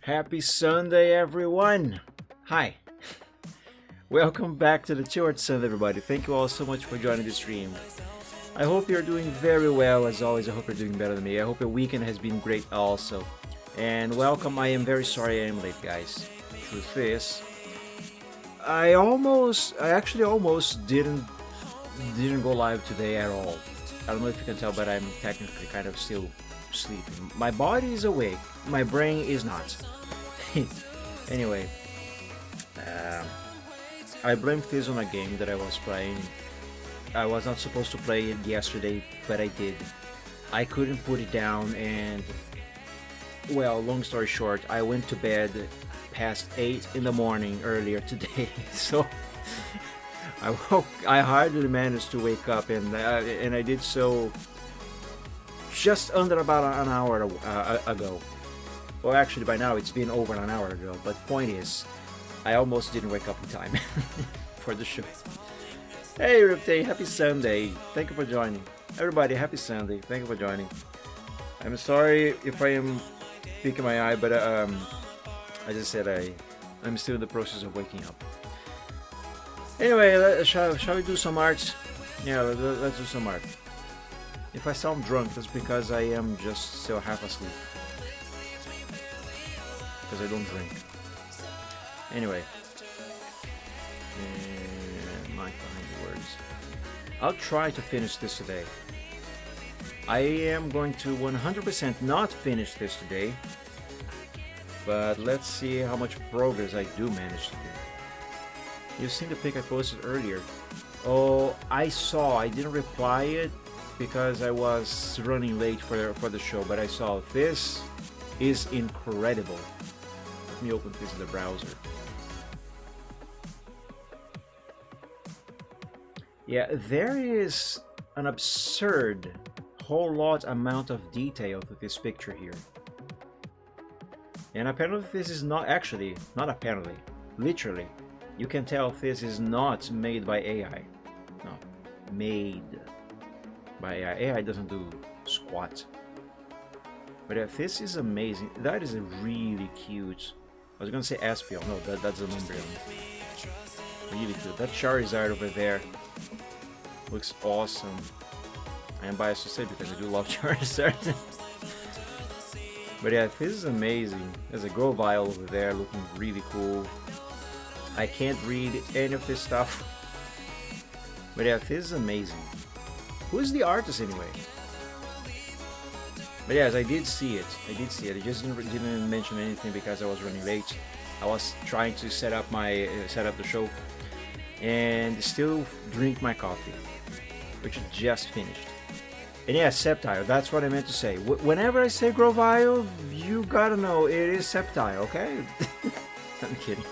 Happy Sunday, everyone! Hi! Welcome back to the Chilled Sunday, everybody. Thank you all so much for joining the stream. I hope you're doing very well. As always, I hope you're doing better than me. I hope your weekend has been great also. And welcome. I am very sorry I am late, guys. Truth is, I actually almost didn't go live today at all. I don't know if you can tell, but I'm technically kind of still sleeping. My body is awake, my brain is not. Anyway, I blamed this on a game that I was playing. I was not supposed to play it yesterday, but I did. I couldn't put it down, and well, long story short, I went to bed past 8 in the morning earlier today. So I hardly managed to wake up, and I did so just under about an hour ago. Well, actually, by now it's been over an hour ago. But point is, I almost didn't wake up in time for the show. Hey, Riptay, happy Sunday! Thank you for joining. Everybody, happy Sunday! Thank you for joining. I'm sorry if I am peeking my eye, but I just said I'm still in the process of waking up. Anyway, shall we do some art? Yeah, let's do some art. If I sound drunk, that's because I am just still half asleep. Because I don't drink. Anyway. My kind words. I'll try to finish this today. I am going to 100% not finish this today. But let's see how much progress I do manage to do. You've seen the pic I posted earlier. Oh, I saw. I didn't reply it because I was running late for the show, but I saw this is incredible. Let me open this in the browser. Yeah, there is an absurd whole lot amount of detail to this picture here. And apparently this is not apparently, literally, you can tell this is not made by AI. No, made by AI. AI doesn't do squat. But yeah, this is amazing. That is a really cute. I was gonna say Espion. No, that's an Umbreon. Really cute. That Charizard over there looks awesome. I am biased to say because I do love Charizard. But yeah, this is amazing. There's a Grovyle over there looking really cool. I can't read any of this stuff. But yeah, this is amazing. Who's the artist anyway? But yes, I did see it. I just didn't mention anything because I was running late. I was trying to set up the show and still drink my coffee, which I just finished. And yeah, Sceptile, that's what I meant to say. Whenever I say Grovyle, you gotta know it is Sceptile, okay? I'm kidding.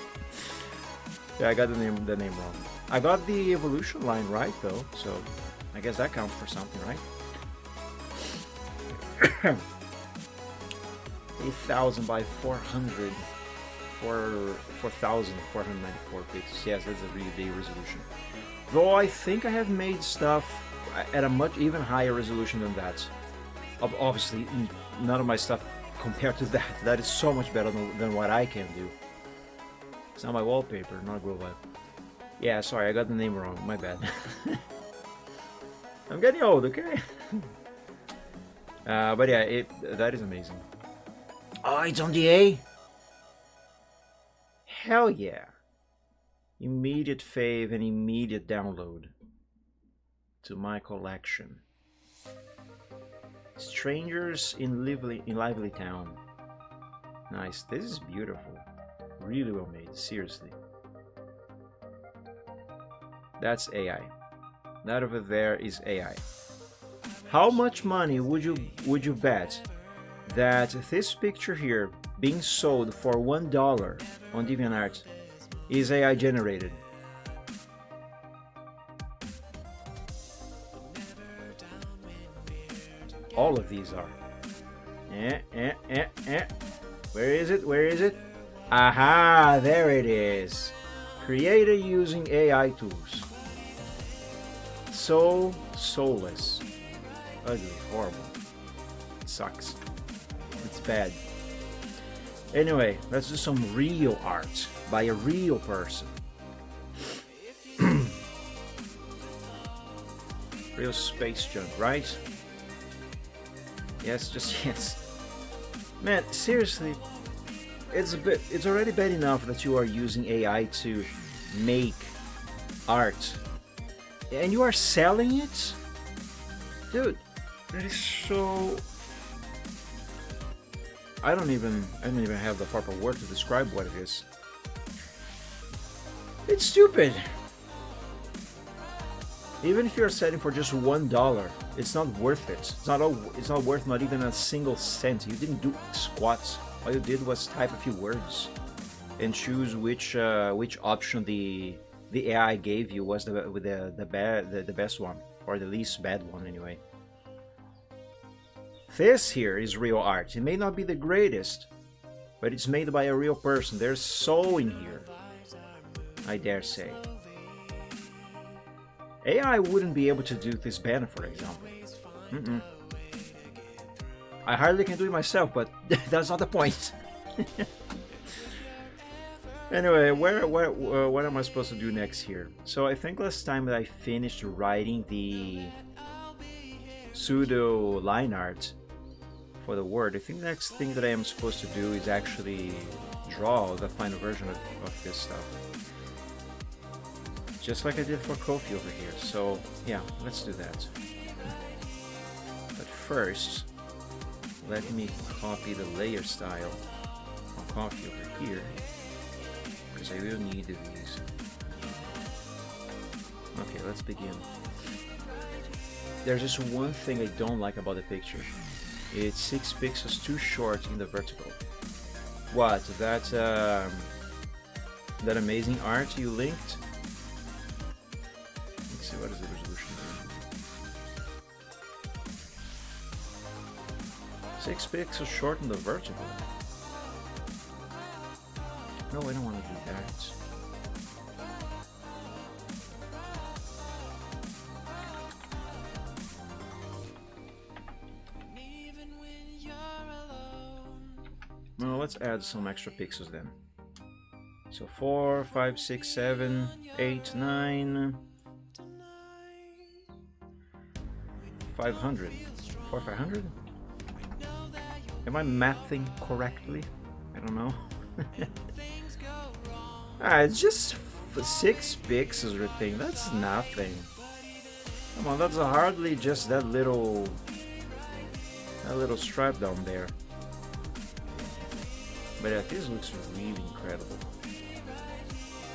Yeah, I got the name wrong. I got the evolution line right though, so I guess that counts for something, right? 8,000 by 400 for 4,494 pixels. Yes, that's a really big resolution. Though I think I have made stuff at a much even higher resolution than that. Obviously, none of my stuff compared to that. That is so much better than what I can do. It's not my wallpaper, not Grovyle. Yeah, sorry, I got the name wrong. My bad. I'm getting old, okay? But yeah, that is amazing. Oh, it's on the A? Hell yeah. Immediate fave and immediate download to my collection. Strangers in Lively Town. Nice. This is beautiful. Really well made. Seriously. That's AI. That over there is AI. How much money would you bet that this picture here being sold for $1 on DeviantArt is AI generated? All of these are. Where is it? Where is it? Aha, there it is. Created using AI tools. So soulless. Ugly, horrible. It sucks. It's bad. Anyway, let's do some real art by a real person. Real space junk, right? Yes, just yes. Man, seriously, it's already bad enough that you are using AI to make art. And you are selling it? Dude, that is so... I don't even have the proper word to describe what it is. It's stupid. Even if you're selling for just $1, it's not worth it. It's not worth not even a single cent. You didn't do squats. All you did was type a few words and choose which option the AI gave you was the best one, or the least bad one anyway. This here is real art. It may not be the greatest, but it's made by a real person. There's soul in here, I dare say. AI wouldn't be able to do this banner, for example. I hardly can do it myself, but that's not the point. Anyway, what am I supposed to do next here? So I think last time that I finished writing the pseudo line art for the word, I think the next thing that I am supposed to do is actually draw the final version of this stuff. Just like I did for Ko-fi over here. So yeah, let's do that. But first, let me copy the layer style of Ko-fi over here, because I will need these. Okay, let's begin. There's just one thing I don't like about the picture. It's 6 pixels too short in the vertical. What? That amazing art you linked? Let's see, what is the resolution here? 6 pixels short in the vertical. No, I don't want to do that. Well, let's add some extra pixels then. So 4, 5, 6, 7, 8, 9, 500. 4, 500? Am I mathing correctly? I don't know. It's just 6 pixels thing. That's nothing. Come on, that's hardly just that little stripe down there. But yeah, this looks really incredible.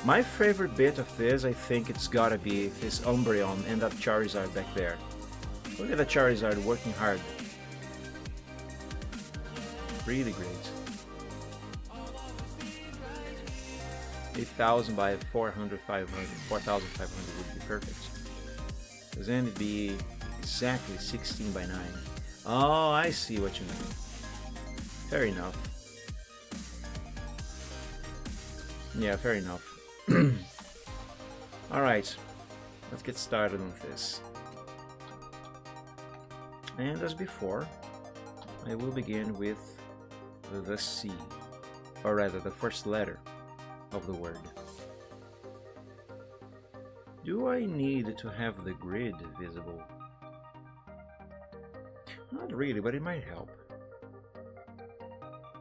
My favorite bit of this, I think it's gotta be this Umbreon and that Charizard back there. Look at the Charizard working hard. Really great. 8,000 by 400, 500, 4,500 would be perfect. Because then it'd be exactly 16 by 9. Oh, I see what you mean. Fair enough. Yeah, fair enough. Alright, let's get started on this. And as before, I will begin with the C, or rather the first letter of the word. Do I need to have the grid visible? Not really, but it might help.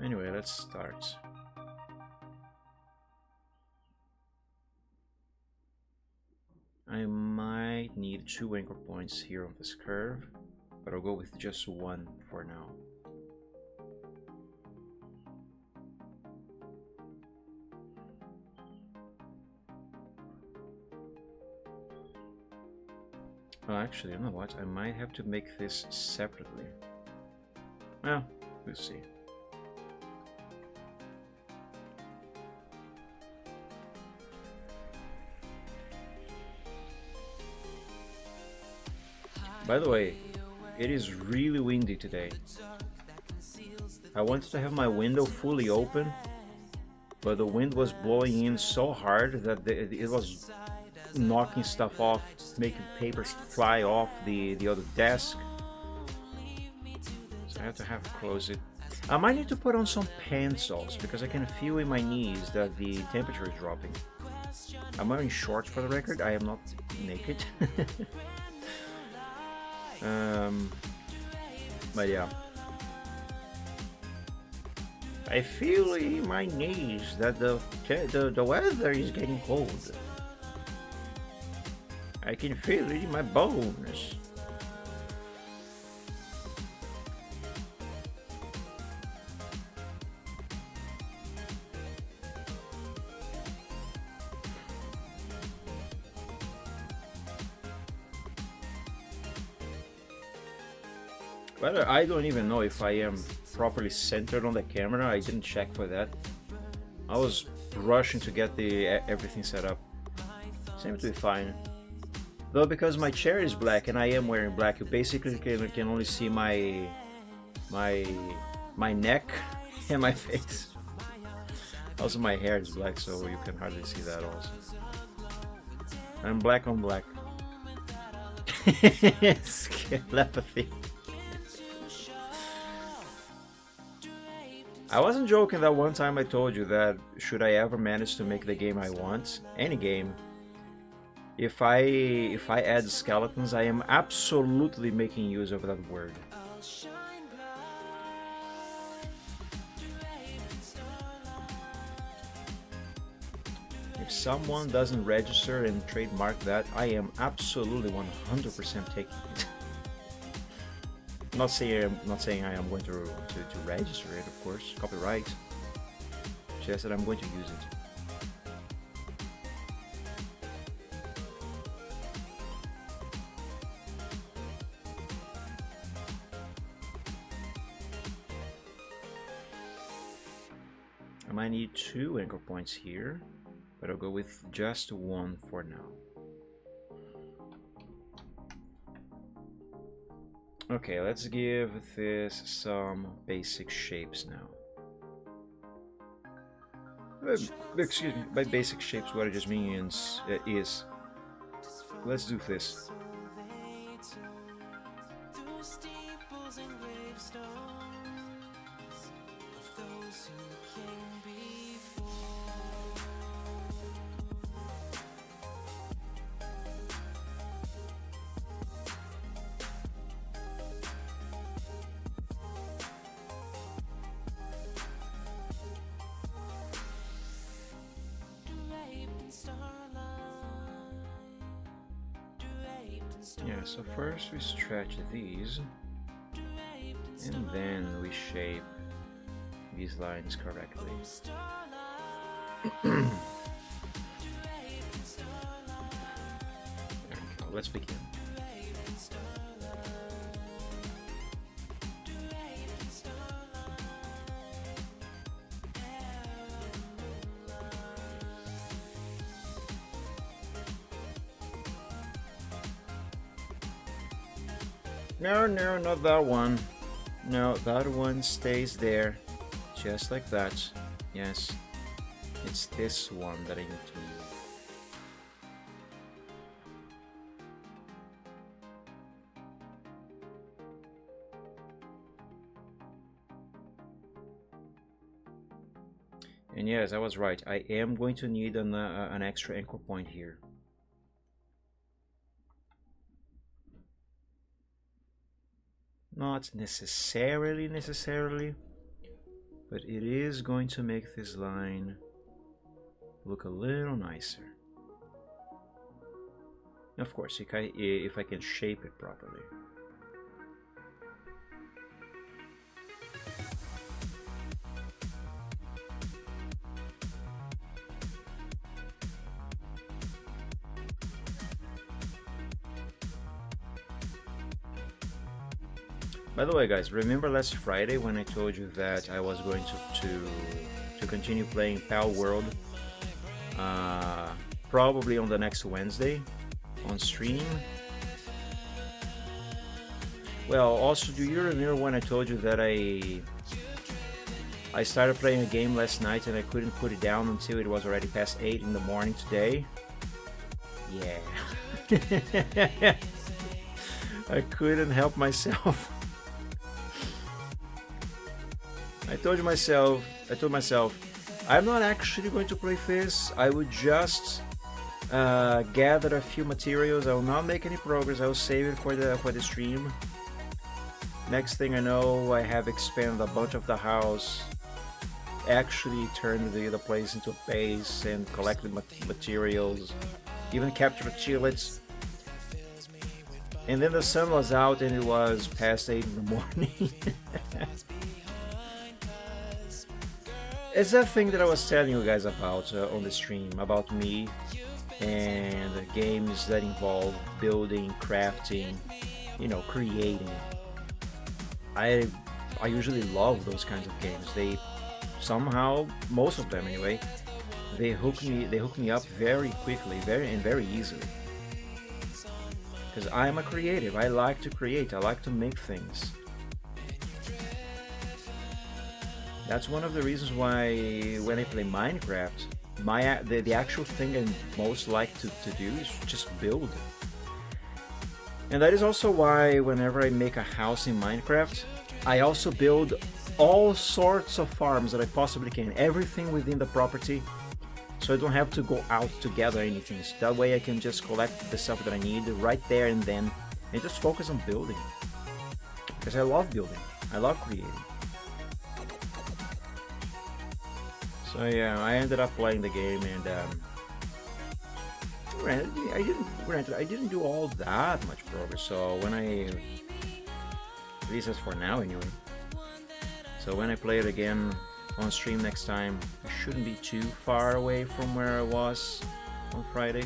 Anyway, let's start. I might need 2 anchor points here on this curve, but I'll go with just 1 for now. Oh, actually, you know what? I might have to make this separately. Well, we'll see. By the way, it is really windy today. I wanted to have my window fully open, but the wind was blowing in so hard that it was knocking stuff off, making papers fly off the other desk. So I have to close it. I might need to put on some pencils because I can feel in my knees that the temperature is dropping. I'm wearing shorts for the record, I am not naked. But yeah, I feel in my knees that the weather is getting cold. I can feel it in my bones. But I don't even know if I am properly centered on the camera. I didn't check for that. I was rushing to get everything set up. Seems to be fine. Though because my chair is black and I am wearing black, you basically can only see my neck and my face. Also my hair is black, so you can hardly see that also. I'm black on black. Telepathy. I wasn't joking that one time I told you that should I ever manage to make the game I want, any game, if I add skeletons, I am absolutely making use of that word. If someone doesn't register and trademark that, I am absolutely 100% taking it. I'm not saying I am going to register it, of course, copyright. Just that I'm going to use it. I might need 2 anchor points here, but I'll go with just 1 for now. Okay, let's give this some basic shapes now. Excuse me, by basic shapes what I just mean is let's do this. Yeah, so first we stretch these, and then we shape these lines correctly. Let's begin. No, no, not that one. No, that one stays there, just like that. Yes, it's this one that I need to move. And yes, I was right. I am going to need an extra anchor point here. Not necessarily, but it is going to make this line look a little nicer. Of course, if I can shape it properly. By the way, guys, remember last Friday when I told you that I was going to continue playing Palworld, probably on the next Wednesday on stream? Well, also, do you remember when I told you that I started playing a game last night and I couldn't put it down until it was already past 8 in the morning today? Yeah. I couldn't help myself. I told myself, I'm not actually going to play this. I would just gather a few materials. I will not make any progress. I will save it for the stream. Next thing I know, I have expanded a bunch of the house, actually turned the place into a base and collected materials, even captured chillets. And then the sun was out and it was past 8 in the morning. It's that thing that I was telling you guys about on the stream, about me and games that involve building, crafting, you know, creating. I usually love those kinds of games. They somehow, most of them anyway, they hook me up very quickly, very easily. Because I'm a creative. I like to create. I like to make things. That's one of the reasons why when I play Minecraft, the actual thing I most like to do is just build. And that is also why whenever I make a house in Minecraft, I also build all sorts of farms that I possibly can, everything within the property, so I don't have to go out to gather anything. So that way I can just collect the stuff that I need right there and then, and just focus on building. Because I love building, I love creating. So yeah, I ended up playing the game, and granted, I didn't do all that much progress. So when at least as for now anyway. So when I play it again on stream next time, I shouldn't be too far away from where I was on Friday.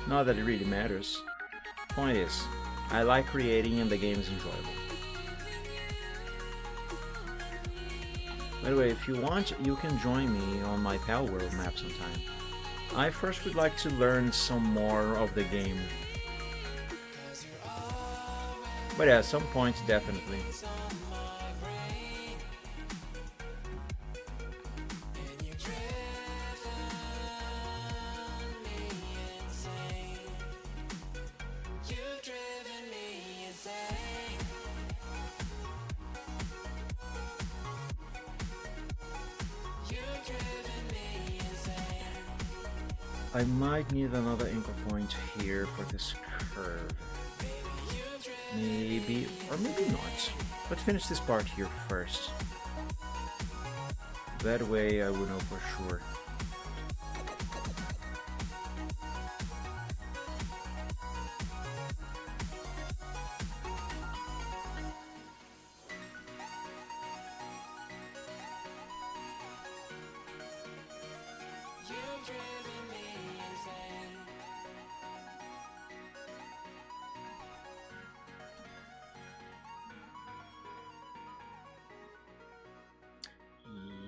Not that it really matters. Point is, I like creating and the game is enjoyable. By the way, if you want, you can join me on my Palworld map sometime. I first would like to learn some more of the game. But yeah, at some point, definitely. I might need another anchor point here for this curve. Maybe, or maybe not. Let's finish this part here first. That way I will know for sure.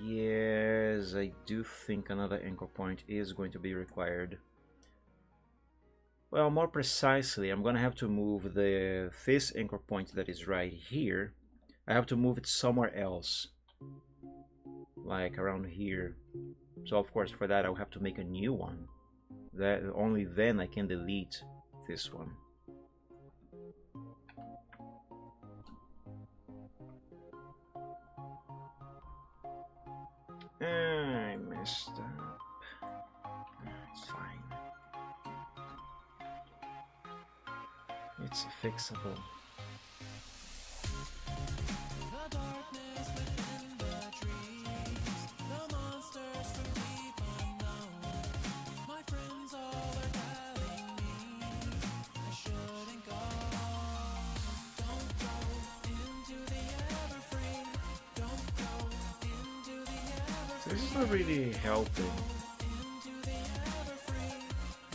Yes, I do think another anchor point is going to be required. Well, more precisely, I'm gonna have to move this anchor point that is right here. I have to move it somewhere else, like around here. So of course for that I'll have to make a new one. That only then I can delete this one. I messed up. It's fine. It's fixable. This is not really helping.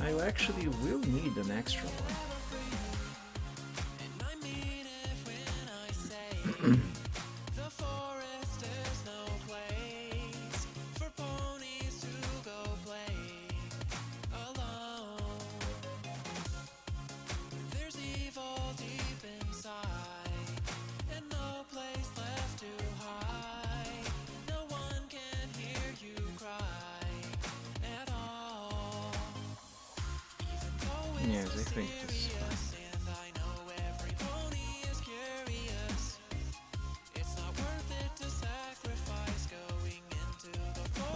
I actually will need an extra one. Yes, I think this is fine.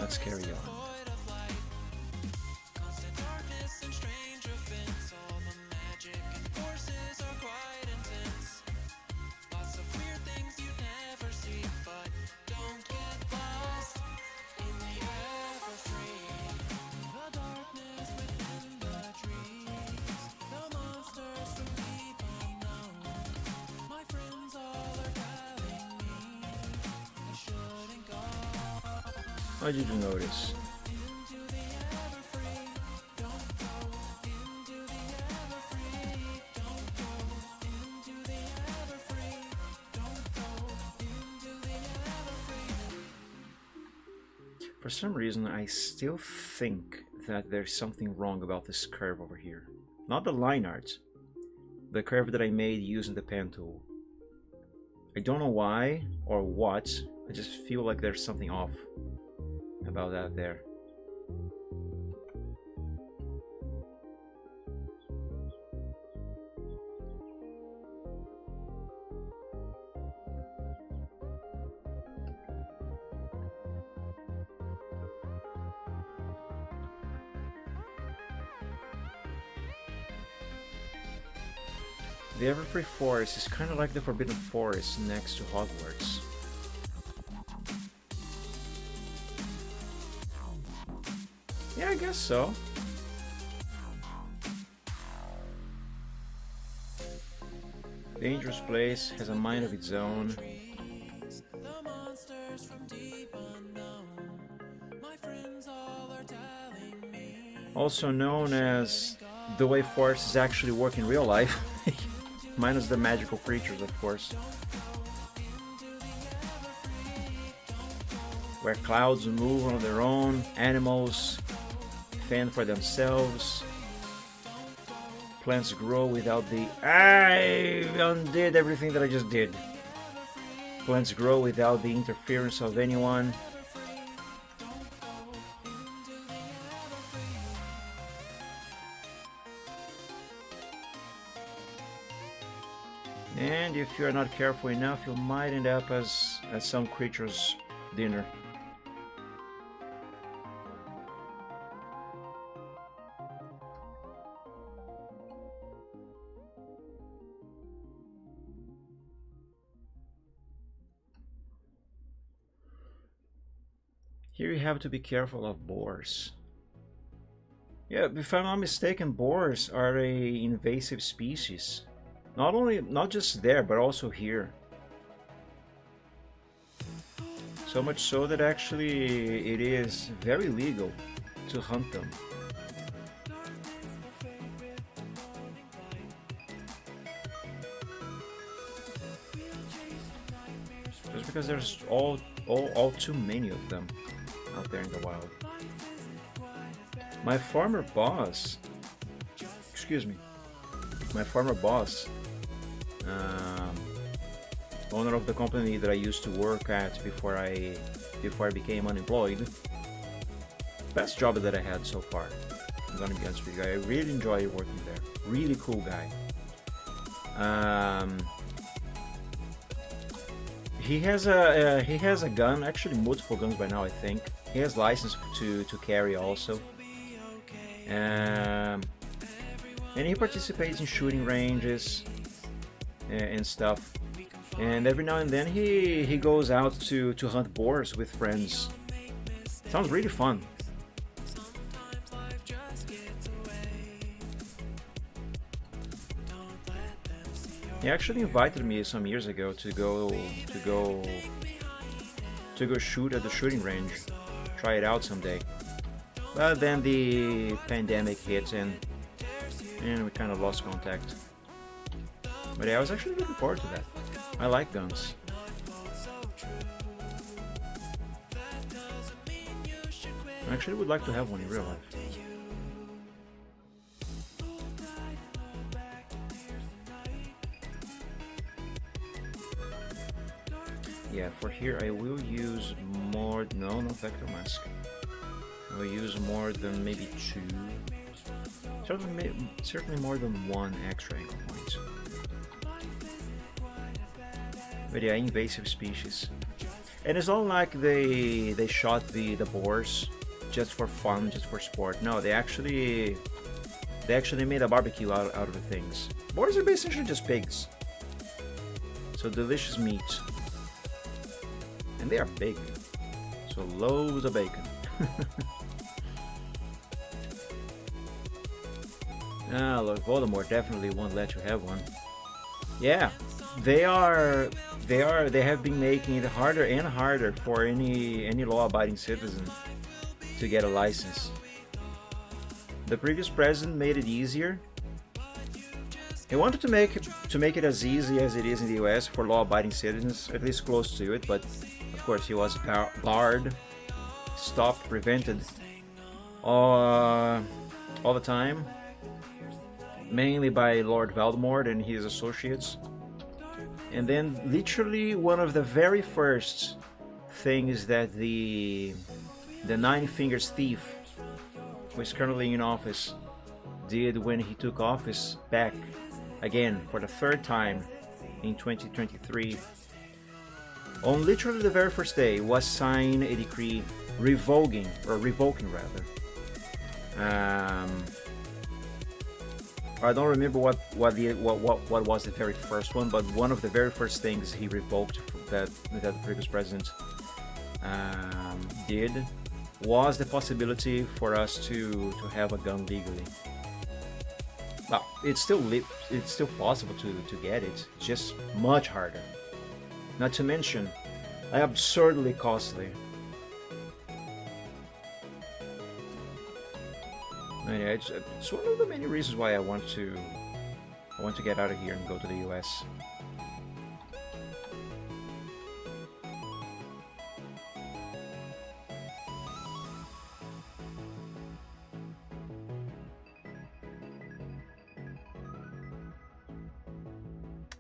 Let's carry on. How did you notice? For some reason, I still think that there's something wrong about this curve over here. Not the line art, the curve that I made using the pen tool. I don't know why or what, I just feel like there's something off about that there. The Everfree Forest is kind of like the Forbidden Forest next to Hogwarts. Yeah, I guess so. Dangerous place, has a mind of its own. Also known as the way forests actually work in real life. Minus the magical creatures, of course. Where clouds move on their own, animals fend for themselves, plants grow without the... I undid everything that I just did. Plants grow without the interference of anyone. And if you're not careful enough, you might end up as some creature's dinner. Here you have to be careful of boars. Yeah, if I'm not mistaken, boars are an invasive species. Not just there, but also here. So much so that actually it is very legal to hunt them. Just because there's all too many of them out there in the wild. My former boss, excuse me, my former boss, owner of the company that I used to work at before I became unemployed, best job that I had so far. I'm gonna be honest with you, I really enjoy working there. Really cool guy. He has a gun, actually multiple guns by now, I think. He has license to carry also. And he participates in shooting ranges and stuff. And every now and then he goes out to hunt boars with friends. Sounds really fun. He actually invited me some years ago to go shoot at the shooting range, try it out someday. But then the pandemic hit and we kind of lost contact. But yeah, I was actually looking forward to that. I like guns. I actually would like to have one in real life. Yeah, for here I will use more, no vector mask. I will use more than maybe 2. Certainly more than 1 extra angle point. But yeah, invasive species. And it's not like they shot the boars just for fun, just for sport. No, they actually made a barbecue out of the things. Boars are basically just pigs. So delicious meat. And they are big. So loads of bacon. Ah, Lord Voldemort definitely won't let you have one. Yeah, they have been making it harder and harder for any law-abiding citizen to get a license. The previous president made it easier. He wanted to make it as easy as it is in the US for law-abiding citizens, at least close to it, but of course he was barred, stopped, prevented all the time, mainly by Lord Voldemort and his associates. And then literally one of the very first things that the Nine Fingers Thief, who is currently in office, did when he took office back again for the 3rd time in 2023, on literally the very first day was signed a decree revoking rather. I don't remember what was the very first one, but one of the very first things he revoked that the previous president did was the possibility for us to have a gun legally. Well, it's still possible to get it, it's just much harder. Not to mention, absurdly costly. And yeah, it's one of the many reasons why I want to get out of here and go to the US.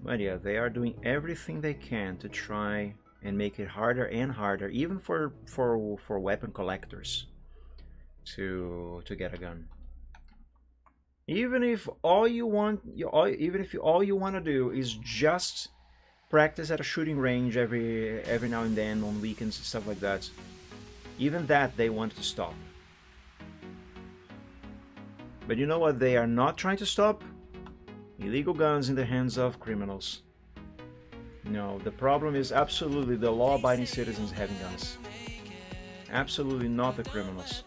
But yeah, they are doing everything they can to try and make it harder and harder, even for weapon collectors, to get a gun. Even if all you want to do is just practice at a shooting range every now and then on weekends and stuff like that, even that they want to stop. But you know what they are not trying to stop? Illegal guns in the hands of criminals. No, the problem is absolutely the law-abiding citizens having guns. Absolutely not the criminals.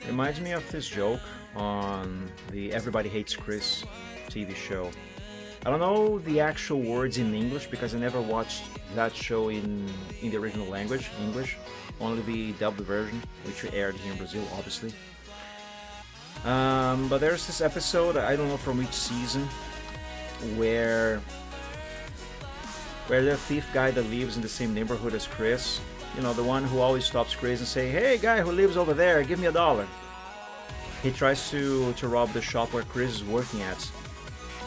Reminds me of this joke on the Everybody Hates Chris TV show, I don't know the actual words in English because I never watched that show in the original language, English. Only the dubbed version, which aired here in Brazil, obviously. But there's this episode, I don't know from which season, where the thief guy that lives in the same neighborhood as Chris, you know, the one who always stops Chris and say, "Hey, guy who lives over there, give me $1." He tries to rob the shop where Chris is working at.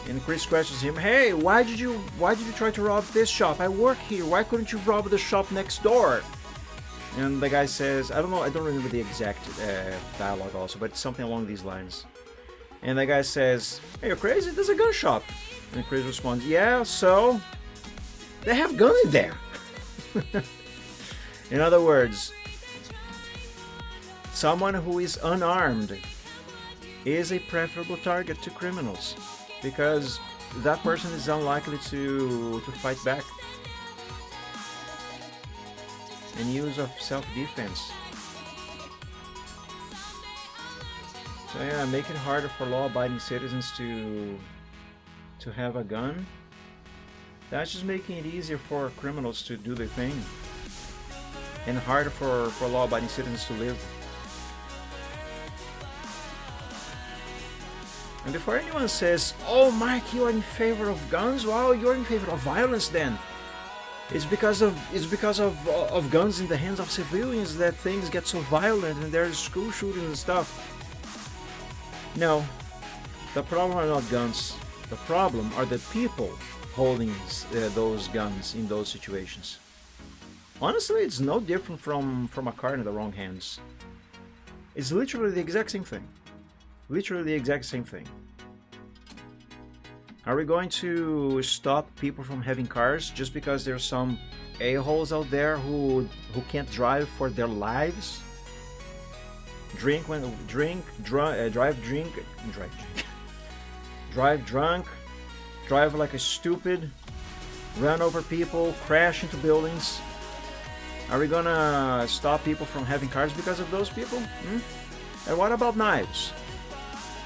And Chris questions him, "Hey, why did you try to rob this shop? I work here. Why couldn't you rob the shop next door?" And the guy says, I don't know, I don't remember the exact dialogue also, but something along these lines. And the guy says, "Hey, you're crazy? There's a gun shop." And Chris responds, "Yeah, so they have guns in there." In other words, someone who is unarmed is a preferable target to criminals because that person is unlikely to fight back. And use of self-defense. So yeah, make it harder for law-abiding citizens to have a gun. That's just making it easier for criminals to do their thing. And harder for law-abiding citizens to live. And before anyone says, "Oh Mike, you are in favor of guns? Well, you're in favor of violence then." It's because of guns in the hands of civilians that things get so violent and there's school shootings and stuff. No, the problem are not guns. The problem are the people holding those guns in those situations. Honestly, it's no different from a car in the wrong hands. It's literally the exact same thing. Literally the exact same thing. Are we going to stop people from having cars just because there's some a-holes out there who can't drive for their lives? Drive drunk, drive like a stupid, run over people, crash into buildings. Are we gonna stop people from having cars because of those people? And what about knives?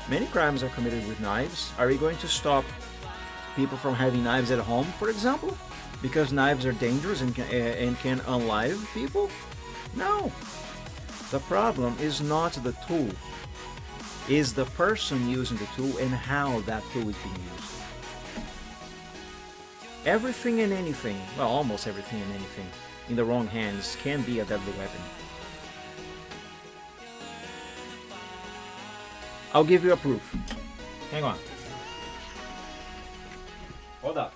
Many crimes are committed with knives. Are we going to stop people from having knives at home, for example, because knives are dangerous and can unalive people? No. The problem is not the tool. Is the person using the tool and how that tool is being used. Everything and anything, well, almost everything and anything, in the wrong hands can be a deadly weapon. I'll give you a proof. Hang on. Hold up.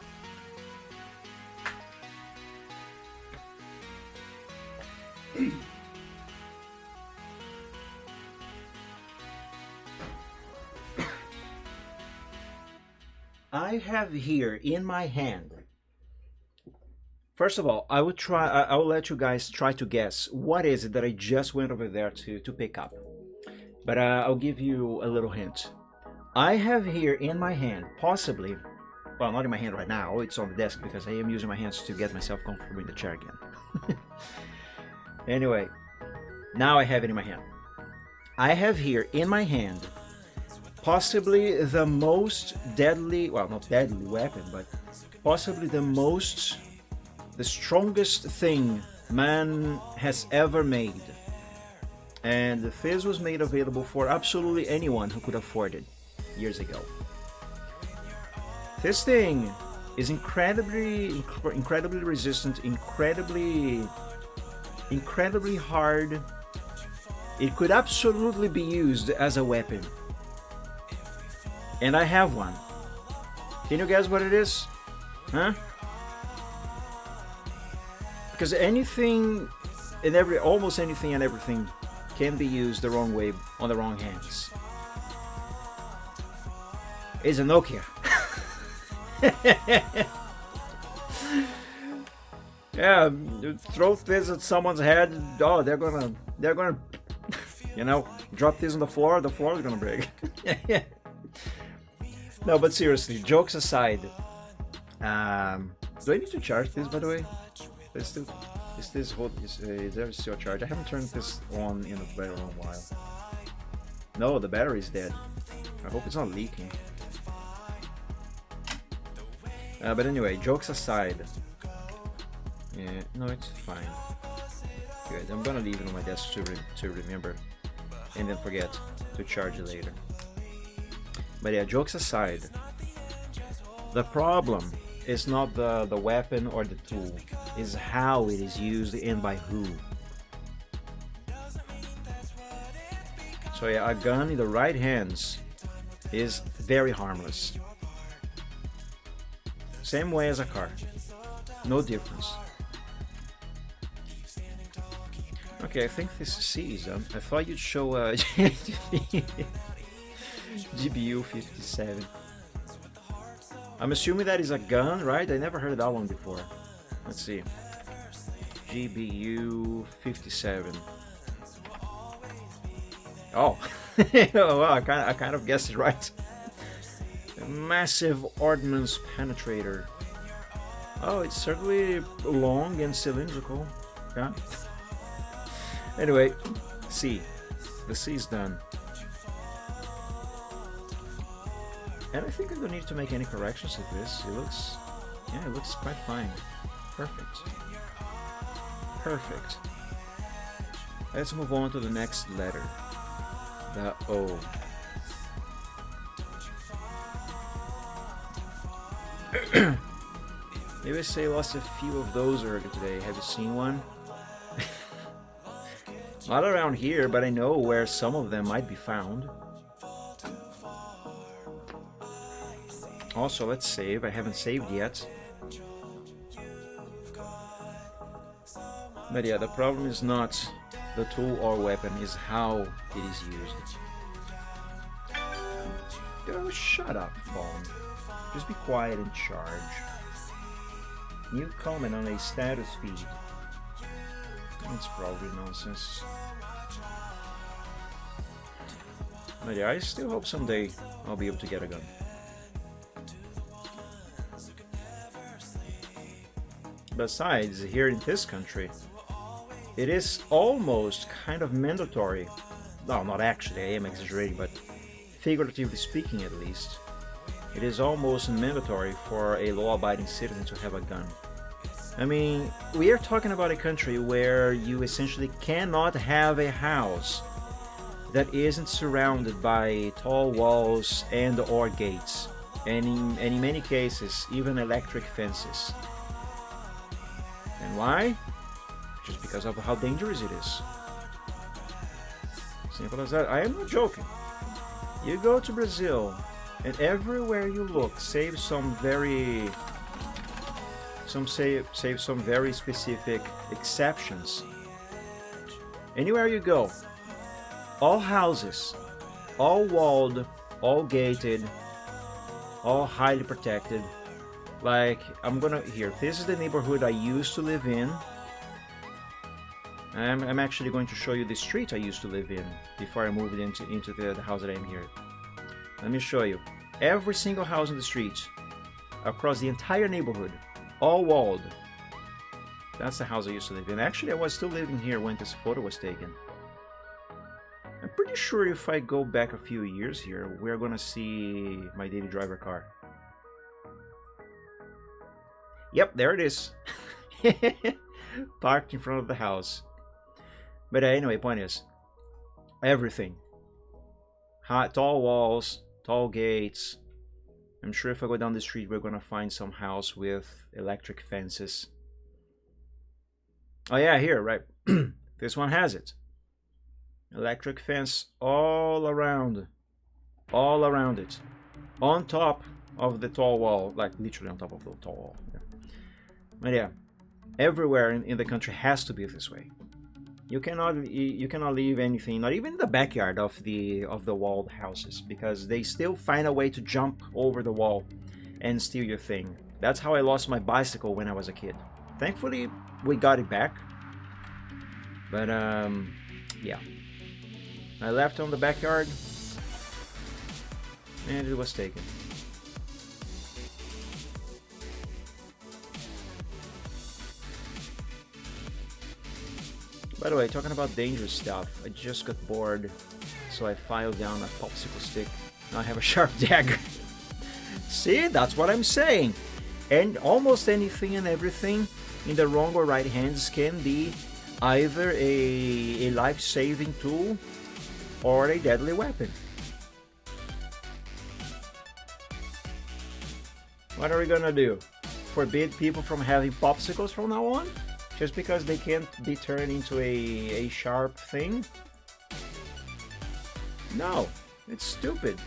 I have here in my hand. First of all, I will let you guys try to guess what is it that I just went over there to pick up. But I'll give you a little hint. I have here in my hand, possibly, well, not in my hand right now, it's on the desk because I am using my hands to get myself comfortable in the chair again. Anyway, now I have it in my hand. I have here in my hand possibly the most deadly, well, not deadly weapon, but possibly the strongest thing man has ever made. And this was made available for absolutely anyone who could afford it years ago. This thing is incredibly resistant, incredibly hard. It could absolutely be used as a weapon. And I have one. Can you guess what it is? Huh? Because almost anything and everything can be used the wrong way on the wrong hands. It's a Nokia. Yeah, throw this at someone's head. Oh, they're gonna, drop this on the floor is gonna break. No, but seriously, jokes aside, do I need to charge this, by the way? Is there still a charge? I haven't turned this on in a very long while. No, the battery's dead. I hope it's not leaking. But anyway, jokes aside. Yeah, no, it's fine. Good. I'm gonna leave it on my desk to remember, and then forget to charge it later. But yeah, jokes aside, the problem is not the weapon or the tool, is how it is used and by who. So yeah, a gun in the right hands is very harmless. Same way as a car. No difference. Okay, I think this is C is done. I thought you'd show GBU 57. I'm assuming that is a gun, right? I never heard that one before. Let's see. GBU 57. Oh, well, I kind of guessed it right. A massive ordnance penetrator. Oh, it's certainly long and cylindrical. Yeah. Anyway, C. The C is done. And I think I don't need to make any corrections with this. It looks quite fine. Perfect. Perfect. Let's move on to the next letter. The O. The USA lost a few of those earlier today. Have you seen one? Not around here, but I know where some of them might be found. Also, let's save. I haven't saved yet. But yeah, the problem is not the tool or weapon, is how it is used. Oh, shut up, phone. Just be quiet and charge. New comment on a status feed. That's probably nonsense. But yeah, I still hope someday I'll be able to get a gun. Besides, here in this country, it is almost kind of mandatory. No, not actually, I am exaggerating, but figuratively speaking at least, it is almost mandatory for a law-abiding citizen to have a gun. I mean, we are talking about a country where you essentially cannot have a house that isn't surrounded by tall walls and or gates, and in many cases, even electric fences. And why? Just because of how dangerous it is. Simple as that. I am not joking. You go to Brazil, and everywhere you look, save some very specific exceptions. Anywhere you go, all houses, all walled, all gated, all highly protected. Like, this is the neighborhood I used to live in. I'm actually going to show you the street I used to live in before I moved into the house that I am here. Let me show you. Every single house in the street, across the entire neighborhood, all walled. That's the house I used to live in. Actually, I was still living here when this photo was taken. I'm pretty sure if I go back a few years here, we're gonna see my daily driver car. Yep, there it is. Parked in front of the house. But anyway, point is, everything. Tall walls, tall gates. I'm sure if I go down the street, we're gonna find some house with electric fences. Oh yeah, here, right. This one has it. Electric fence all around it. On top of the tall wall, like literally on top of the tall wall. Yeah. But yeah, everywhere in the country has to be this way. You cannot leave anything, not even in the backyard of the walled houses, because they still find a way to jump over the wall and steal your thing. That's how I lost my bicycle when I was a kid. Thankfully, we got it back. But yeah, I left it on the backyard, and it was taken. By the way, talking about dangerous stuff, I just got bored, so I filed down a popsicle stick. Now I have a sharp dagger. See, that's what I'm saying. And almost anything and everything in the wrong or right hands can be either a life-saving tool or a deadly weapon. What are we gonna do? Forbid people from having popsicles from now on? Just because they can't be turned into a sharp thing? No, it's stupid.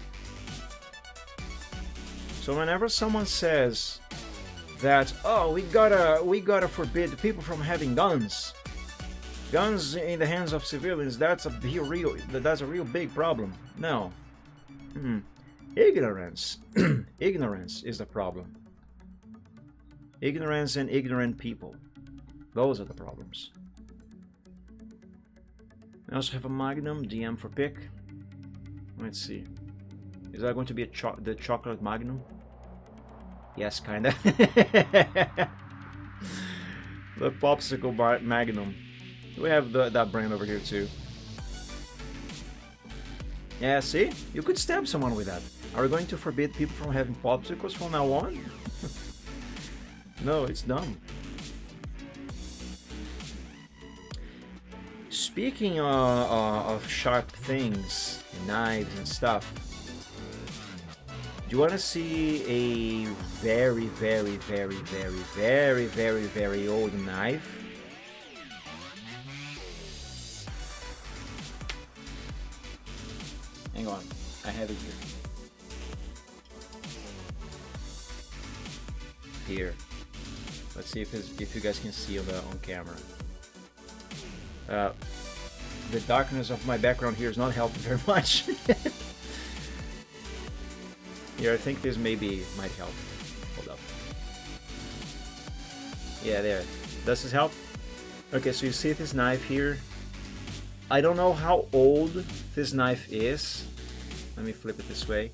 So whenever someone says that, oh, we gotta forbid people from having guns in the hands of civilians, that's a real big problem. No. Ignorance. Ignorance is the problem. Ignorance and ignorant people. Those are the problems. I also have a Magnum DM for pick. Let's see. Is that going to be the chocolate Magnum? Yes, kinda. The popsicle Magnum. We have that brand over here too. Yeah, see? You could stab someone with that. Are we going to forbid people from having popsicles from now on? No, it's dumb. Speaking of sharp things, knives and stuff, do you want to see a very, very, very, very, very, very, very old knife? Hang on, I have it here. Here. Let's see if you guys can see on camera. The darkness of my background here is not helping very much. Here, I think this might help. Hold up. Yeah, there. Does this help? Okay, so you see this knife here. I don't know how old this knife is. Let me flip it this way.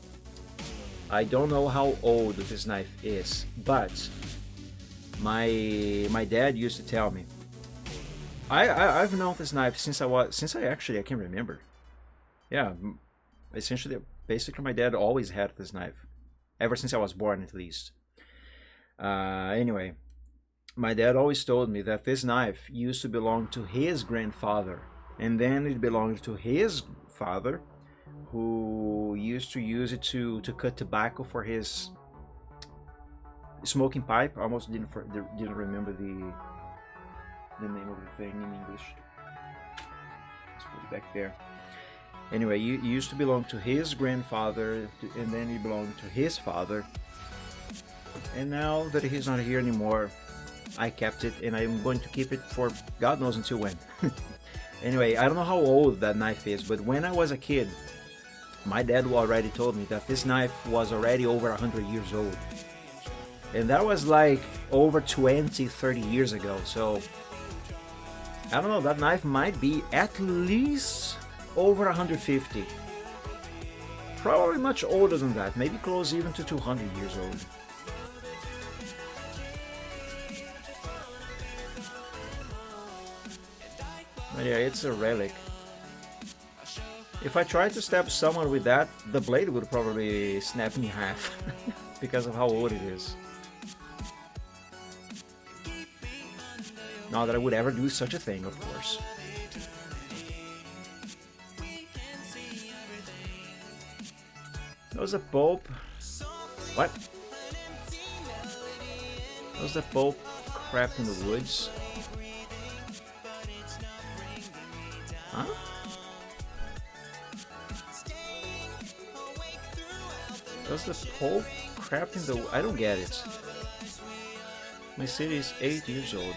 I don't know how old this knife is, but my dad used to tell me. I've known this knife since I can remember. Yeah, basically my dad always had this knife, ever since I was born at least. Anyway, my dad always told me that this knife used to belong to his grandfather, and then it belonged to his father, who used to use it to cut tobacco for his smoking pipe. I almost didn't remember the name of the thing in English. Let's put it back there. Anyway, it used to belong to his grandfather, and then it belonged to his father. And now that he's not here anymore, I kept it, and I'm going to keep it for God knows until when. Anyway, I don't know how old that knife is, but when I was a kid, my dad already told me that this knife was already over 100 years old. And that was like over 20, 30 years ago, so I don't know, that knife might be at least over 150. Probably much older than that, maybe close even to 200 years old. But yeah, it's a relic. If I tried to stab someone with that, the blade would probably snap in half because of how old it is. Not that I would ever do such a thing, of course. That was a Pope. What? That was the Pope crap in the woods. Huh? Does the Pope crap in the... I don't get it. My city is 8 years old.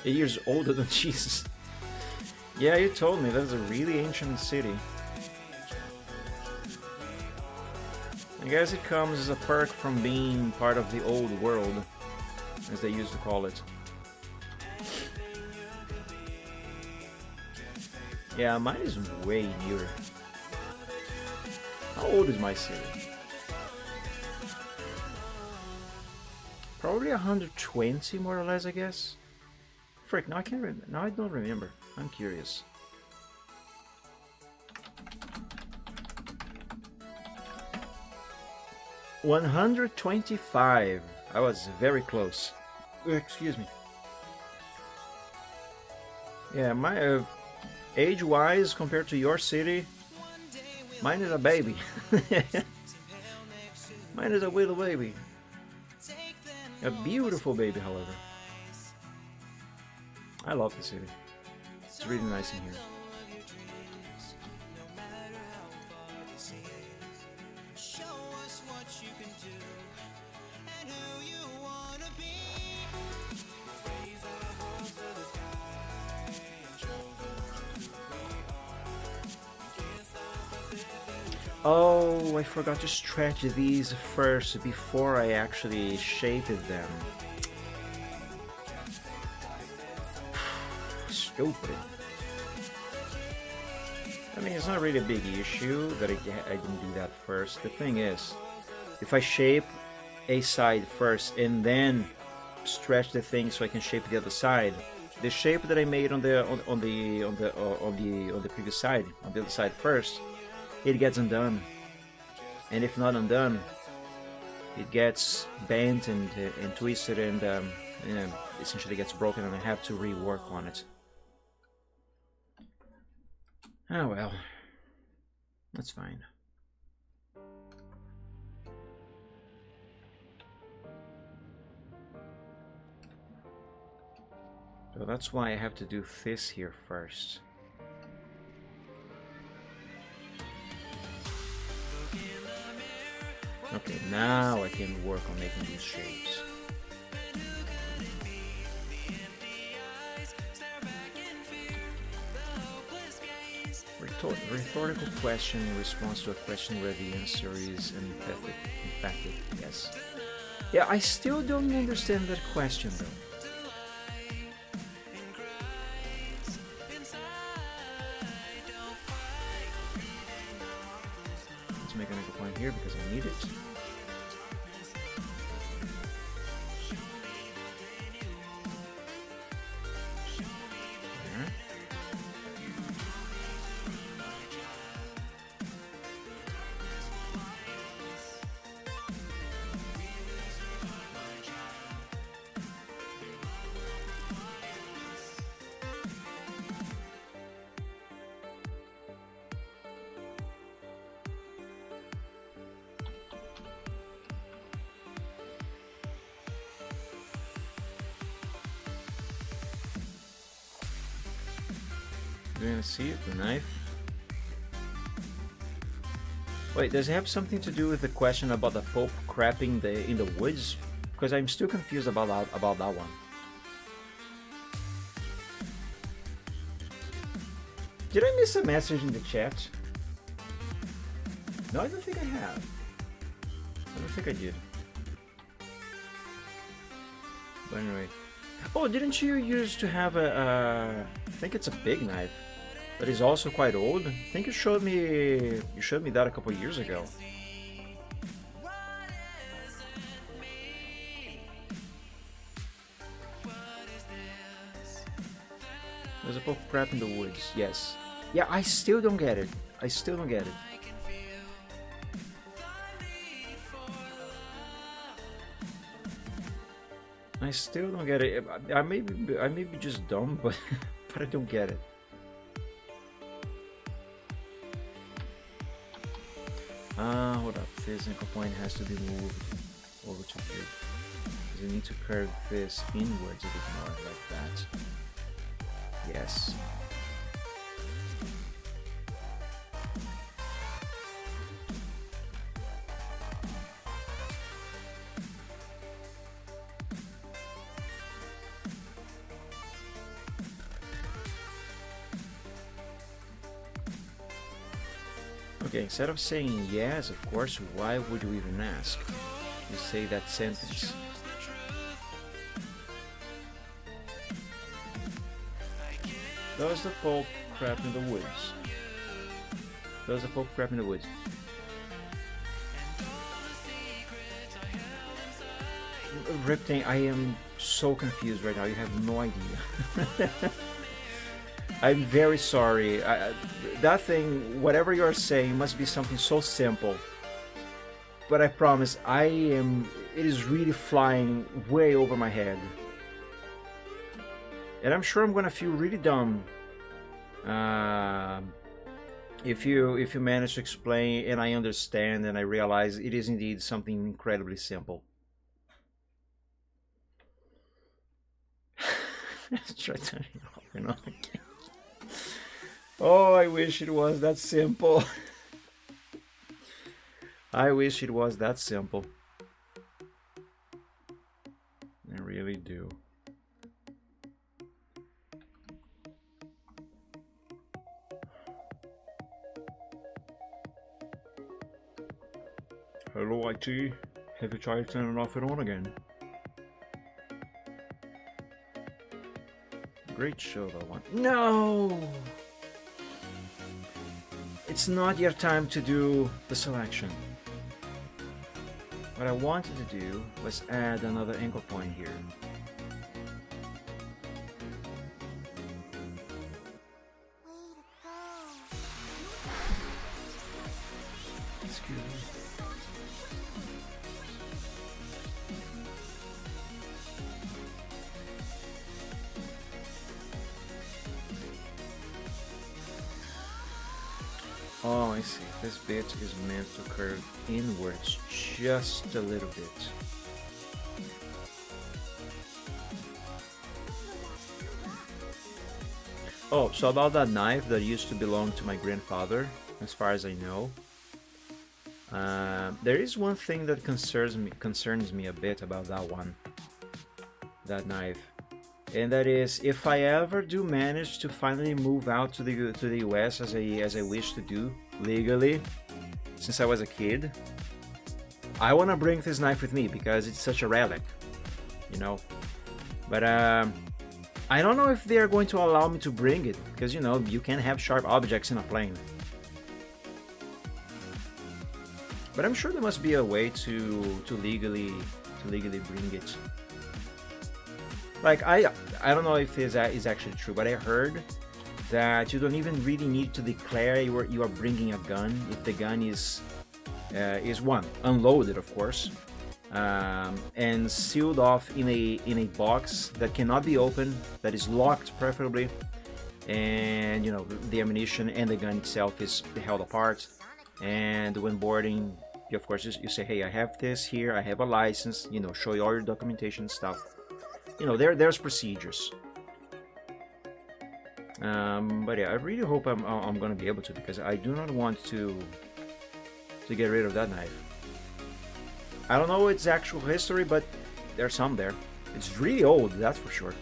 8 years older than Jesus. Yeah, you told me that's a really ancient city. I guess it comes as a perk from being part of the old world, as they used to call it. Yeah, mine is way nearer. How old is my city? Probably 120 more or less, I guess. Frick, now I can't remember. Now I don't remember. I'm curious. 125. I was very close. Excuse me. Yeah, my age-wise, compared to your city, mine is a baby. Mine is a little baby. A beautiful baby, however. I love the city. It's really nice in here. Oh, I forgot to stretch these first before I actually shaped them. Stupid. I mean, it's not really a big issue that I didn't do that first. The thing is, if I shape a side first and then stretch the thing so I can shape the other side, the shape that I made on the previous side, on the other side first, it gets undone, and if not undone, it gets bent and twisted and you know, essentially gets broken, and I have to rework on it. Oh well, that's fine. So that's why I have to do this here first. Okay, now I can work on making these shapes. Rhetorical question in response to a question where the answer is emphatic, yes. Yeah, I still don't understand that question though. Let's make another point here because I need it. You're gonna see it, the knife. Wait, does it have something to do with the question about the Pope crapping in the woods? Because I'm still confused about that one. Did I miss a message in the chat? No, I don't think I have. I don't think I did. But anyway. Oh, didn't you used to have a I think it's a big knife, but is also quite old? I think you showed me that a couple years ago. There's a Pope crap in the woods, yes. Yeah, I still don't get it. I still don't get it. I still don't get it. I may be just dumb, but but I don't get it. Hold up. This anchor point has to be moved over to here. Because I need to curve this inwards a bit more, like that. Yes. Okay, instead of saying yes, of course, why would you even ask? You say that sentence. Does the Pope crap in the woods? Does the Pope crap in the woods? Riptane, I am so confused right now. You have no idea. I'm very sorry. That thing, whatever you're saying, must be something so simple. but I promise it is really flying way over my head. And I'm sure I'm gonna feel really dumb if you manage to explain and I understand and I realize it is indeed something incredibly simple. Let's try turning it off and on again. Oh, I wish it was that simple. I wish it was that simple. I really do. Hello, IT. Have you tried turning it off and on again? Great show, that one. No! It's not your time to do the selection. What I wanted to do was add another anchor point here. Excuse me. Oh, I see. This bit is meant to curve inwards just a little bit. Oh, so about that knife that used to belong to my grandfather, as far as I know, there is one thing that concerns me a bit about that knife, and that is if I ever do manage to finally move out to the US as I wish to do legally, since I was a kid, I want to bring this knife with me because it's such a relic, you know. But I don't know if they are going to allow me to bring it because you can't have sharp objects in a plane. But I'm sure there must be a way to legally bring it. Like I don't know if this is actually true, but I heard that you don't even really need to declare you are bringing a gun if the gun is one unloaded, of course, and sealed off in a box that cannot be opened, that is locked preferably, and the ammunition and the gun itself is held apart. And when boarding, of course, you say, hey, I have this here, I have a license, show you all your documentation and stuff. There's procedures. But yeah, I really hope I'm gonna be able to, because I do not want to get rid of that knife. I don't know its actual history, but there's some there. It's really old, that's for sure.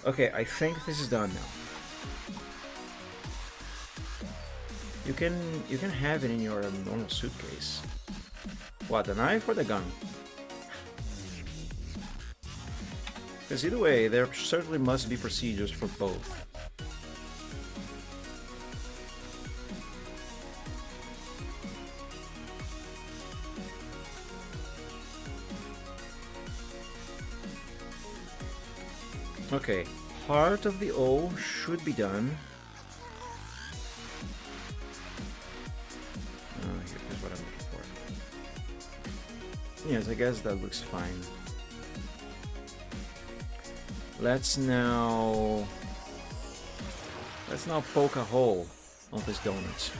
Okay, I think this is done now. You can have it in your normal suitcase. What, the knife or the gun? Because either way, there certainly must be procedures for both. Okay, part of the O should be done. Here's what I'm looking for. Yes, I guess that looks fine. Let's now poke a hole on this donut.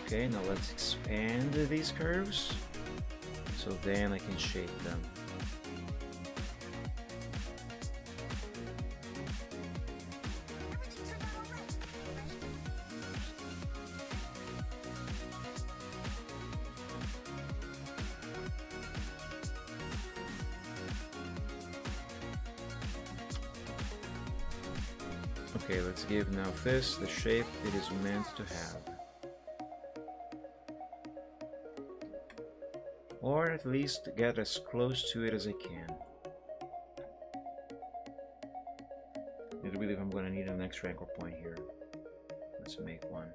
Okay, now let's expand these curves, so then I can shape them. Okay, let's give now this the shape it is meant to have. Or at least get as close to it as I can. I do believe I'm going to need an extra anchor point here. Let's make one.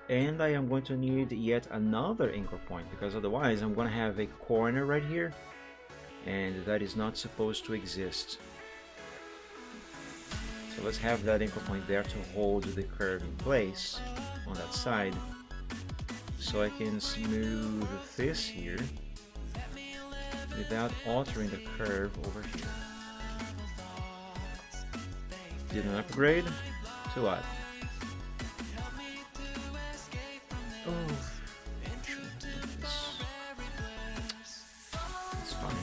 And I am going to need yet another anchor point, because otherwise I'm going to have a corner right here, and that is not supposed to exist. So let's have that anchor point there to hold the curve in place on that side, so I can smooth this here without altering the curve over here. Did an upgrade to what? Oh, it's fine.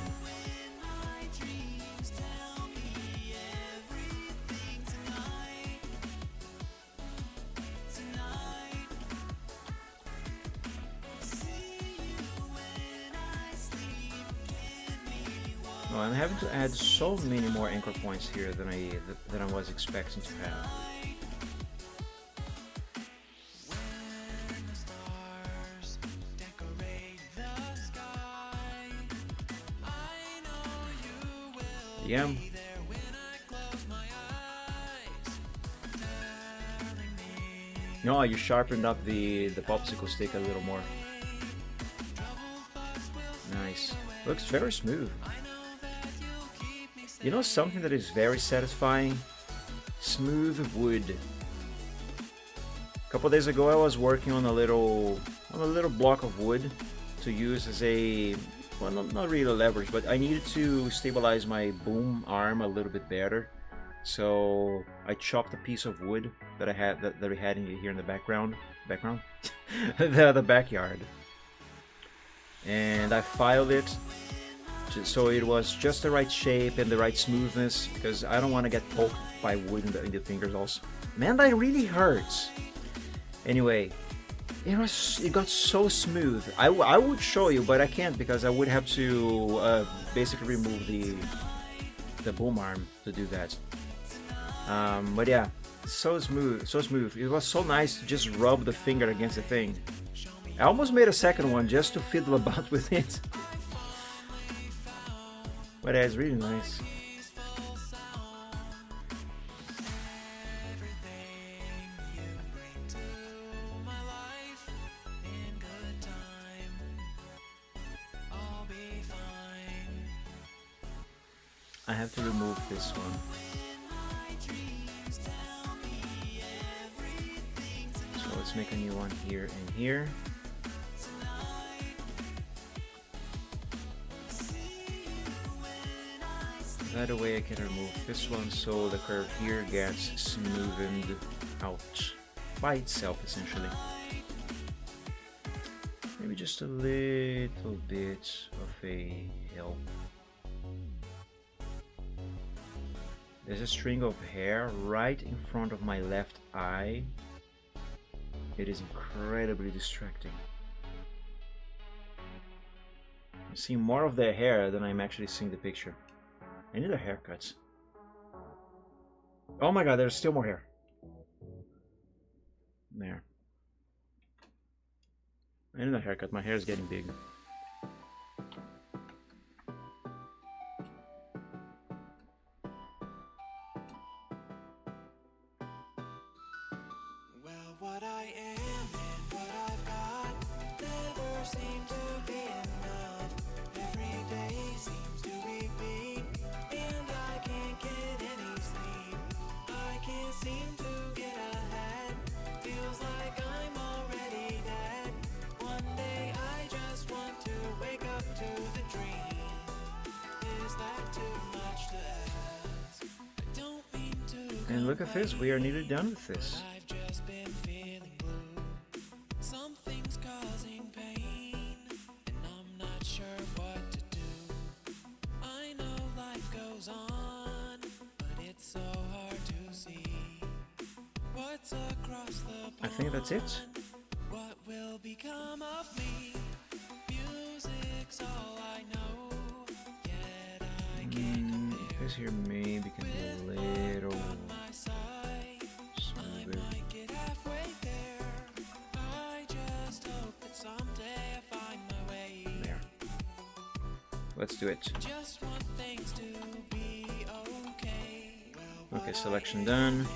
No, I'm having to add so many more anchor points here than I was expecting to have. Yeah. No, you sharpened up the popsicle stick a little more. Nice. Looks very smooth. You know something that is very satisfying? Smooth wood. A couple days ago I was working on a little block of wood to use as a, well, not really leverage, but I needed to stabilize my boom arm a little bit better. So I chopped a piece of wood that I had that we had in here in the background, the backyard, and I filed it so it was just the right shape and the right smoothness, because I don't want to get poked by wood in the fingers also. Man, that really hurts. Anyway, it got so smooth. I would show you, but I can't, because I would have to basically remove the boom arm to do that. But yeah, so smooth, so smooth. It was so nice to just rub the finger against the thing. I almost made a second one just to fiddle about with it. But yeah, it's really nice. I have to remove this one. So let's make a new one here and here. That way I can remove this one, so the curve here gets smoothened out by itself, essentially. Maybe just a little bit of a help. There's a string of hair right in front of my left eye. It is incredibly distracting. I'm seeing more of the hair than I'm actually seeing the picture. I need a haircut. Oh my god, there's still more hair. There. I need a haircut, my hair is getting big. And look at this, we are nearly done with this. I think that's it. This here maybe can be a little smoother. There. Let's do it. Okay, selection done.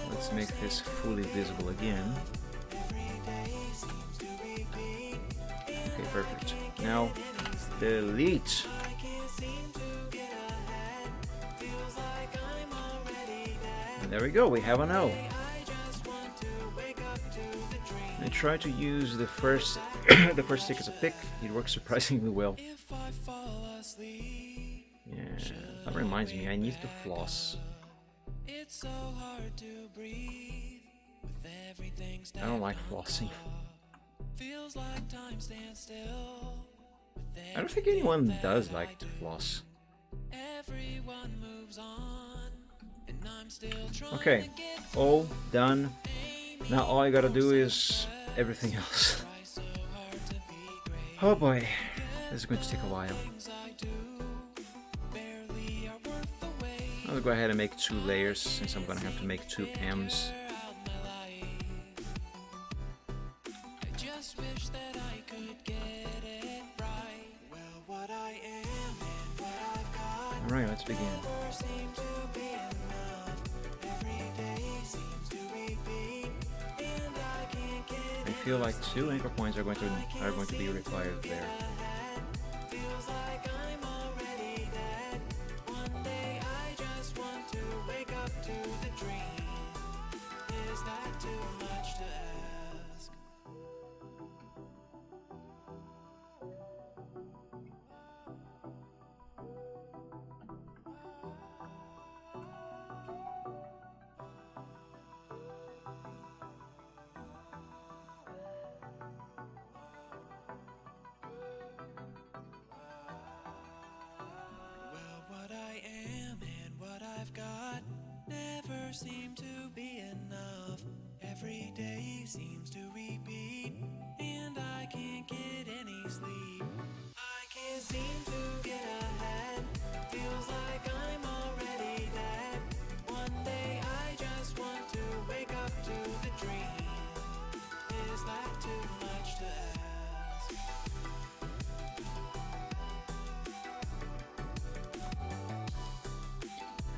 Let's make this fully visible again. Okay, perfect. Now, delete. And there we go, we have an O. I try to use the first the first stick as a pick. It works surprisingly well. Yeah, that reminds me, I need to floss. I don't like flossing. I don't think anyone does like to floss. Okay, all done. Now all I gotta do is everything else. Oh boy, this is going to take a while. I'll go ahead and make 2 layers since I'm gonna have to make 2 M's. Alright, let's begin. I feel like 2 anchor points are going to be required there. Seem to be enough. Every day seems to repeat, and I can't get any sleep. I can't seem to get ahead. Feels like I'm already dead. One day I just want to wake up to the dream. Is that too much to ask?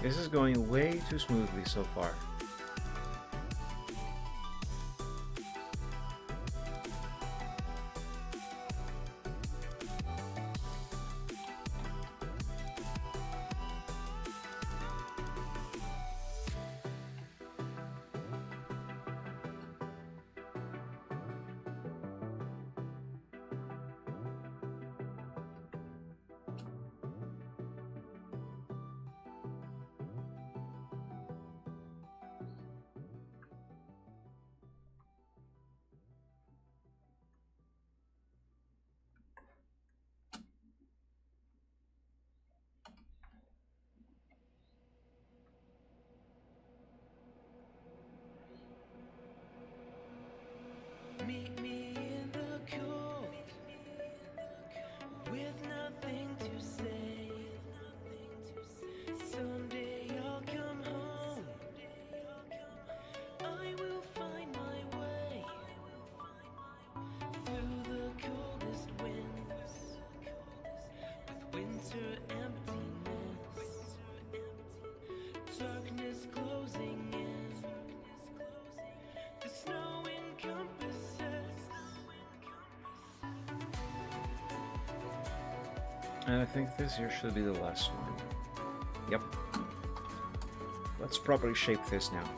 This is going way too smoothly so far. Meet me in the cold with nothing to say. Someday I'll come home. I will find my way through the coldest winds with winter emptiness, darkness closing in. The snow encompasses. And I think this here should be the last one. Yep. Let's properly shape this now.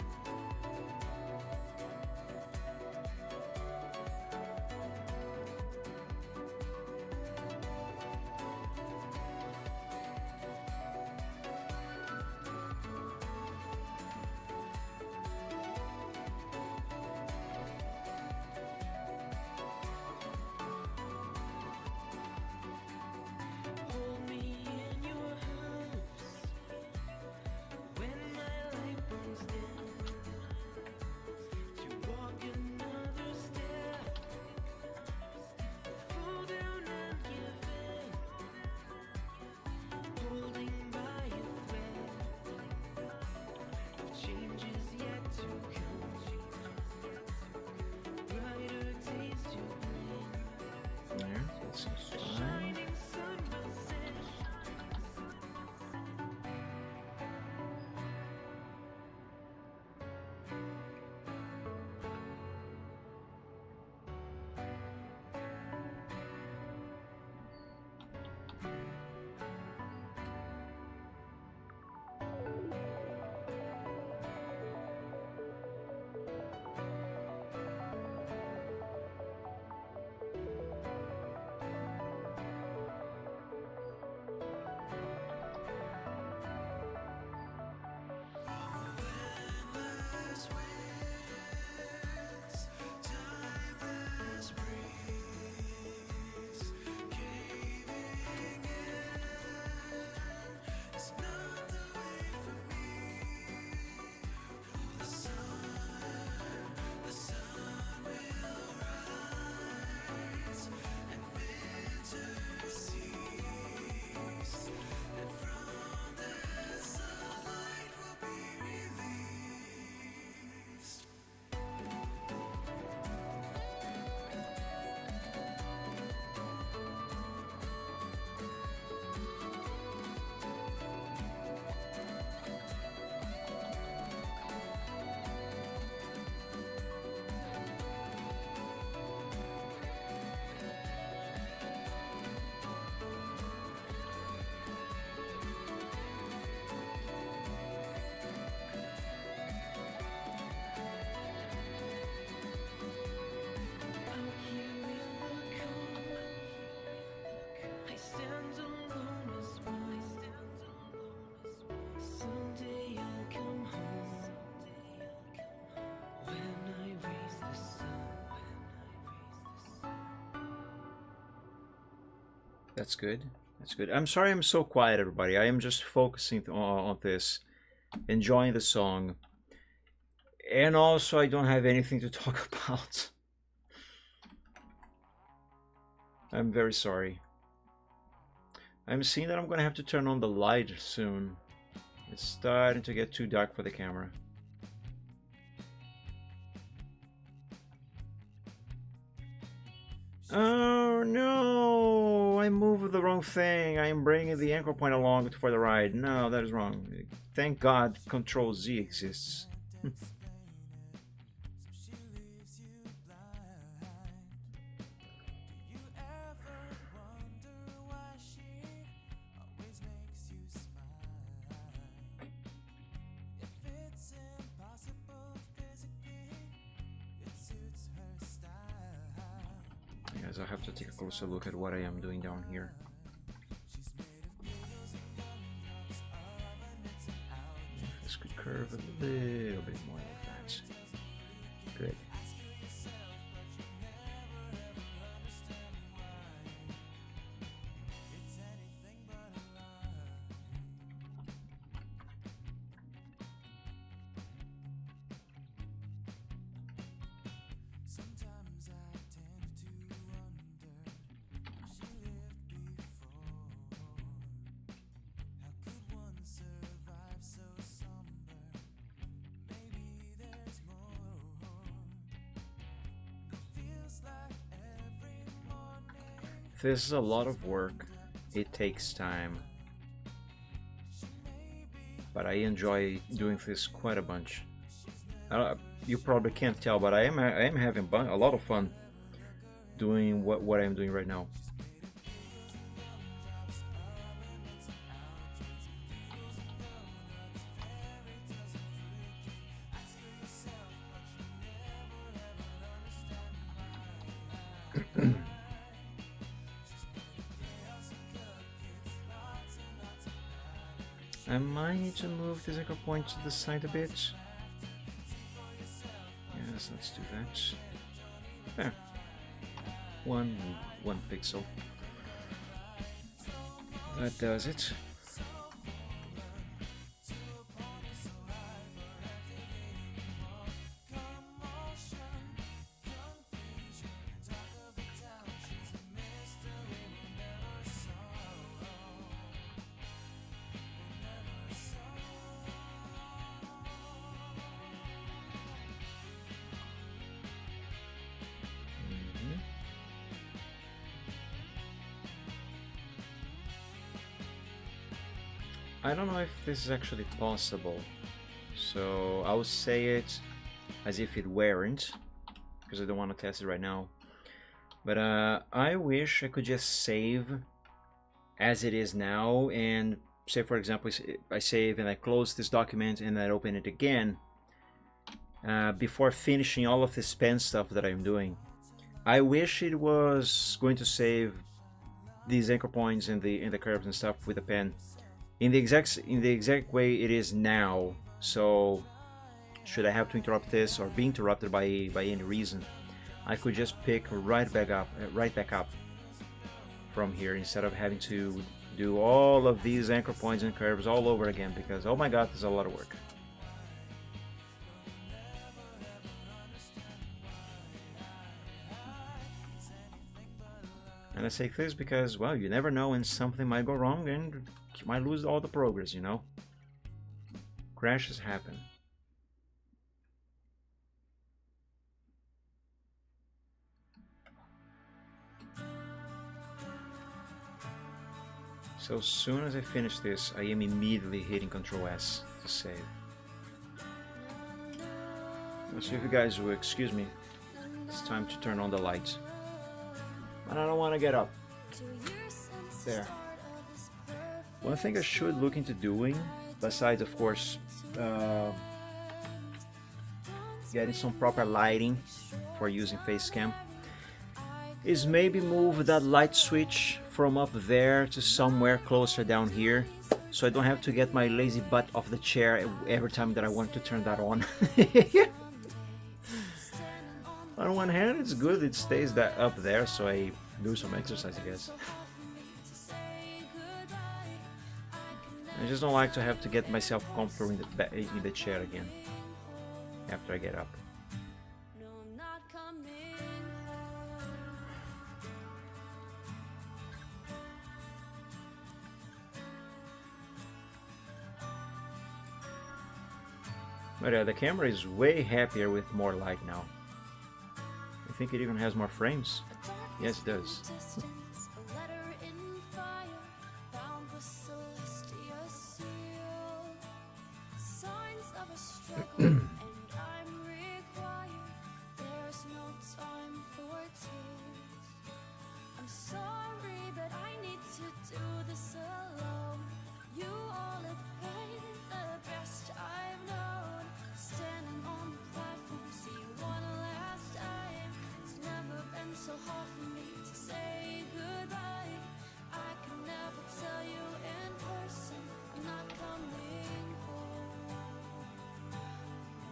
Hold me in your arms when my light burns dim. That's good. That's good. I'm sorry I'm so quiet, everybody. I am just focusing on this, enjoying the song. And also, I don't have anything to talk about. I'm very sorry. I'm seeing that I'm gonna have to turn on the light soon. It's starting to get too dark for the camera. Oh no! I moved the wrong thing. I am bringing the anchor point along for the ride. No, that is wrong. Thank God Control Z exists. Yes, I'll have to take a closer look at what I am doing down here. This could curve a little bit more like that. Good. This is a lot of work. It takes time. But I enjoy doing this quite a bunch. You probably can't tell, but I am having a lot of fun doing what I'm doing right now. I might need to move this anchor point to the side a bit. Yes, let's do that. There. One pixel. That does it. I don't know if this is actually possible, so I'll say it as if it weren't, because I don't want to test it right now. But I wish I could just save as it is now, and say for example I save and I close this document and I open it again before finishing all of this pen stuff that I'm doing. I wish it was going to save these anchor points and the curves and stuff with a pen in the exact way it is now. So should I have to interrupt this or be interrupted by any reason, I could just pick right back up from here instead of having to do all of these anchor points and curves all over again, because oh my god, there's a lot of work. And I say this because, well, you never know when something might go wrong and you might lose all the progress, you know? Crashes happen. So as soon as I finish this, I am immediately hitting Ctrl S to save. Let's see if you guys will excuse me. It's time to turn on the lights. And I don't want to get up. There. One thing I should look into doing, besides of course getting some proper lighting for using Facecam, is maybe move that light switch from up there to somewhere closer down here, so I don't have to get my lazy butt off the chair every time that I want to turn that on. On one hand, it's good it stays that up there, so I do some exercise, I guess. I just don't like to have to get myself comfortable in the chair again after I get up. No, I'm not coming home. But the camera is way happier with more light now. I think it even has more frames. Yes, it does. Distance, a letter in fire, bound with celestial seal. Signs of a struggle, and I'm required. There's no time for tears. I'm sorry, but I need to do this alone. You all have been the best I've known. Standing on the platform, see you one last time. It's never been so hard for me to say goodbye. I can never tell you in person you're not coming home.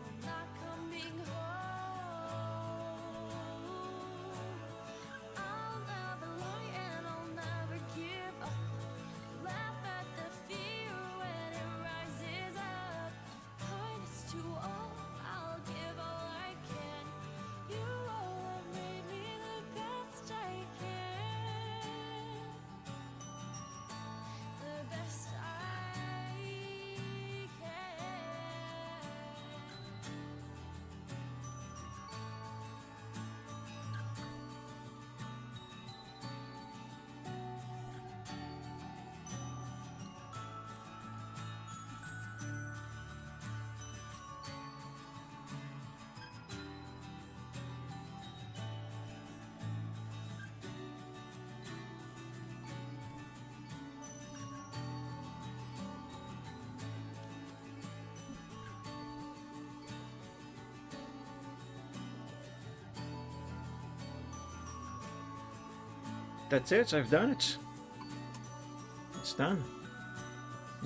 You're not coming home. I'll never lie and I'll never give up. Laugh at the fear when it rises up. Kindness to all, I'll give all I can. You all have made me the best I can. The best I can. That's it, I've done it. It's done.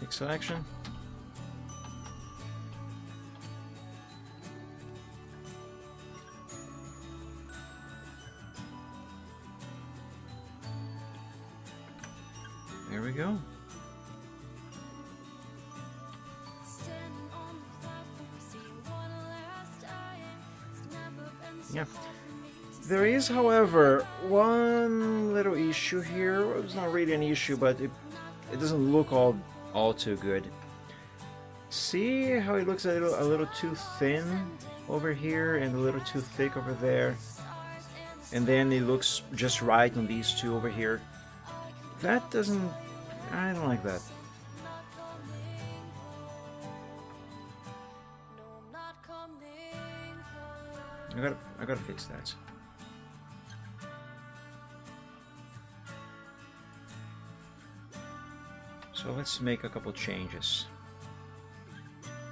Next selection. There we go. Standing on the platform, see you one last time. It's never been so Yeah. hard for me to There is, however, one little issue here. Well, it's not really an issue, but it doesn't look all too good. See how it looks a little too thin over here and a little too thick over there, and then it looks just right on these two over here. That doesn't. I don't like that. No, I'm not coming home. I gotta fix that. So let's make a couple changes.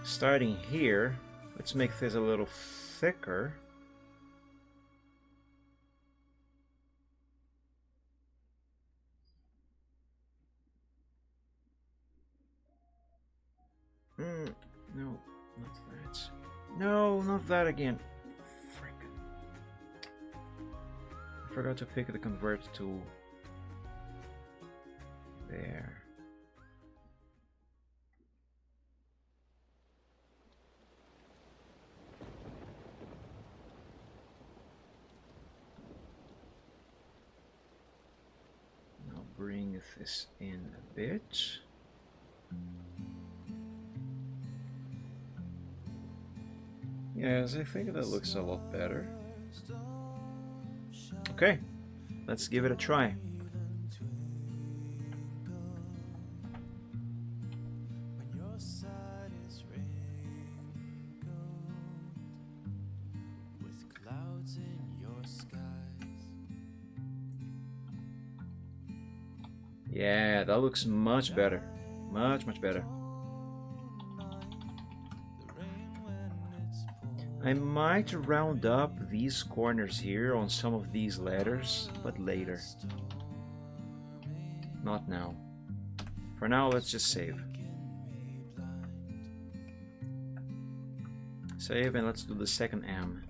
Starting here, let's make this a little thicker. No, not that. No, not that again. Frick. I forgot to pick the convert tool. There. Now bring this in a bit. Yes, I think that looks a lot better. Okay, let's give it a try. When your side is wrinkled with clouds in your skies. Yeah, that looks much better. Much better. I might round up these corners here on some of these letters, but later. Not now. For now, let's just save. Save, and let's do the second M.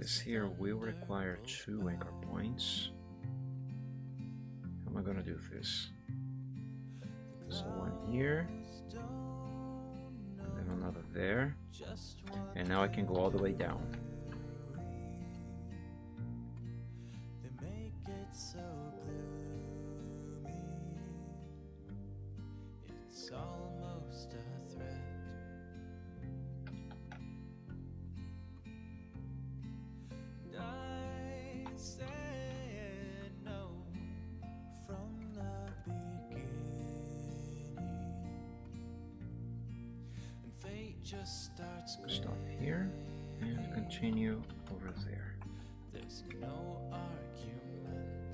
this here will require 2 anchor points. How am I gonna do this? So one here, and then another there, and now I can go all the way down. Stop here and continue over there. There's no argument.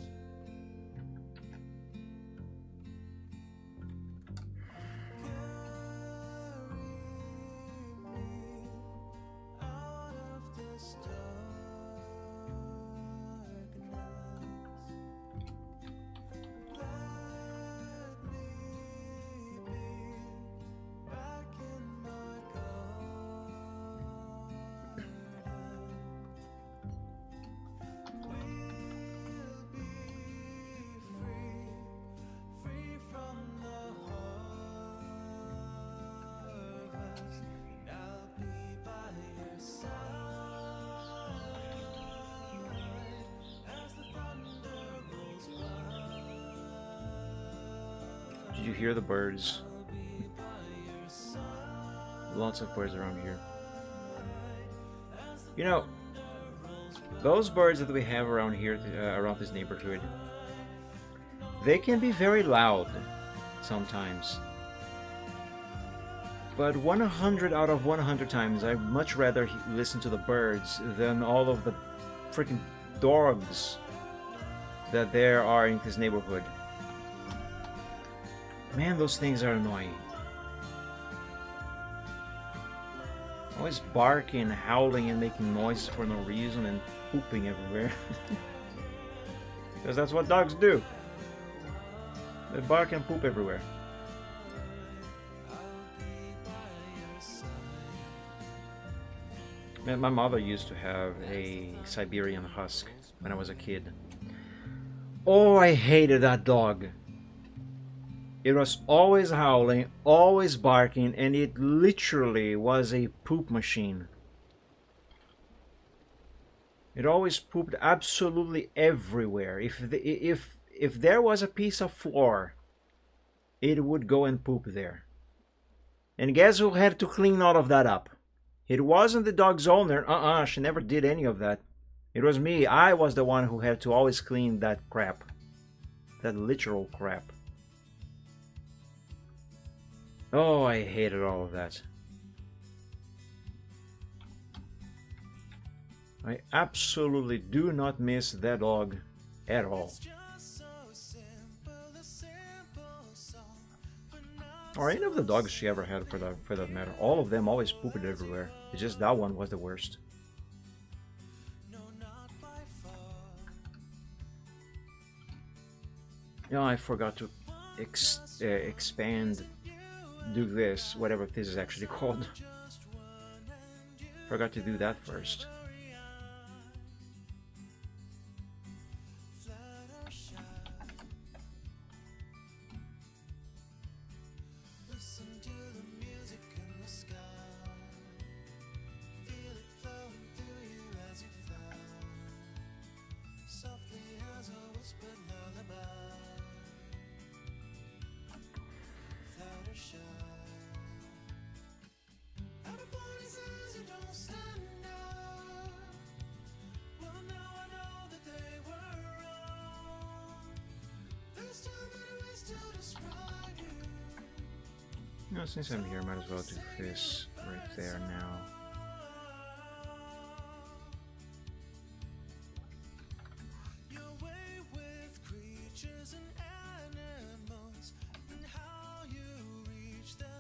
Out of this Did you hear the birds? Lots of birds around here. You know, those birds that we have around here, around this neighborhood, they can be very loud sometimes. But 100 out of 100 times, I'd much rather listen to the birds than all of the freaking dogs that there are in this neighborhood. Man, those things are annoying. Always barking, howling, and making noises for no reason, and pooping everywhere. Because that's what dogs do. They bark and poop everywhere. Man, my mother used to have a Siberian Husky when I was a kid. Oh, I hated that dog. It was always howling, always barking, and it literally was a poop machine. It always pooped absolutely everywhere. If there was a piece of floor, it would go and poop there. And guess who had to clean all of that up? It wasn't the dog's owner. She never did any of that. It was me. I was the one who had to always clean that crap. That literal crap. Oh, I hated all of that. I absolutely do not miss that dog at all. Or any of the dogs she ever had, for that matter. All of them always pooped everywhere. It's just that one was the worst. Yeah, I forgot to expand. Do this, whatever this is actually called. Forgot to do that first. No, since I'm here, might as well do this right there now.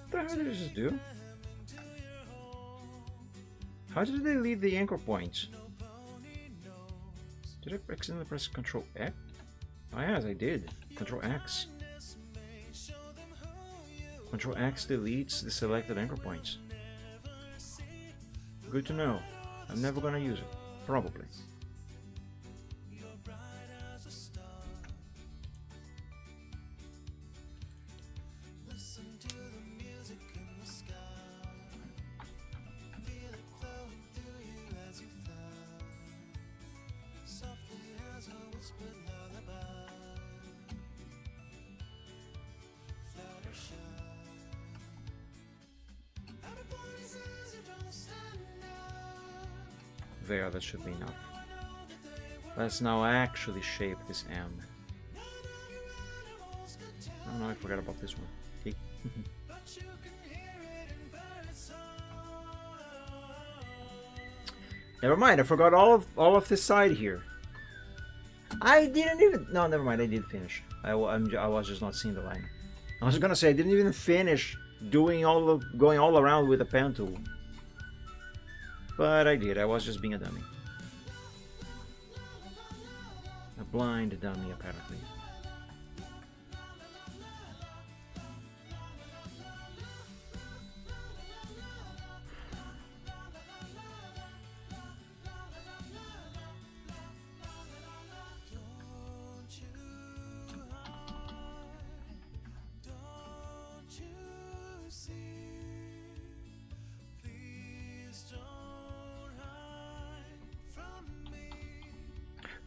What the hell did I just do? How did they leave the anchor points? Did I accidentally press Control X? Oh yes, I did. Control X. Control X deletes the selected anchor points. Good to know. I'm never gonna use it. Probably. There, that should be enough. Let's now actually shape this M. Oh no, I forgot about this one. Okay. Never mind, I forgot all of this side here. I didn't even... No, never mind, I did finish. I was just not seeing the line. I was gonna say, I didn't even finish doing going all around with the pen tool. But I did, I was just being a dummy. A blind dummy, apparently.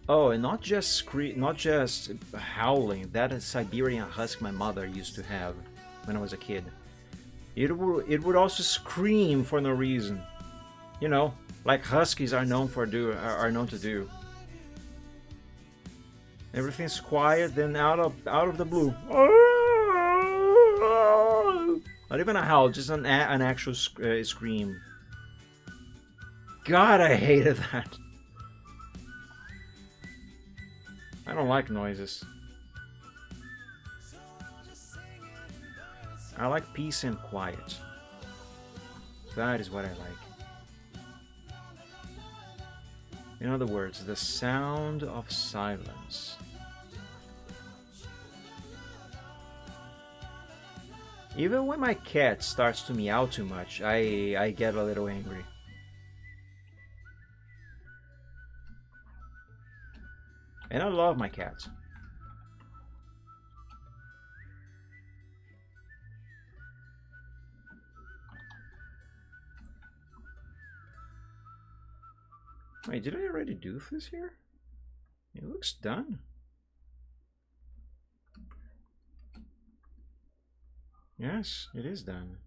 Oh, and not just howling. That is Siberian Husky my mother used to have when I was a kid. It would also scream for no reason. You know, like huskies are known to do. Everything's quiet, then out of the blue. Not even a howl, just an actual scream. God, I hated that. I don't like noises. I like peace and quiet. That is what I like. In other words, the sound of silence. Even when my cat starts to meow too much, I get a little angry. And I love my cats. Wait, did I already do this here? It looks done. Yes, it is done.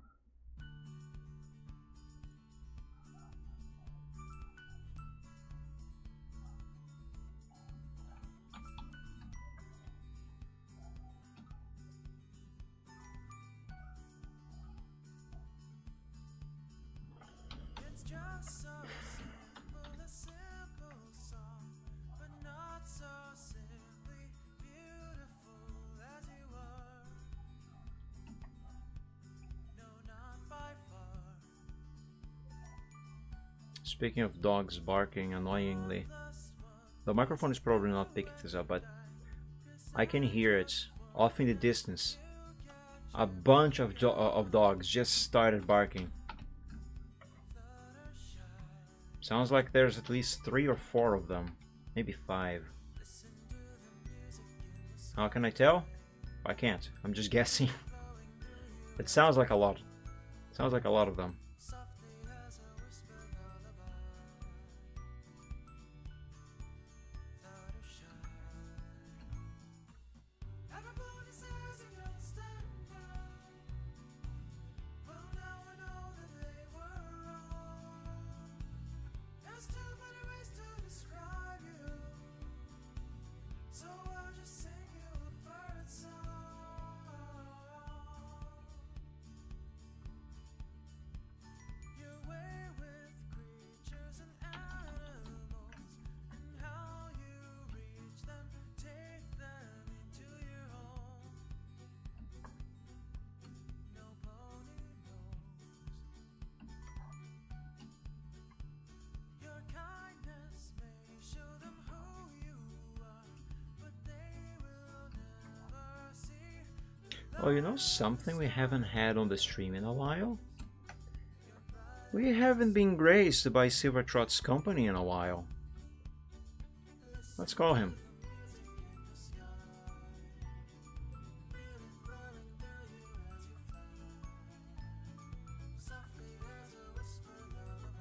Speaking of dogs barking annoyingly, the microphone is probably not picking this up, but I can hear it off in the distance. A bunch of dogs just started barking. Sounds like there's at least 3 or 4 of them, maybe 5. How can I tell? I can't. I'm just guessing. It sounds like a lot. Sounds like a lot of them. Oh, you know something we haven't had on the stream in a while? We haven't been graced by Silvertrot's company in a while. Let's call him.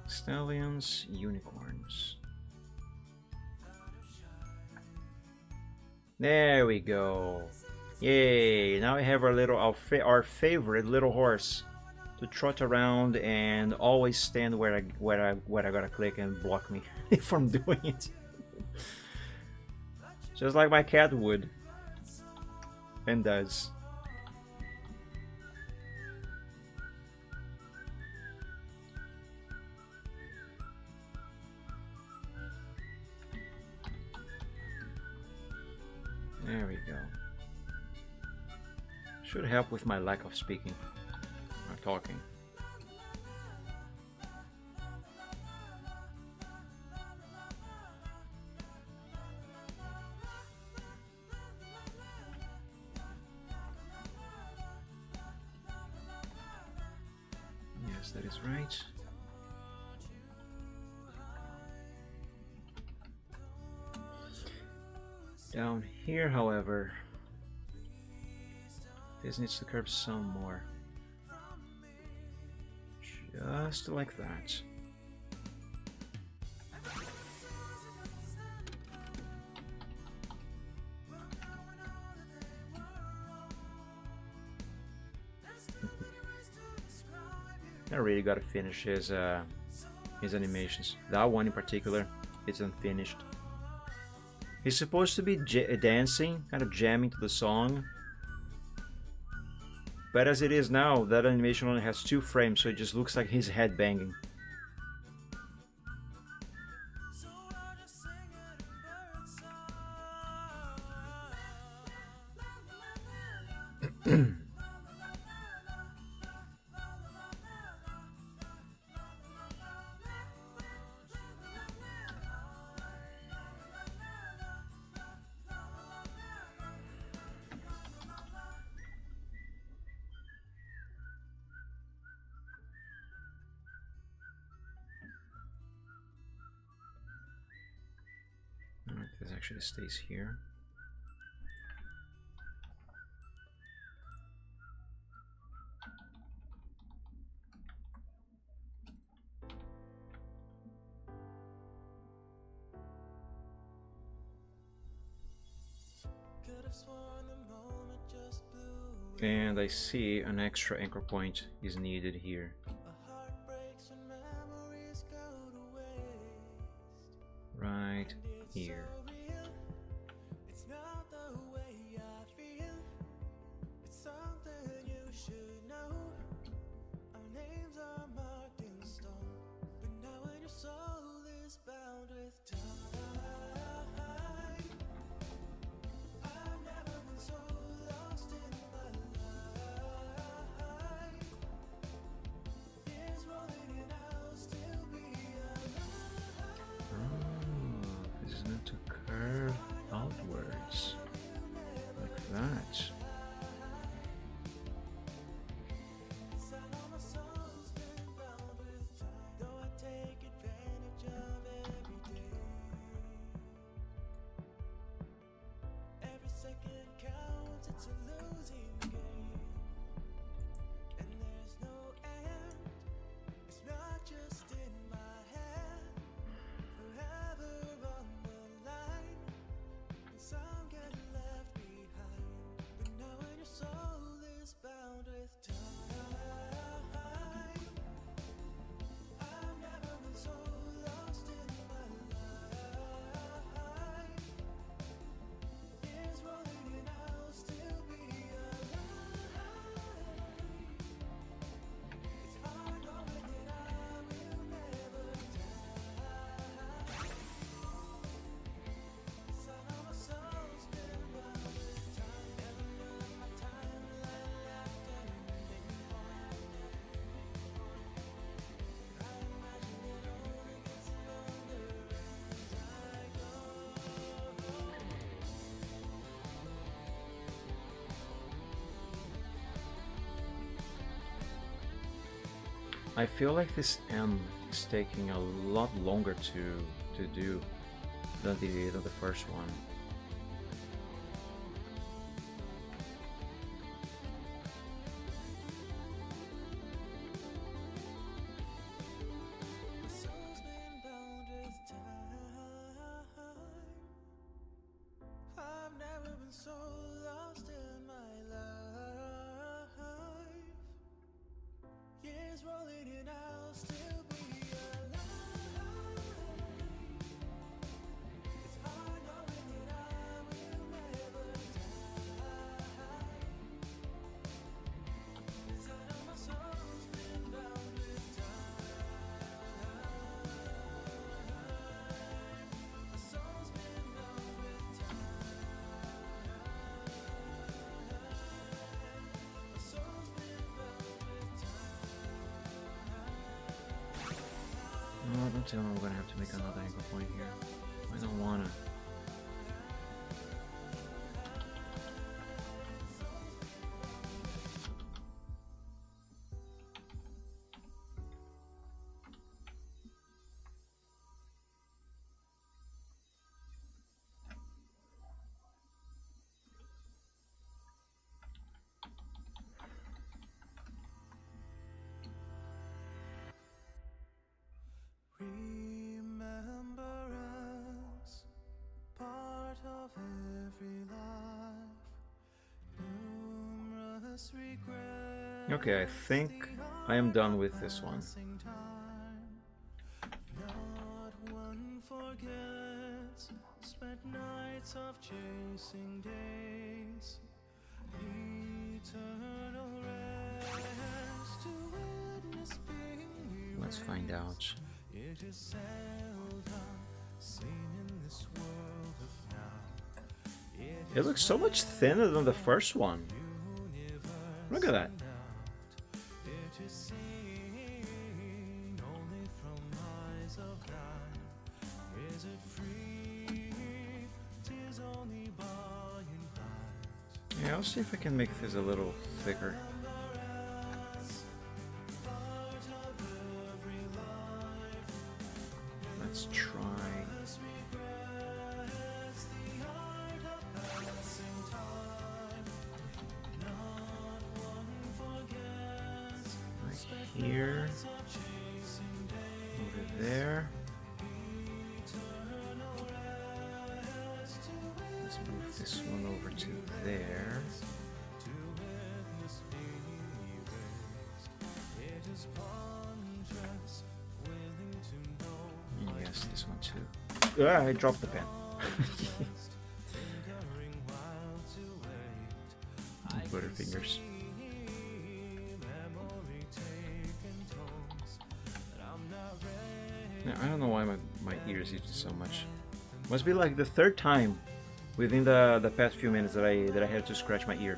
Stallions, unicorns. There we go. Yay! Now we have our favorite little horse to trot around and always stand where I gotta click and block me if I'm doing it. Just like my cat would and does. There we go. Should help with my lack of speaking or talking. Yes, that is right. Down here, however, this needs to curve some more. Just like that. I really gotta finish his animations. That one in particular, it's unfinished. He's supposed to be dancing, kind of jamming to the song. But as it is now, that animation only has 2 frames, so it just looks like his head banging. Alright, this actually stays here. And I see an extra anchor point is needed here. Right here. I feel like this M is taking a lot longer to do than the first one. Soul's been bound with time. I've never been so lost in my life. Years rolling and I'll still be alive. It's hard knowing that I will never die. 'Cause I know my soul's been bound with time. My soul's been bound with time. My soul's been bound with time. No, don't tell me I'm gonna have to make another anchor point here. I don't wanna. Remembrance, part of every life. Numerous regrets. Okay, I think I am done with this one. Passing time. Not one forgets. Spent nights of chasing days. Eternal rest to witness being Let's find out. it is seldom seen in this world of now. It looks so much thinner than the first one. Look at that. It is seen only from eyes of thine. Is it free? 'Tis only by and by. Yeah, I'll see if I can make this a little thicker. Let's try. Like here. Over there. Let's move this one over to there. And yes, this one too. Ah, I dropped the pen. Butterfingers. Now, I don't know why my ears itch so much. Must be like the third time within the past few minutes that I had to scratch my ear.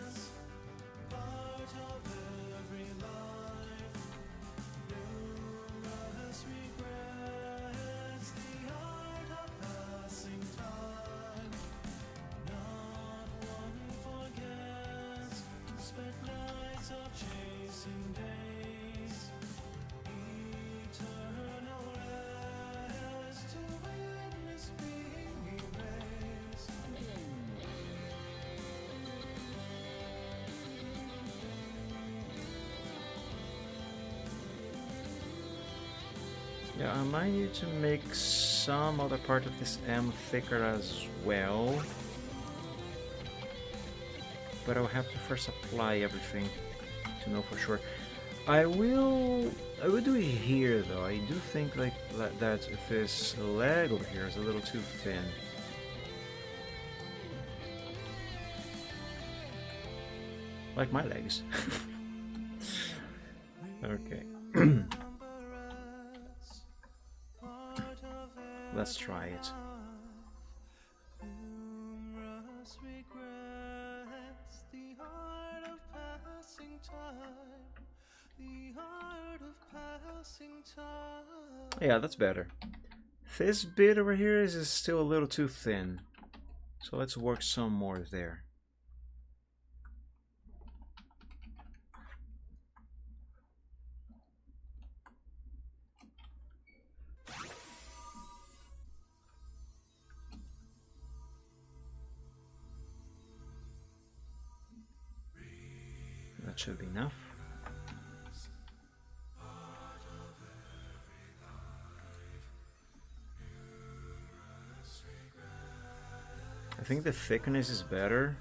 Yeah, I might need to make some other part of this M thicker as well. But I'll have to first apply everything to know for sure. I will do it here though. I do think like that this leg over here is a little too thin. Like my legs. Okay. Let's try it. Numerous regrets, the art of passing time, the art of passing time. Yeah, that's better. This bit over here is still a little too thin. So let's work some more there. That should be enough. I think the thickness is better,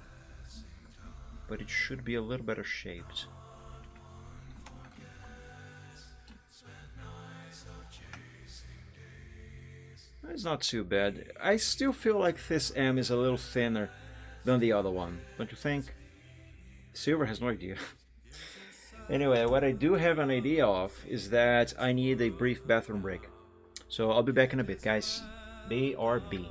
but it should be a little better shaped. It's not too bad. I still feel like this M is a little thinner than the other one, don't you think? Silver has no idea. Anyway, what I do have an idea of is that I need a brief bathroom break. So I'll be back in a bit, guys. BRB.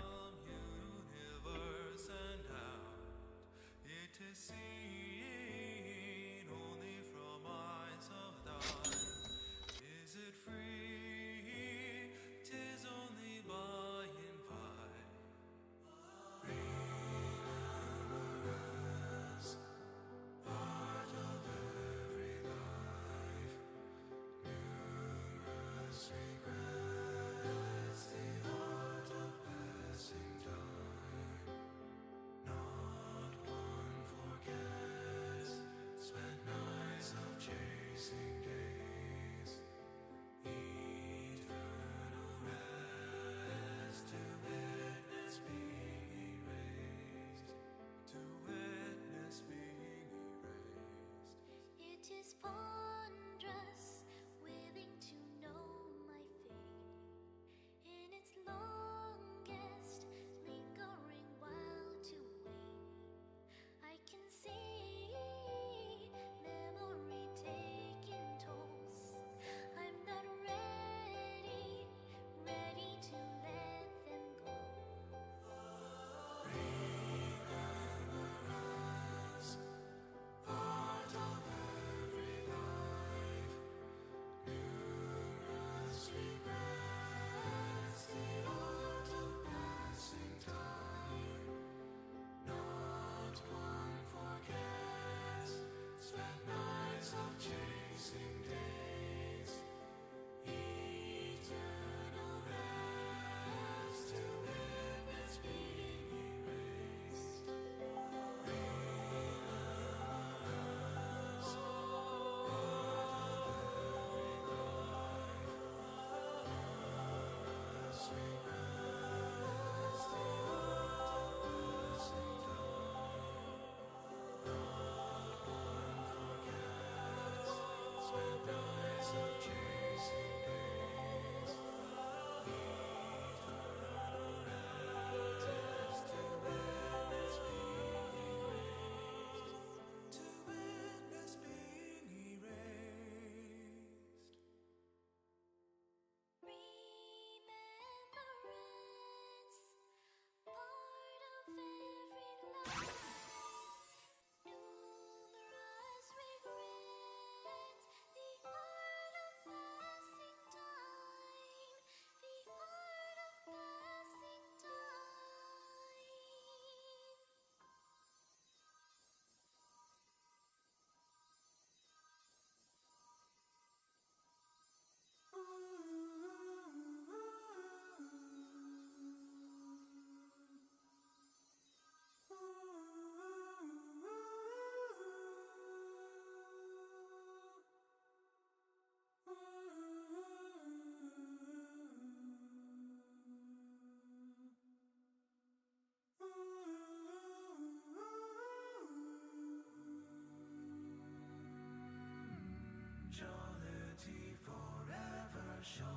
Jollity forever shown.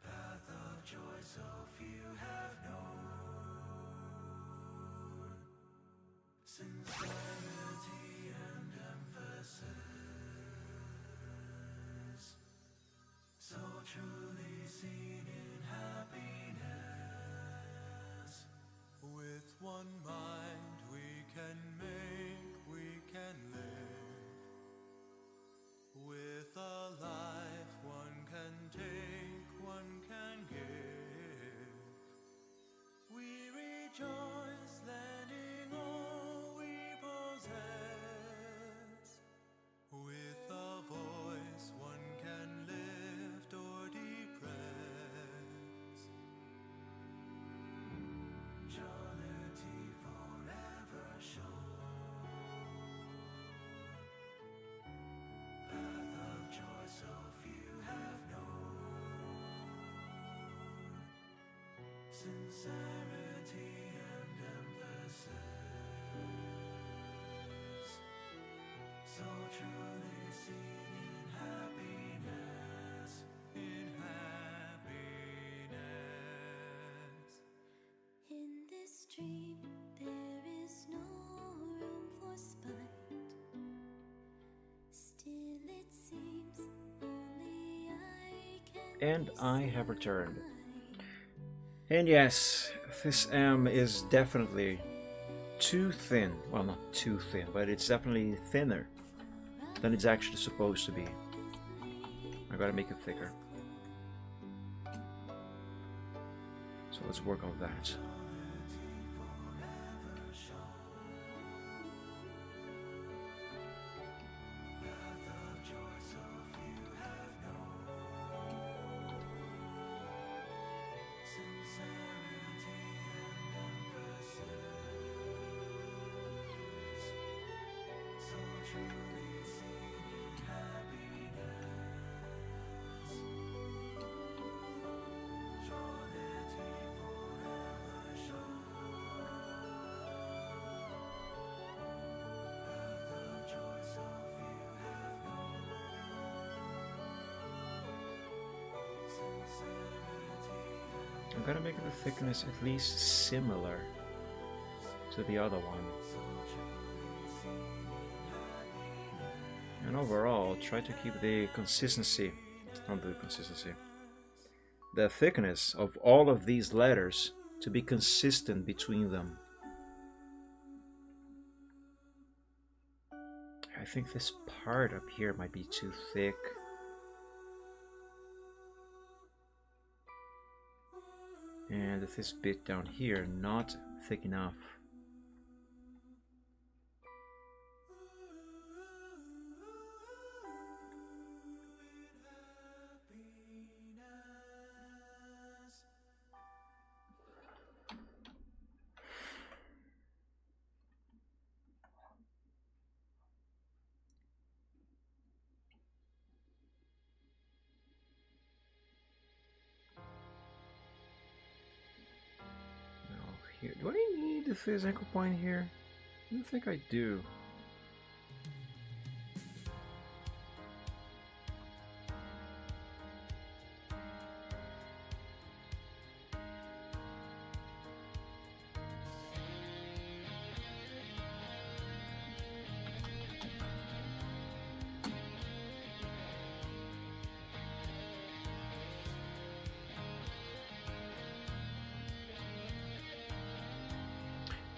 Path of joy so few have known. Sincerity and emphasis, so truly seen in happiness. With one mind we can make, we can live. With a life one can take, one can give. We rejoice, lending all we possess. With a voice one can lift or depress. Jollity forever shown. In this dream, there is no room for spite. Still, it seems only I can. And I have returned. And yes, this M is definitely too thin. Well, not too thin, but it's definitely thinner than it's actually supposed to be. I gotta make it thicker. So let's work on that. I'm gonna make the thickness at least similar to the other one. And overall, try to keep the consistency, the thickness of all of these letters to be consistent between them. I think this part up here might be too thick. And this bit down here not thick enough. Here. Do I need this anchor point here? I don't think I do.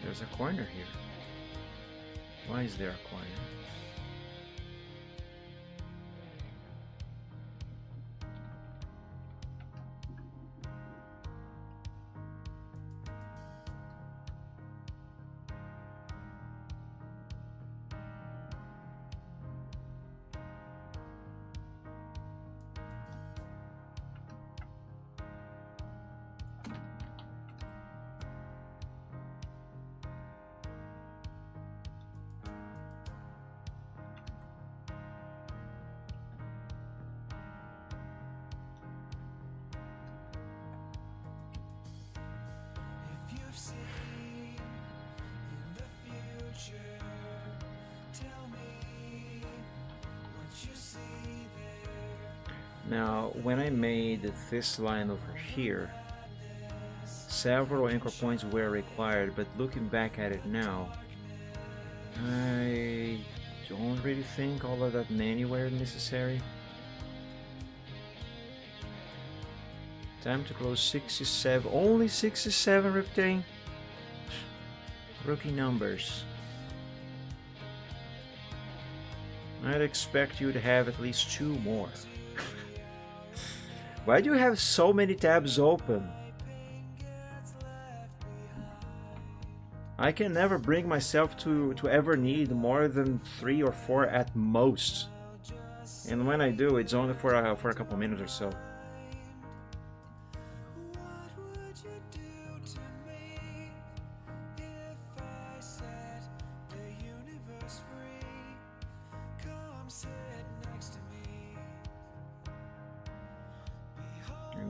There's a corner here. Why is there a corner? Now, when I made this line over here, several anchor points were required, but looking back at it now, I don't really think all of that many were necessary. Time to close 67, only 67, Riptane. Rookie numbers. I'd expect you to have at least 2 more. Why do you have so many tabs open? I can never bring myself to ever need more than 3 or 4 at most. And when I do, it's only for a couple minutes or so.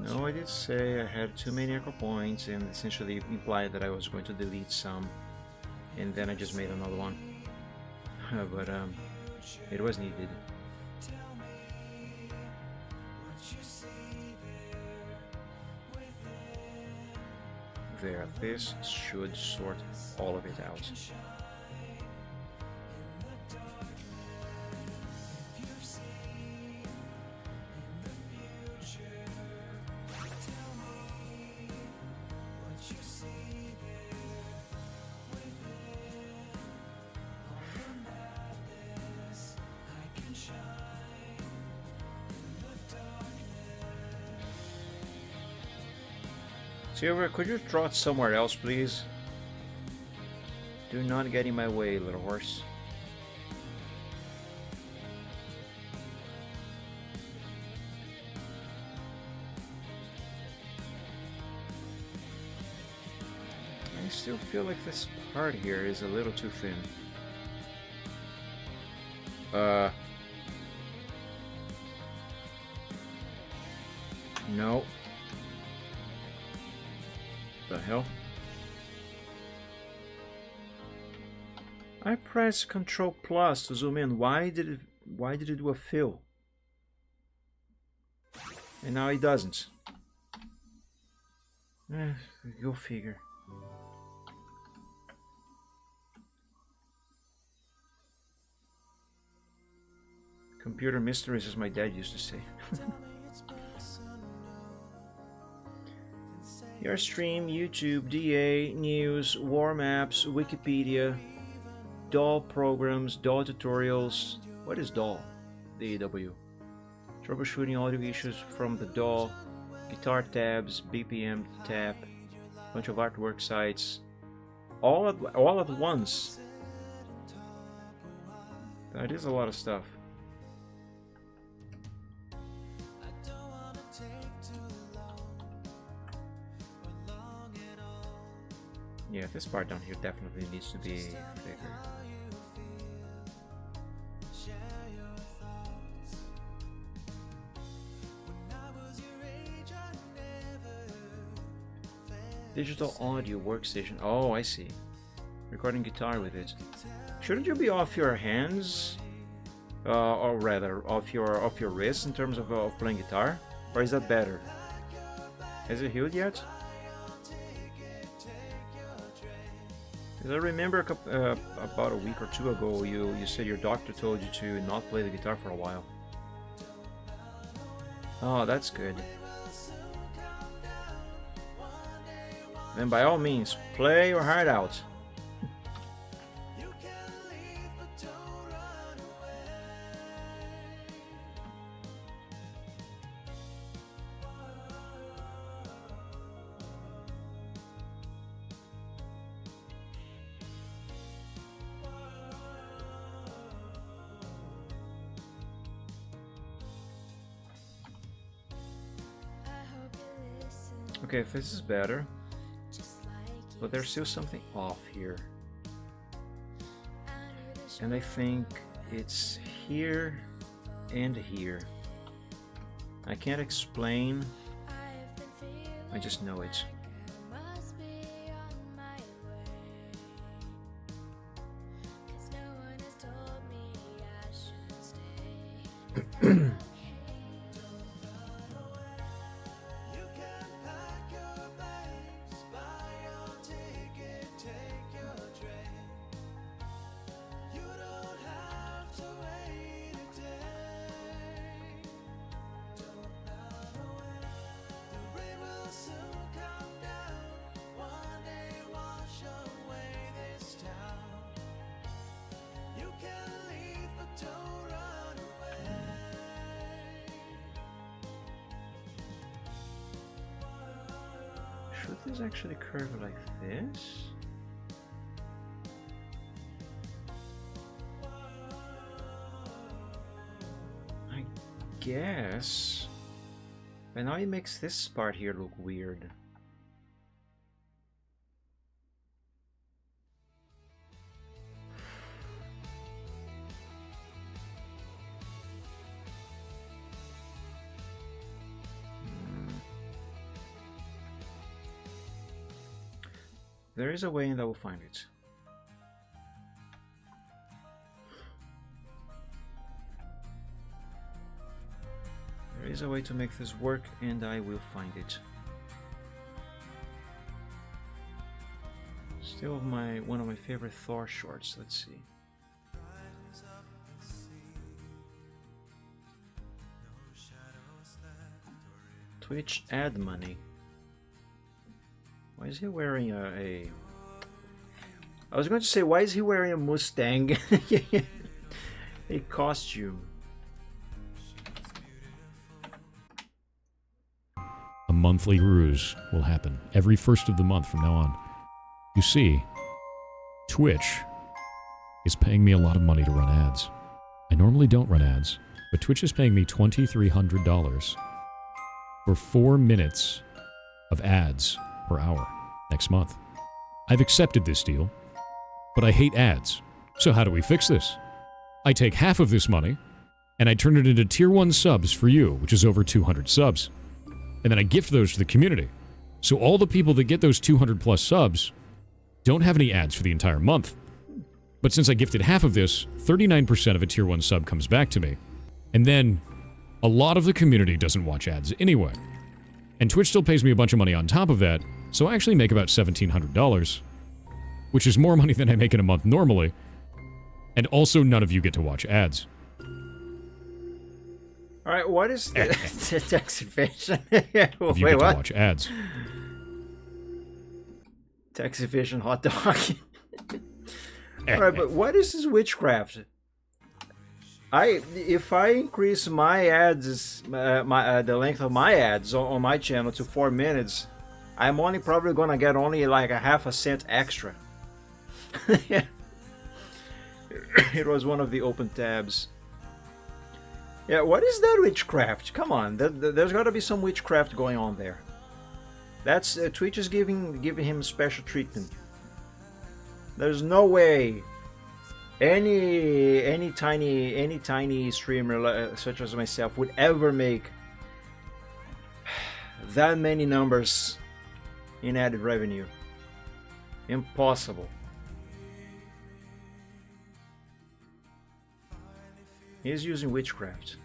No, I did say I had too many echo points and essentially implied that I was going to delete some, and then I just made another one. But it was needed. There, this should sort all of it out. Silver, could you trot somewhere else, please? Do not get in my way, little horse. I still feel like this part here is a little too thin. No. The hell? I pressed Control Plus to zoom in. Why did it do a fill? And now it doesn't. Go figure. Computer mysteries, as my dad used to say. Your stream, YouTube, DA, news, war maps, Wikipedia, DAW programs, DAW tutorials. What is DAW? DAW. Troubleshooting audio issues from the DAW, guitar tabs, BPM tab, bunch of artwork sites, all at once. That is a lot of stuff. Yeah, this part down here definitely needs to be thicker. Digital audio workstation. Oh, I see. Recording guitar with it. Shouldn't you be off your hands, or rather, off your wrists in terms of playing guitar? Or is that better? Has it healed yet? Because I remember about a week or two ago, you said your doctor told you to not play the guitar for a while. Oh, that's good. Then by all means, play your heart out. Okay, this is better, but there's still something off here. And I think it's here and here. I can't explain, I just know it. Should this actually curve like this? I guess. But now it makes this part here look weird. There is a way and I will find it. There is a way to make this work and I will find it. Still one of my favorite Thor shorts. Let's see. Twitch ad money. Why is he wearing a I was going to say, why is he wearing a Mustang? A costume. A monthly ruse will happen every first of the month from now on. You see, Twitch is paying me a lot of money to run ads. I normally don't run ads, but Twitch is paying me $2,300 for 4 minutes of ads per hour next month. I've accepted this deal, but I hate ads. So how do we fix this? I take half of this money, and I turn it into Tier 1 subs for you, which is over 200 subs. And then I gift those to the community. So all the people that get those 200 plus subs don't have any ads for the entire month. But since I gifted half of this, 39% of a Tier 1 sub comes back to me. And then a lot of the community doesn't watch ads anyway. And Twitch still pays me a bunch of money on top of that, so I actually make about $1,700, which is more money than I make in a month normally. And also none of you get to watch ads. Alright, what is the tax evasion? If you Wait, get what? to watch ads. Tax evasion hot dog. Alright, but what is this witchcraft? If I increase my ads, the length of my ads on my channel to 4 minutes, I'm only probably gonna get only like a half a cent extra. It was one of the open tabs. Yeah, what is that witchcraft? Come on, there's got to be some witchcraft going on there. That's Twitch is giving him special treatment. There's no way any tiny streamer such as myself would ever make that many numbers in added revenue. Impossible. He's using witchcraft.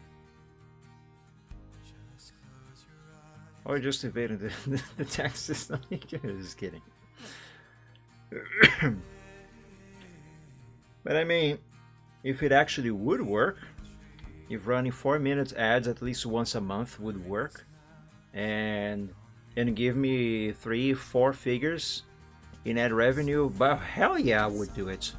Or just evading the tax system. Just kidding. But I mean, if it actually would work, if running 4 minutes ads at least once a month would work, and give me 3-4 figures in ad revenue, but hell yeah, I would do it.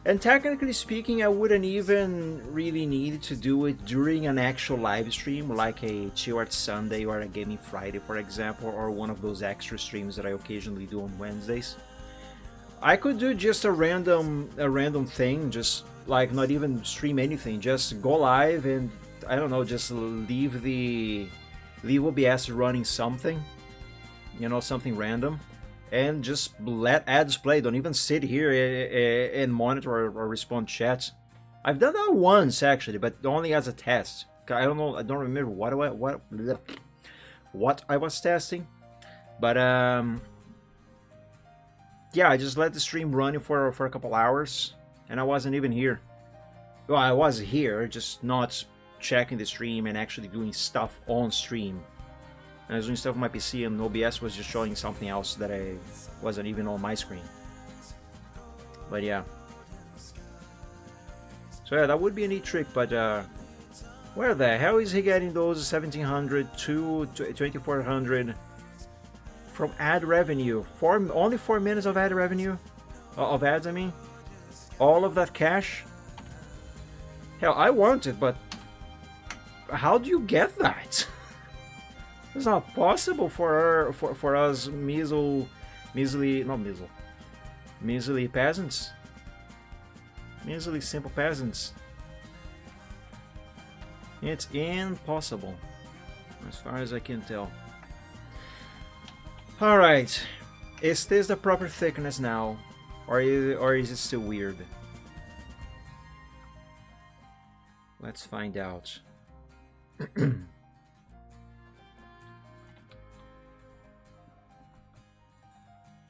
And technically speaking, I wouldn't even really need to do it during an actual live stream, like a Chill Art Sunday or a Gaming Friday, for example, or one of those extra streams that I occasionally do on Wednesdays. I could do just a random thing, just like not even stream anything, just go live and I don't know, just leave OBS running something, you know, something random. And just let ads play. Don't even sit here and monitor or respond chats. I've done that once actually, but only as a test. I don't know. I don't remember what I was testing. But yeah, I just let the stream run for a couple hours, and I wasn't even here. Well, I was here, just not checking the stream and actually doing stuff on stream. I was doing stuff on my PC and OBS was just showing something else that I wasn't even on my screen. But yeah. So yeah, that would be a neat trick, but where the hell is he getting those 1,700 to 2,400 from ad revenue? Only 4 minutes of ad revenue? Of ads, I mean? All of that cash? Hell, I want it, but how do you get that? It's not possible for us measly peasants. Measly simple peasants. It's impossible, as far as I can tell. Alright, is this the proper thickness now? Or is it still weird? Let's find out.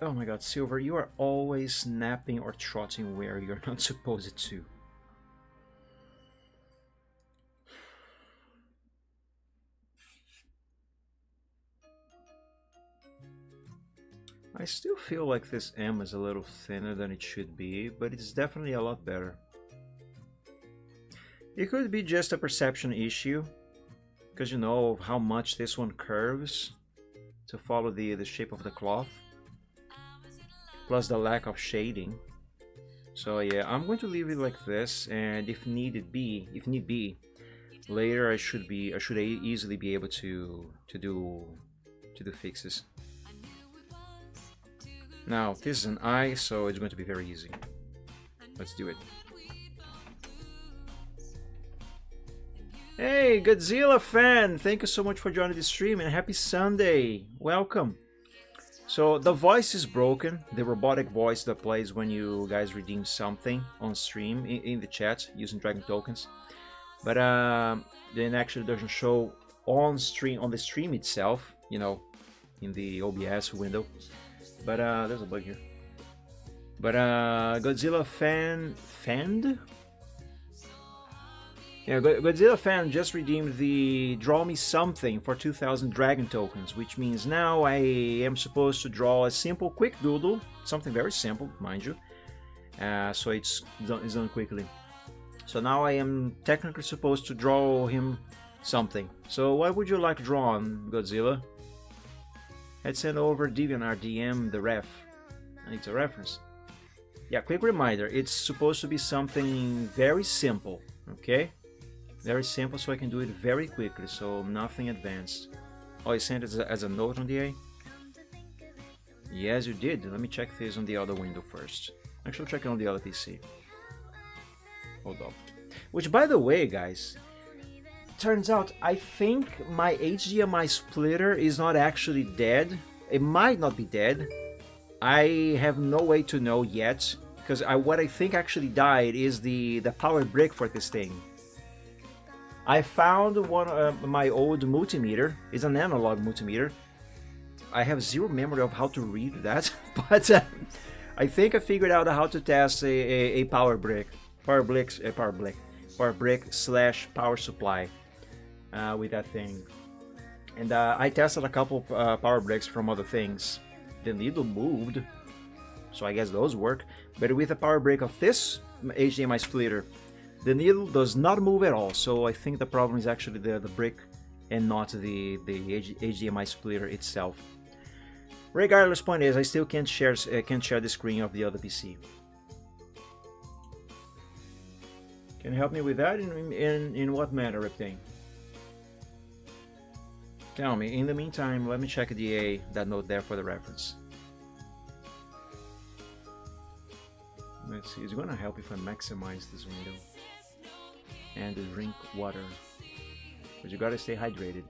Oh my god, Silver, you are always snapping or trotting where you're not supposed to. I still feel like this M is a little thinner than it should be, but it's definitely a lot better. It could be just a perception issue, because you know how much this one curves to follow the shape of the cloth, plus the lack of shading. So yeah, I'm going to leave it like this, and if need be, later I should easily be able to do fixes. Now this is an eye, so it's going to be very easy. Let's do it. Hey, Godzilla fan! Thank you so much for joining the stream and happy Sunday! Welcome! So the voice is broken, the robotic voice that plays when you guys redeem something on stream in the chat using Dragon tokens. But then actually doesn't show on stream on the stream itself, you know, in the OBS window. But there's a bug here. But Godzilla fan. Yeah, Godzilla fan just redeemed the Draw Me Something for 2000 Dragon tokens, which means now I am supposed to draw a simple quick doodle, something very simple, mind you, so it's done quickly. So now I am technically supposed to draw him something. So what would you like drawn, Godzilla? I'd send over DeviantArt DM the ref. It's a reference. Yeah, quick reminder, it's supposed to be something very simple, okay? Very simple, so I can do it very quickly, so nothing advanced. Oh, you sent it as a note on the A? Yes, you did. Let me check this on the other window first. Actually, check it on the other PC. Hold up. Which, by the way, guys, turns out I think my HDMI splitter is not actually dead. It might not be dead. I have no way to know yet, because what I think actually died is the power brick for this thing. I found one my old multimeter. It's an analog multimeter. I have zero memory of how to read that, but I think I figured out how to test a power brick slash power supply with that thing. And I tested a couple power bricks from other things. The needle moved, so I guess those work. But with a power brick of this HDMI splitter, the needle does not move at all. So I think the problem is actually the brick and not the HDMI splitter itself. Regardless, point is I still can't share the screen of the other PC. Can you help me with that? In what manner, Reptane? Tell me. In the meantime, let me check that note there for the reference. Let's see. It's gonna help if I maximize this window and drink water, but you gotta stay hydrated.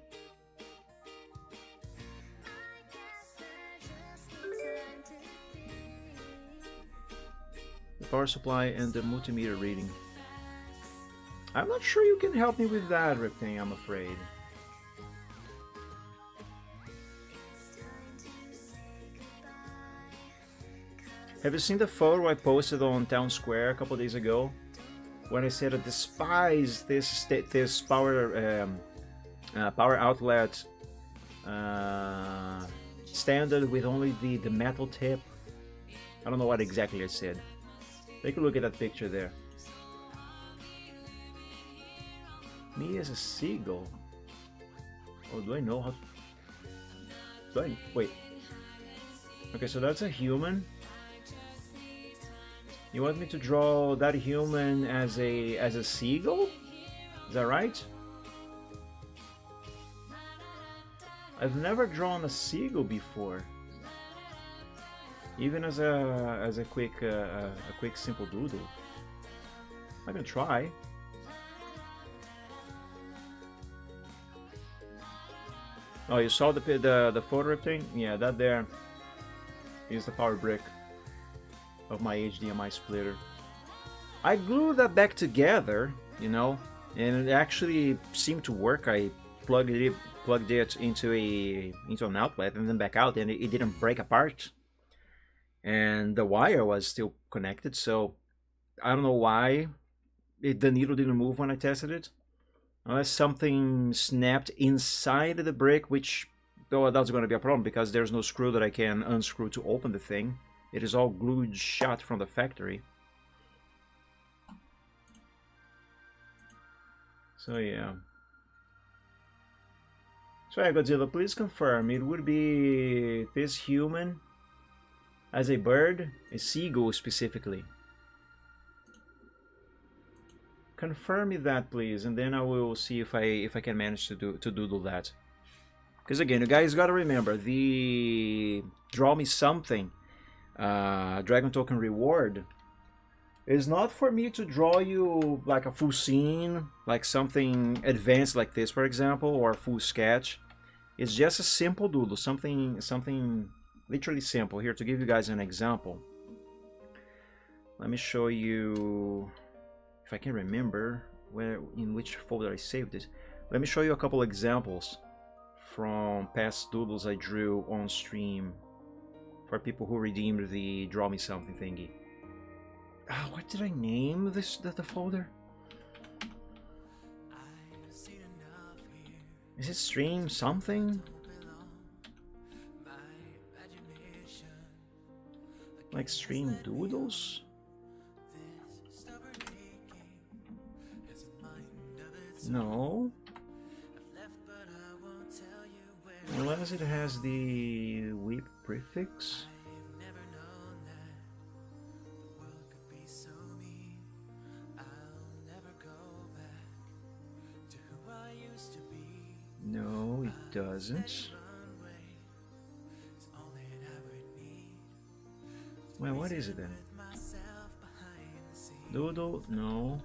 The power supply and the multimeter reading. I'm not sure you can help me with that, Reptane, I'm afraid. Have you seen the photo I posted on Town Square a couple days ago? When I said I despise this power outlet standard with only the metal tip. I don't know what exactly I said. Take a look at that picture there. Me as a seagull. Oh, do I know how? Wait. Okay, so that's a human. You want me to draw that human as a seagull? Is that right? I've never drawn a seagull before. Even as a quick simple doodle. I can try. Oh, you saw the photo thing? Yeah, that there is the power brick of my HDMI splitter. I glued that back together, you know, and it actually seemed to work. I plugged it into an outlet and then back out, and it didn't break apart. and the wire was still connected, so I don't know why the needle didn't move when I tested it. Unless something snapped inside the brick, which, though, that's going to be a problem because there's no screw that I can unscrew to open the thing. It is all glued shut from the factory. So yeah. So yeah, Godzilla, please confirm. It would be this human as a bird, a seagull specifically. Confirm me that, please, and then I will see if I can manage to doodle that. Because again, you guys gotta remember, the draw me something Dragon Token reward is not for me to draw you like a full scene, like something advanced like this, for example, or a full sketch. It's just a simple doodle, something literally simple. Here, to give you guys an example, let me show you, if I can remember in which folder I saved it. Let me show you a couple examples from past doodles I drew on stream for people who redeemed the Draw Me Something thingy. What did I name the folder? Is it stream something? Like stream doodles? No. Unless it has the whip prefix. No, it doesn't. Well, what is it then? Doodle? No.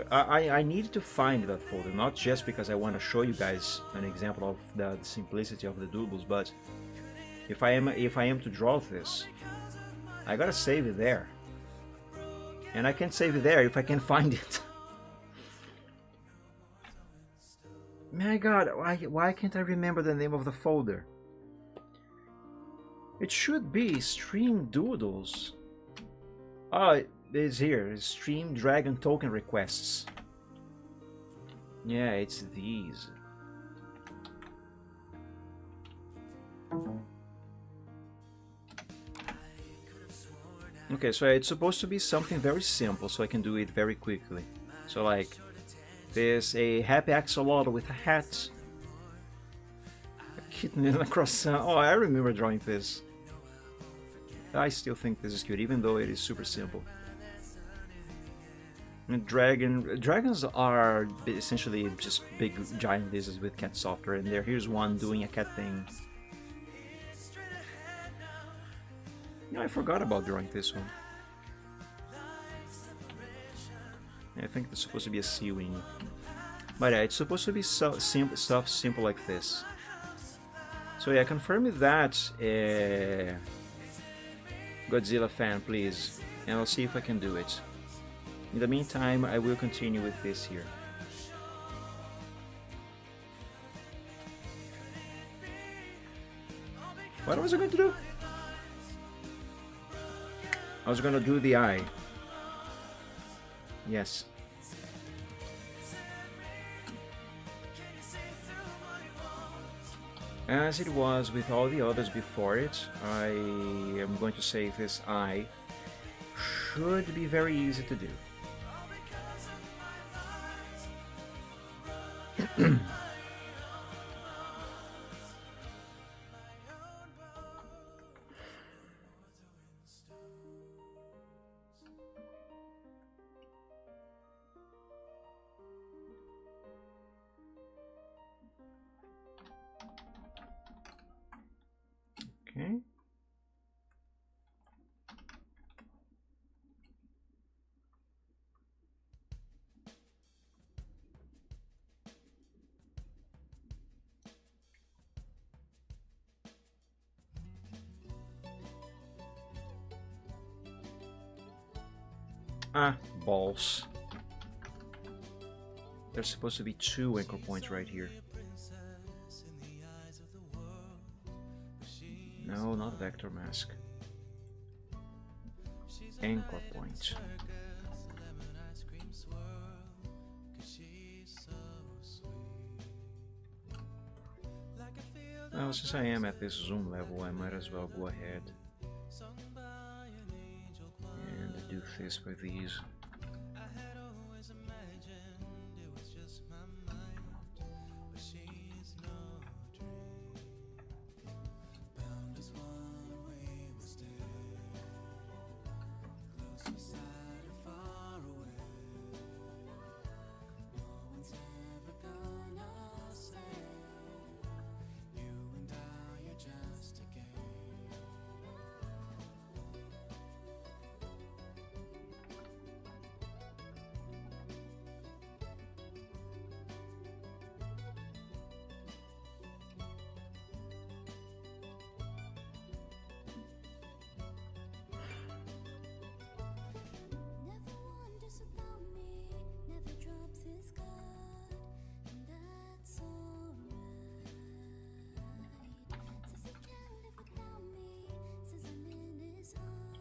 I need to find that folder, not just because I want to show you guys an example of the simplicity of the doodles, but if I am to draw this, I gotta save it there. And I can't save it there if I can find it. My god, why can't I remember the name of the folder? It should be Stream Doodles. Oh, it's here. It's Stream Dragon Token Requests. Yeah, it's these. Okay, so it's supposed to be something very simple, so I can do it very quickly. So like, there's a happy axolotl with a hat. A kitten in a croissant. Oh, I remember drawing this. I still think this is cute, even though it is super simple. And dragons are essentially just big giant lizards with cat software, and here's one doing a cat thing. You know, I forgot about drawing this one. I think it's supposed to be a sea wing. But yeah, it's supposed to be stuff simple like this. So yeah, confirm me that, Godzilla fan, please, and I'll see if I can do it. In the meantime, I will continue with this here. What was I going to do? I was going to do the eye. Yes. As it was with all the others before it, I am going to say this eye should be very easy to do. Okay. Ah, balls. There's supposed to be 2 anchor points right here. No, not vector mask. Anchor point. Well, since I am at this zoom level, I might as well go ahead and do this with these.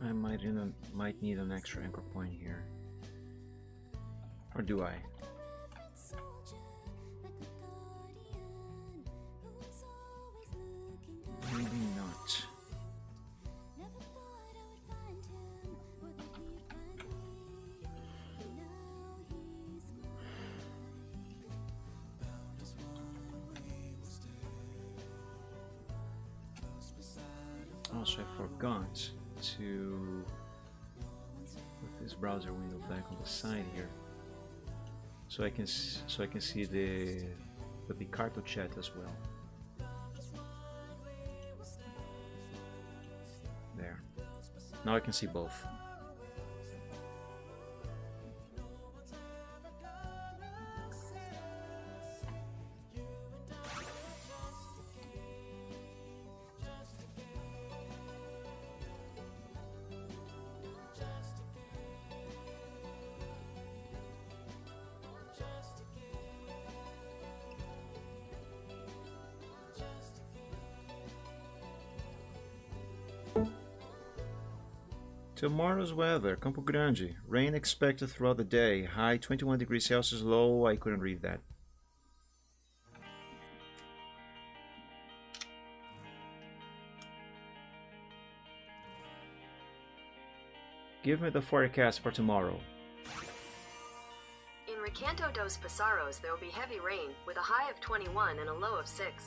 I might need an extra anchor point here. Or do I? Maybe not. Also, I forgot to put this browser window back on the side here, so I can see the Picarto chat as well. There. Now I can see both. Tomorrow's weather, Campo Grande. Rain expected throughout the day. High 21 degrees Celsius, low, I couldn't read that. Give me the forecast for tomorrow. In Recanto dos Passaros, there will be heavy rain with a high of 21 and a low of 6.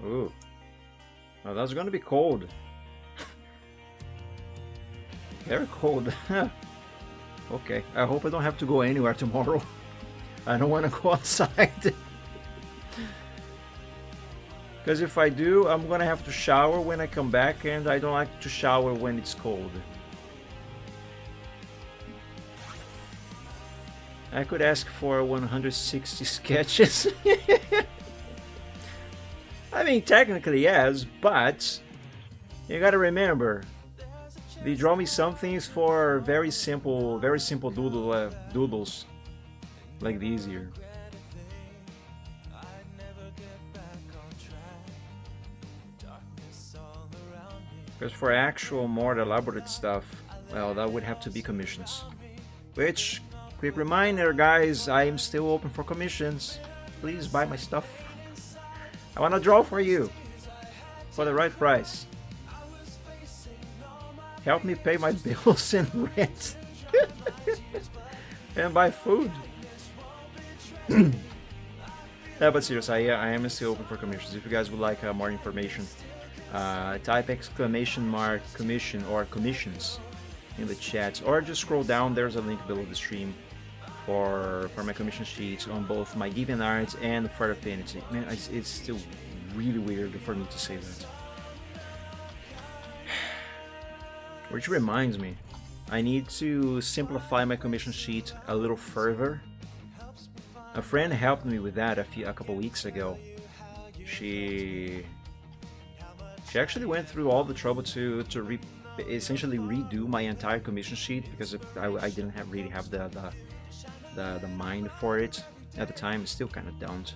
Ooh. Well, that's gonna be cold. Very cold. Okay, I hope I don't have to go anywhere tomorrow. I don't want to go outside. Because if I do, I'm gonna have to shower when I come back, and I don't like to shower when it's cold. I could ask for 160 sketches. I mean, technically yes, but you gotta remember, the Draw Me Something is for very simple doodles like these here. Because for actual more elaborate stuff, well, that would have to be commissions. Which, quick reminder guys, I am still open for commissions. Please buy my stuff. I wanna draw for you for the right price. Help me pay my bills and rent. And buy food. Yeah, but seriously, I am still open for commissions. If you guys would like more information, type ! commission or commissions in the chat, or just scroll down. There's a link below the stream for my commission sheets on both my DeviantArt and for Affinity. Man, it's still really weird for me to say that. Which reminds me, I need to simplify my commission sheet a little further. A friend helped me with that a couple weeks ago. She actually went through all the trouble to essentially redo my entire commission sheet, because I didn't really have the mind for it at the time. Still kind of don't,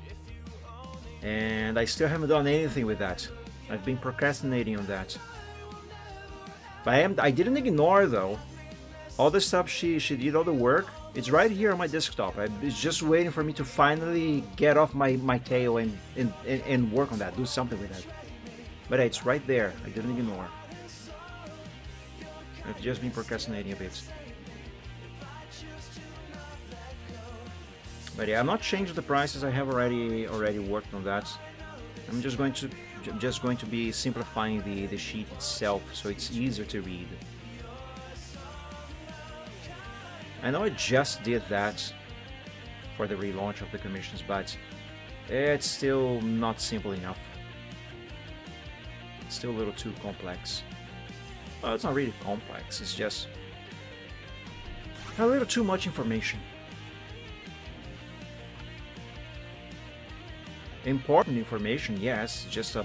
and I still haven't done anything with that. I've been procrastinating on that. But I didn't ignore though. All the stuff she did, all the work, it's right here on my desktop. It's just waiting for me to finally get off my tail and work on that, do something with that. But it's right there. I didn't ignore. I've just been procrastinating a bit. But yeah, I'm not changing the prices. I have already worked on that. I'm just going to be simplifying the sheet itself so it's easier to read. I know I just did that for the relaunch of the commissions, but it's still not simple enough. It's still a little too complex. Well, it's not really complex, it's just a little too much information. Important information, yes, just a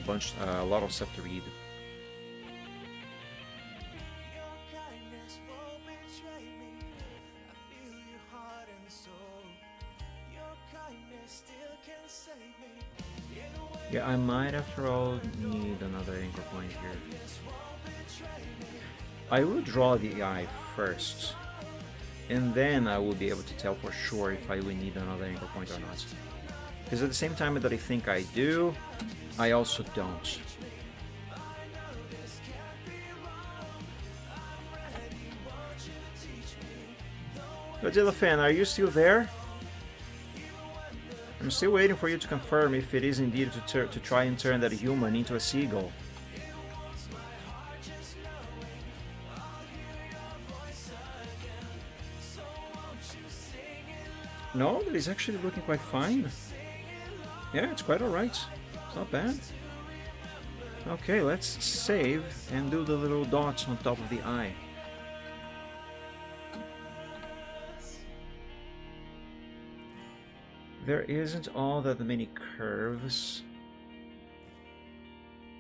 lot of stuff to read. Yeah, I might after all need another anchor point here. I will draw the eye first, and then I will be able to tell for sure if I will need another anchor point or not. Because at the same time that I think I do, I also don't. Godzilla fan, are you still there? I'm still waiting for you to confirm if it is indeed to try and turn that human into a seagull. No, but it's actually looking quite fine. Yeah, it's quite alright. It's not bad. Okay, let's save and do the little dots on top of the eye. There isn't all that many curves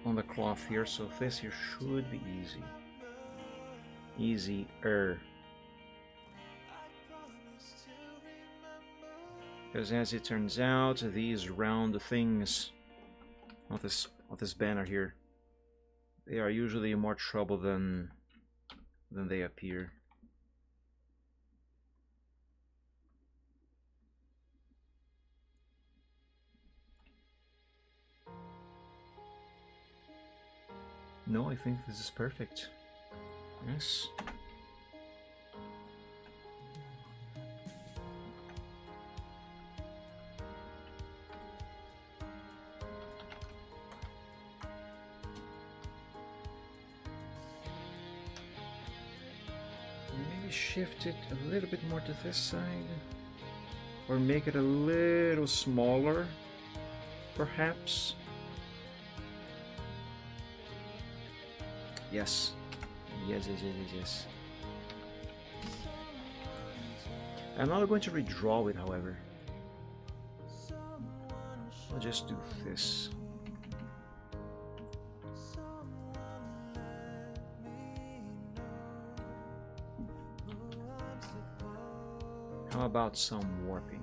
on the cloth here, so this here should be easy. Easier. Because as it turns out, these round things of this banner here, they are usually more trouble than they appear. No, I think this is perfect. Yes. Maybe shift it a little bit more to this side, or make it a little smaller, perhaps. Yes. Yes. I'm not going to redraw it, however. I'll just do this. How about some warping?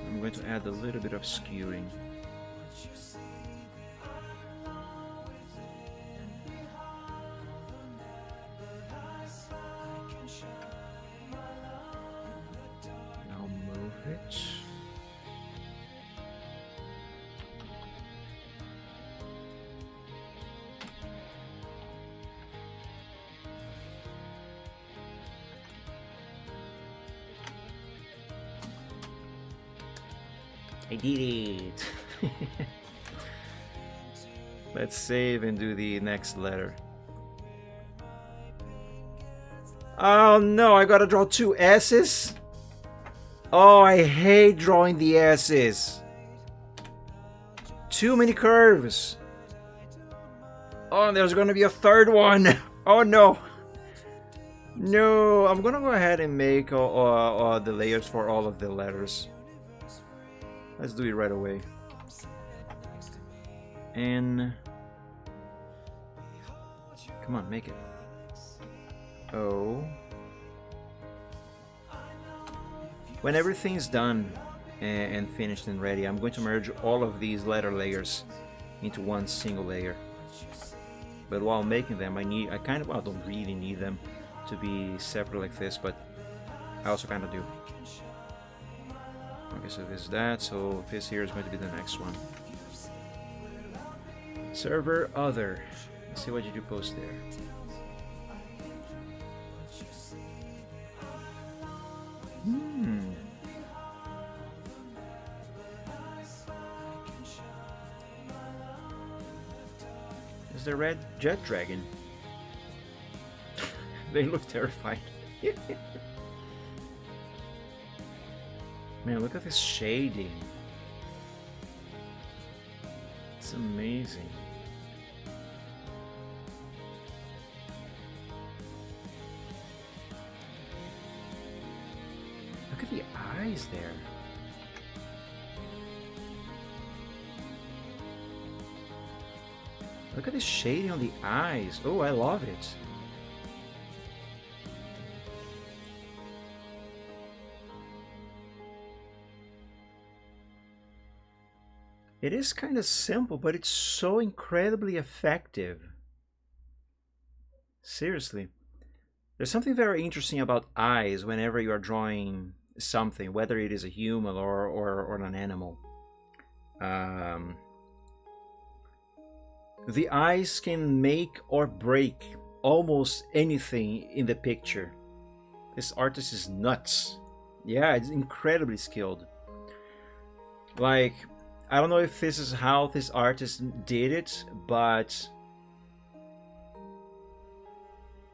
I'm going to add a little bit of skewing. Now move it. I did it! Let's save and do the next letter. Oh no, I gotta draw two S's? Oh, I hate drawing the S's. Too many curves. Oh, there's gonna be a third one. Oh no. No, I'm gonna go ahead and make all the layers for all of the letters. Let's do it right away. And come on, make it. O. When everything's done and finished and ready, I'm going to merge all of these letter layers into one single layer. But while making them, I don't really need them to be separate like this, but I also kind of do. Okay, so this is that, so this here is going to be the next one. Server other. Let's see what you do post there. Is the red jet dragon? They look terrified. Man, look at this shading. It's amazing. Look at the eyes there. Look at the shading on the eyes. Oh, I love it. It is kind of simple, but it's so incredibly effective. Seriously. There's something very interesting about eyes whenever you are drawing something, whether it is a human or an animal. The eyes can make or break almost anything in the picture. This artist is nuts. Yeah, it's incredibly skilled. Like, I don't know if this is how this artist did it, but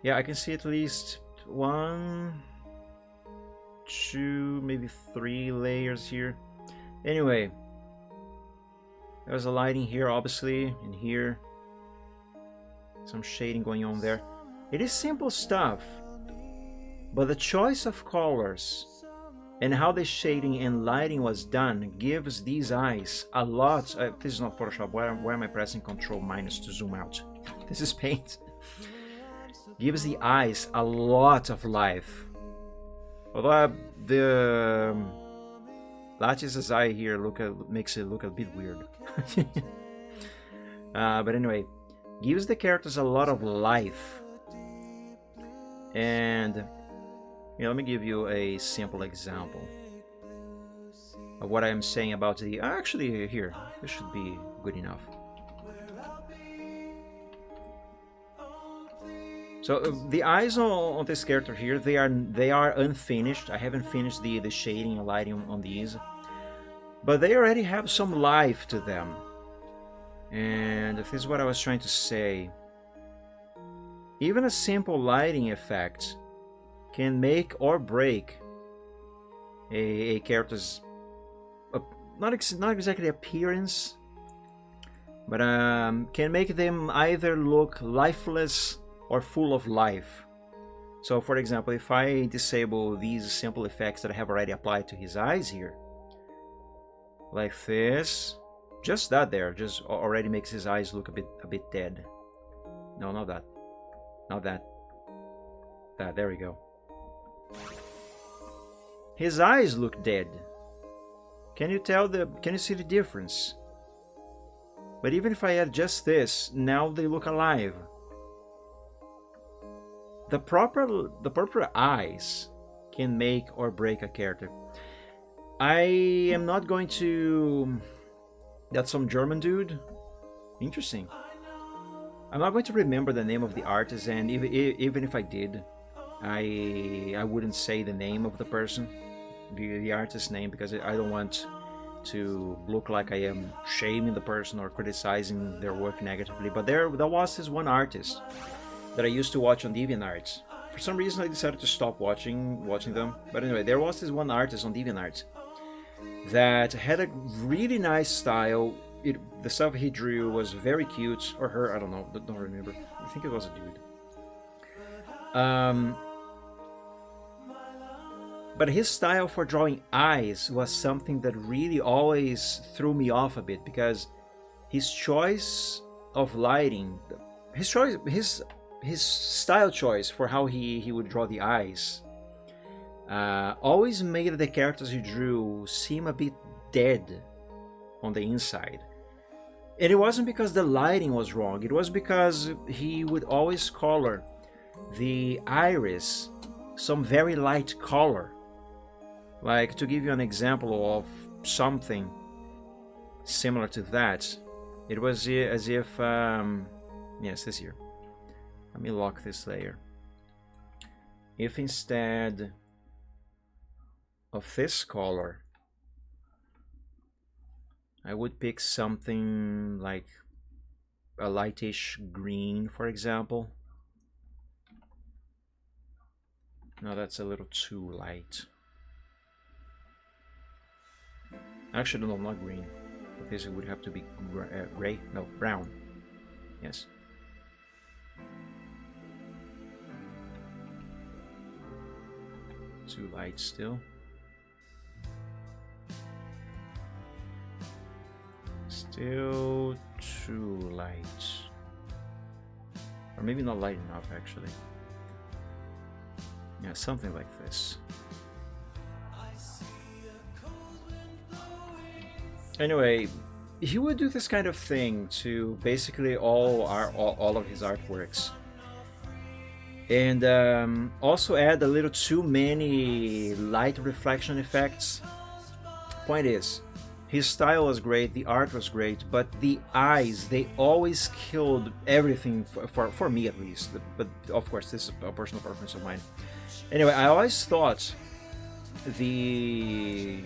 yeah, I can see at least 1, 2, maybe 3 layers here. Anyway, there's a lighting here, obviously, and here. Some shading going on there. It is simple stuff, but the choice of colors and how the shading and lighting was done gives these eyes a lot. This is not Photoshop. Why am I pressing Ctrl- to zoom out? This is Paint. Gives the eyes a lot of life. Although the Lattice's eye here makes it look a bit weird. But anyway, gives the characters a lot of life. And let me give you a simple example of what I'm saying about the... Actually, here, this should be good enough. So the eyes on this character here, they are unfinished. I haven't finished the shading and lighting on these, but they already have some life to them. And this is what I was trying to say. Even a simple lighting effect can make or break a character's not exactly appearance, but can make them either look lifeless or full of life. So for example, if I disable these simple effects that I have already applied to his eyes here, like this, just that there just already makes his eyes look a bit dead. No, not that. Not that. There we go. His eyes look dead. Can you see the difference? But even if I add just this, now they look alive. The proper eyes can make or break a character. I am not going to... That's some German dude. Interesting. I'm not going to remember the name of the artist, and even if I did, I wouldn't say the name of the person, the artist's name, because I don't want to look like I am shaming the person or criticizing their work negatively. But there was this one artist that I used to watch on DeviantArt. For some reason I decided to stop watching them. But anyway, there was this one artist on DeviantArt that had a really nice style. The stuff he drew was very cute, or her, I don't know, don't remember. I think it was a dude. But his style for drawing eyes was something that really always threw me off a bit, because his choice of lighting, his style choice for how he would draw the eyes, always made the characters he drew seem a bit dead on the inside. And it wasn't because the lighting was wrong, it was because he would always color the iris some very light color. Like, to give you an example of something similar to that, it was as if, yes, this here. Let me lock this layer. If instead of this color, I would pick something like a lightish green, for example. No, that's a little too light. Actually, no, not green. This would have to be gray. No, brown. Yes. Too light still. Still too light. Or maybe not light enough, actually. Yeah, something like this. Anyway, he would do this kind of thing to basically all of his artworks, and also add a little too many light reflection effects. Point is, his style was great, the art was great, but the eyes, they always killed everything for me at least. But of course, this is a personal preference of mine. Anyway, I always thought the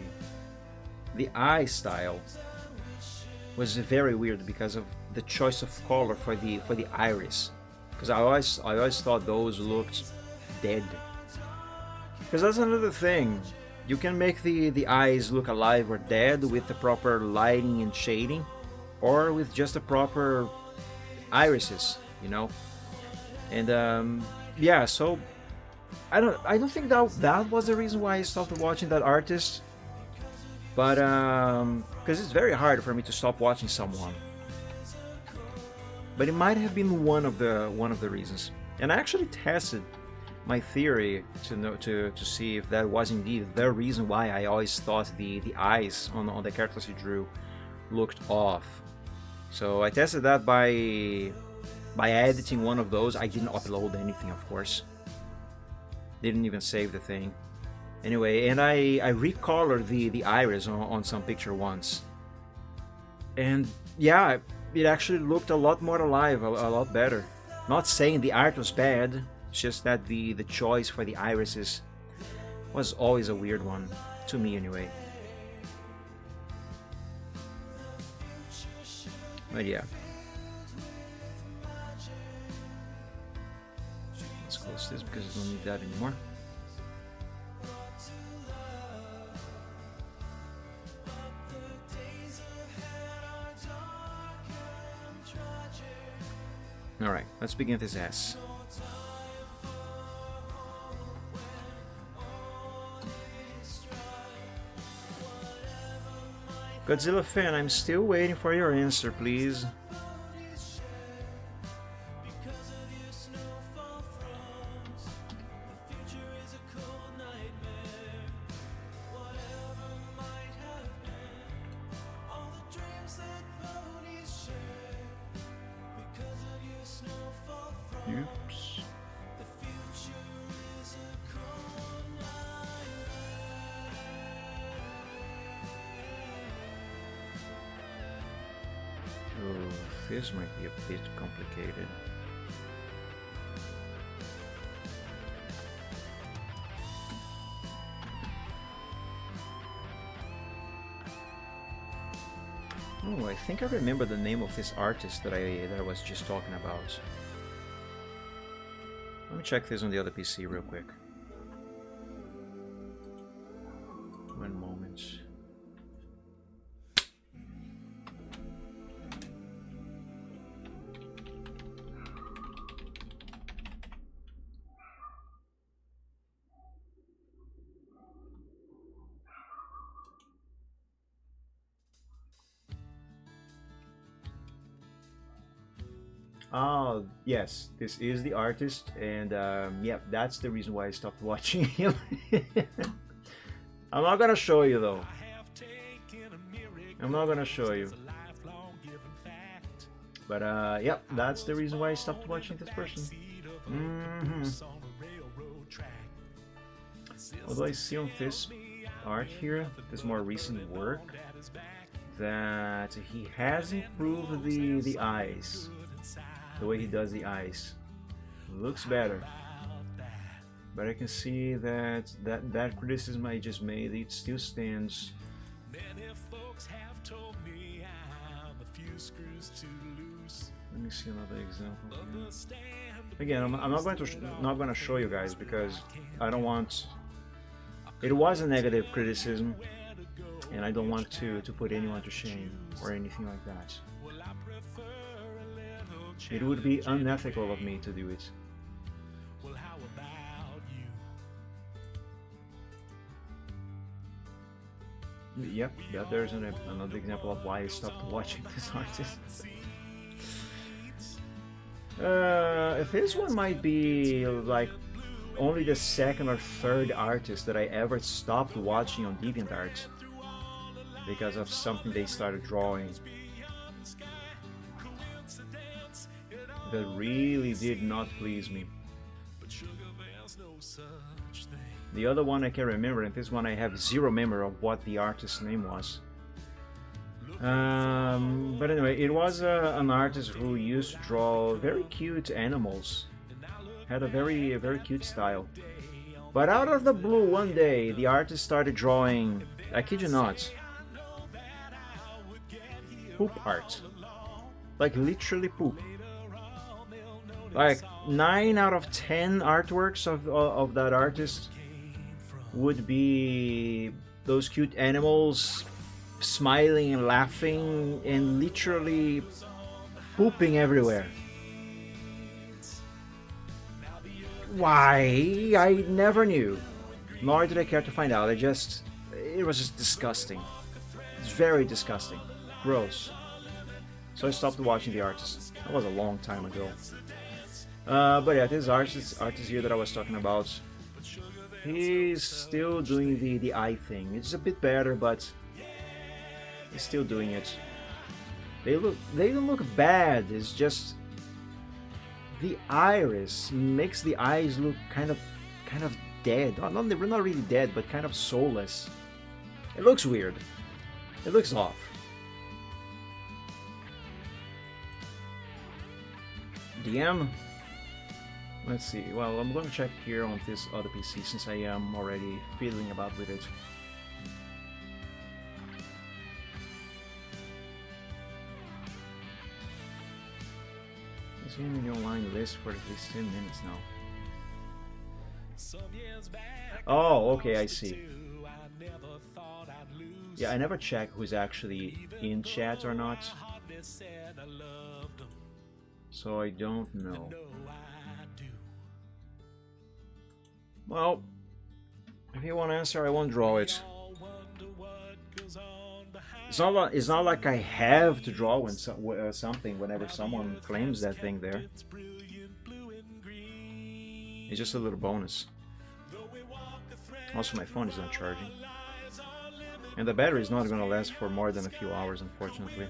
eye style was very weird because of the choice of color for the iris, because I always thought those looked dead. Because that's another thing, you can make the eyes look alive or dead with the proper lighting and shading, or with just the proper irises, you know. And yeah, so I don't think that was the reason why I stopped watching that artist. But because it's very hard for me to stop watching someone. But it might have been one of the reasons. And I actually tested my theory to see if that was indeed the reason why I always thought the eyes on the characters he drew looked off. So I tested that by editing one of those. I didn't upload anything, of course. Didn't even save the thing. Anyway, and I recolored the iris on some picture once. And yeah, it actually looked a lot more alive, a lot better. Not saying the art was bad, it's just that the choice for the irises was always a weird one, to me anyway. But yeah. Let's close this because I don't need that anymore. Alright, let's begin this S. Godzilla fan, I'm still waiting for your answer, please. Oops. Oh, this might be a bit complicated. Oh, I think I remember the name of this artist that I was just talking about. Let me check this on the other PC real quick. One moment. Oh, yes, this is the artist, and yeah, that's the reason why I stopped watching him. I'm not gonna show you though. I'm not gonna show you. But yep, that's the reason why I stopped watching this person. What do I see on this art here? This more recent work, that he has improved the eyes. The way he does the eyes looks better, but I can see that that criticism I just made, it still stands. Let me see another example here. Again, I'm not going to show you guys because I don't want. It was a negative criticism, and I don't want to put anyone to shame or anything like that. It would be unethical of me to do it. Yep, there's another example of why I stopped watching this artist. This one might be like only the second or third artist that I ever stopped watching on DeviantArt because of something they started drawing that really did not please me. The other one I can remember, and this one I have zero memory of what the artist's name was. But anyway, it was an artist who used to draw very cute animals. Had a very cute style. But out of the blue one day, the artist started drawing, I kid you not, poop art. Like literally poop. Like 9 out of 10 artworks of that artist would be those cute animals smiling and laughing and literally pooping everywhere. Why? I never knew. Nor did I care to find out. It was just disgusting. It's very disgusting. Gross. So I stopped watching the artist. That was a long time ago. But yeah, this artist here that I was talking about, he's still doing the eye thing. It's a bit better, but he's still doing it. They don't look bad. It's just the iris makes the eyes look kind of dead. Not really dead, but kind of soulless. It looks weird. It looks off. DM. Let's see. Well, I'm going to check here on this other PC since I am already fiddling about with it. It's been in the online list for at least 10 minutes now. Oh, okay, I see. Yeah, I never check who's actually in chat or not, so I don't know. Well, if you want to answer, I won't draw it. It's not like I have to draw when something whenever someone claims that thing there. It's just a little bonus. Also, my phone is not charging. And the battery is not going to last for more than a few hours, unfortunately.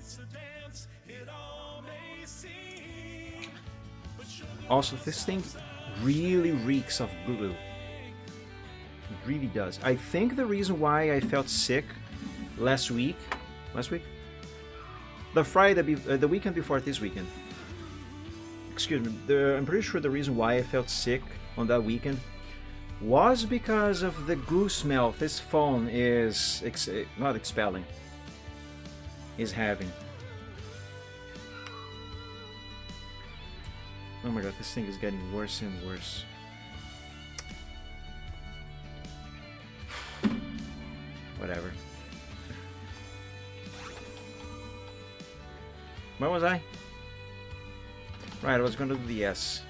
Also, this thing really reeks of glue. It really does. I think the reason why I felt sick last week, the weekend before this weekend. Excuse me. I'm pretty sure the reason why I felt sick on that weekend was because of the glue smell this phone is not expelling, is having. Oh my god, this thing is getting worse and worse. Whatever. Where was I? Right, I was gonna do the S.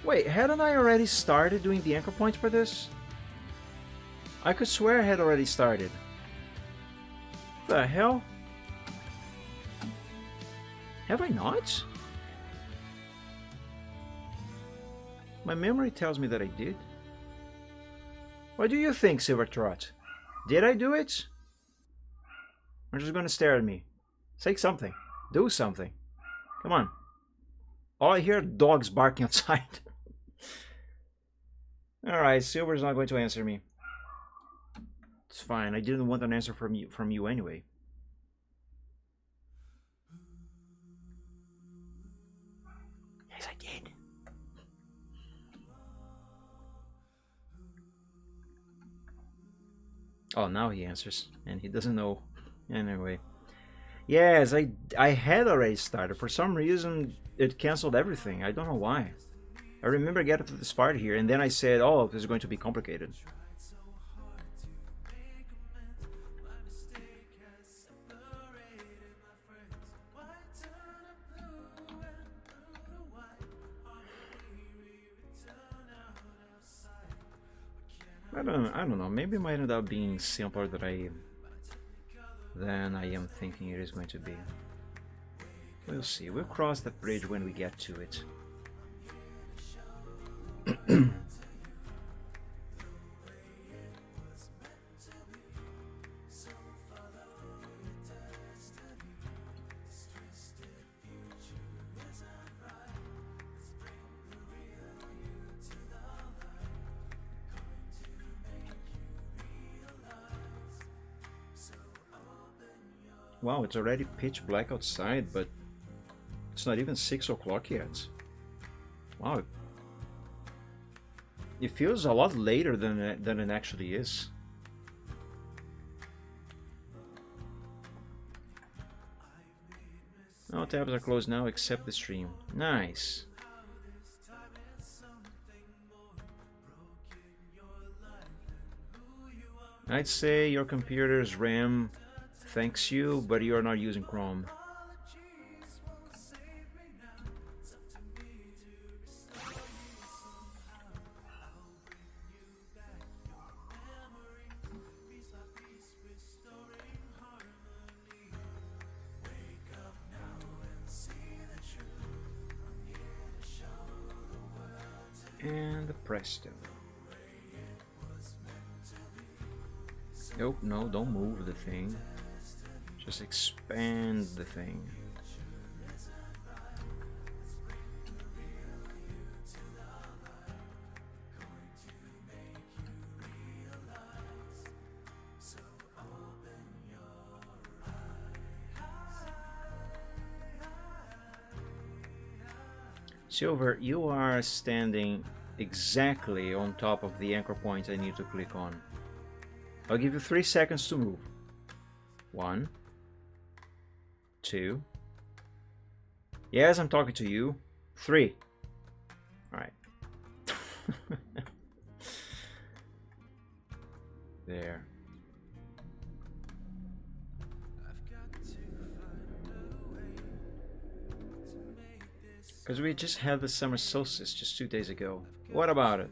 Wait, hadn't I already started doing the anchor point for this? I could swear I had already started. The hell? Have I not? My memory tells me that I did. What do you think, Silvertrot? Did I do it? Or just gonna stare at me? Say something. Do something. Come on. All I hear are dogs barking outside. Alright, Silver's not going to answer me. It's fine. I didn't want an answer from you anyway. Yes, I did. Oh, now he answers, and he doesn't know. Anyway. Yes, I had already started. For some reason, it canceled everything. I don't know why. I remember getting to this part here, and then I said, oh, this is going to be complicated. I don't know. Maybe it might end up being simpler than I am thinking it is going to be. We'll see. We'll cross the bridge when we get to it. Wow, it's already pitch black outside, but it's not even 6 o'clock yet. Wow. It feels a lot later than it actually is. All tabs are closed now except the stream. Nice. I'd say your computer's RAM thanks you, but you're not using Chrome. And presto. Nope, no, don't move the thing. Just expand the thing. Silver, you are standing exactly on top of the anchor point I need to click on. I'll give you 3 seconds to move. 1, 2. Yes, I'm talking to you. 3. Alright. There. Because we just had the summer solstice just 2 days ago. What about it?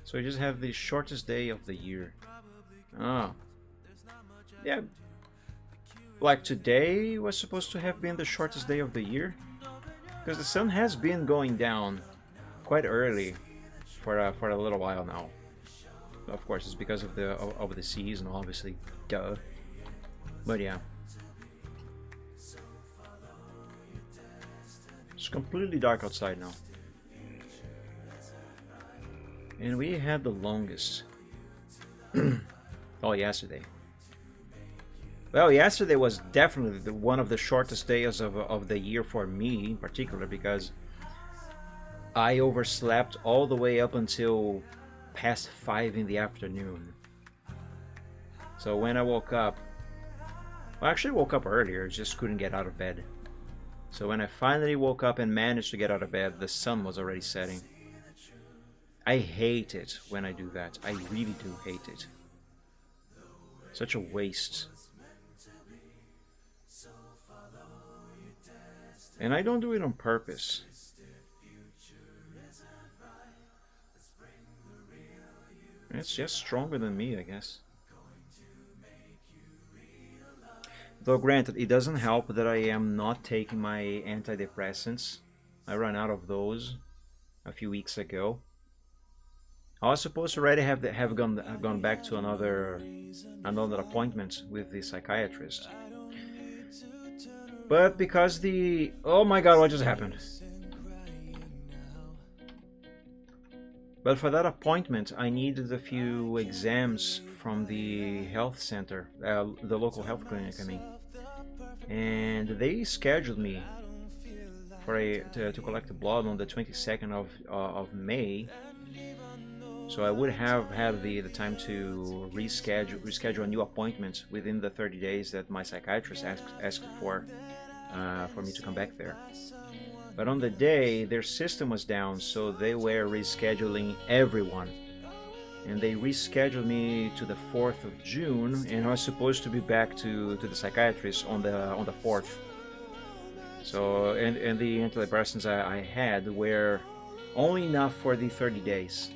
So we just have the shortest day of the year. Oh. Yeah. Like today was supposed to have been the shortest day of the year. Because the sun has been going down quite early for a little while now. Of course, it's because of the season, obviously. Duh. But yeah. It's completely dark outside now. And we had the longest. Oh, yesterday. Well, yesterday was definitely one of the shortest days of the year for me in particular, because I overslept all the way up until past 5 in the afternoon. So when I woke up, well, I actually woke up earlier, just couldn't get out of bed. So when I finally woke up and managed to get out of bed, the sun was already setting. I hate it when I do that. I really do hate it. Such a waste. And I don't do it on purpose. It's just stronger than me, I guess. Though granted, it doesn't help that I am not taking my antidepressants. I ran out of those a few weeks ago. I was supposed to already have gone back to another appointment with the psychiatrist. But because the... Oh my god, what just happened? But for that appointment, I needed a few exams from the health center, the local health clinic, I mean. And they scheduled me for to collect the blood on the 22nd of May. So I would have had the time to reschedule a new appointment within the 30 days that my psychiatrist asked for me to come back there. But on the day, their system was down, so they were rescheduling everyone. And they rescheduled me to the 4th of June, and I was supposed to be back to the psychiatrist on the 4th. So, and the antidepressants I had were only enough for the 30 days.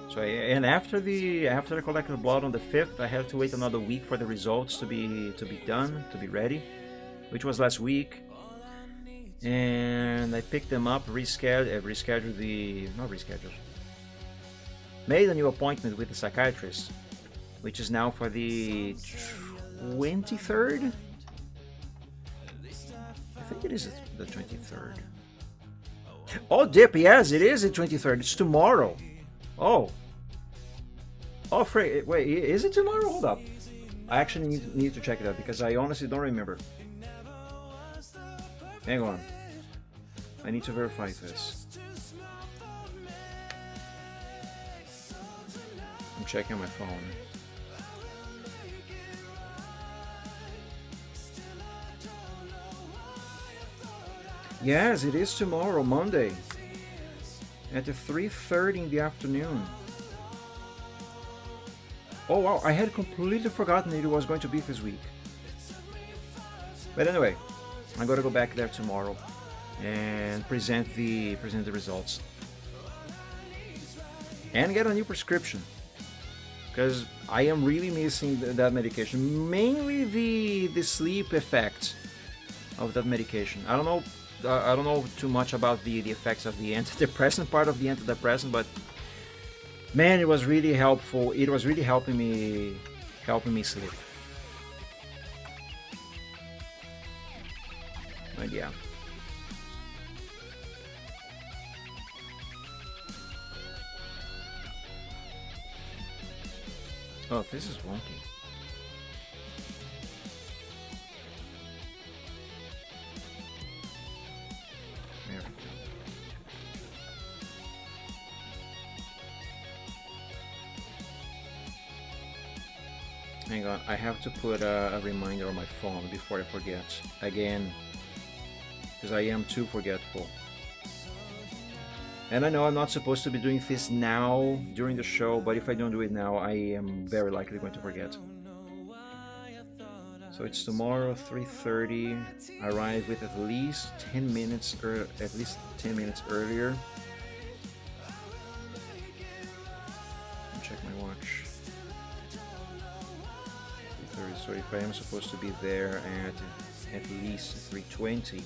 So, and after I collected the blood on the 5th, I had to wait another week for the results to be done, to be ready, which was last week. And I picked them up, made a new appointment with the psychiatrist, which is now for the 23rd? I think it is the 23rd. Oh, dip, yes, it is the 23rd. It's tomorrow. Oh, wait, is it tomorrow? Hold up. I actually need to check it out because I honestly don't remember. Hang on. I need to verify this. I'm checking my phone. Yes, it is tomorrow, Monday, at 3:30 in the afternoon. Oh wow, I had completely forgotten it was going to be this week. But anyway, I'm gonna go back there tomorrow and present the results and get a new prescription because I am really missing that medication, mainly the sleep effect of that medication. I don't know too much about the effects of the antidepressant part of the antidepressant, but man, it was really helpful. It was really helping me sleep. But yeah. Oh, this is wonky. There we go. Hang on, I have to put a reminder on my phone before I forget again, because I am too forgetful. And I know I'm not supposed to be doing this now during the show, but if I don't do it now, I am very likely going to forget. So it's tomorrow, 3:30. Arrive with at least 10 minutes earlier. Check my watch. 3:30. So if I am supposed to be there at least 3:20.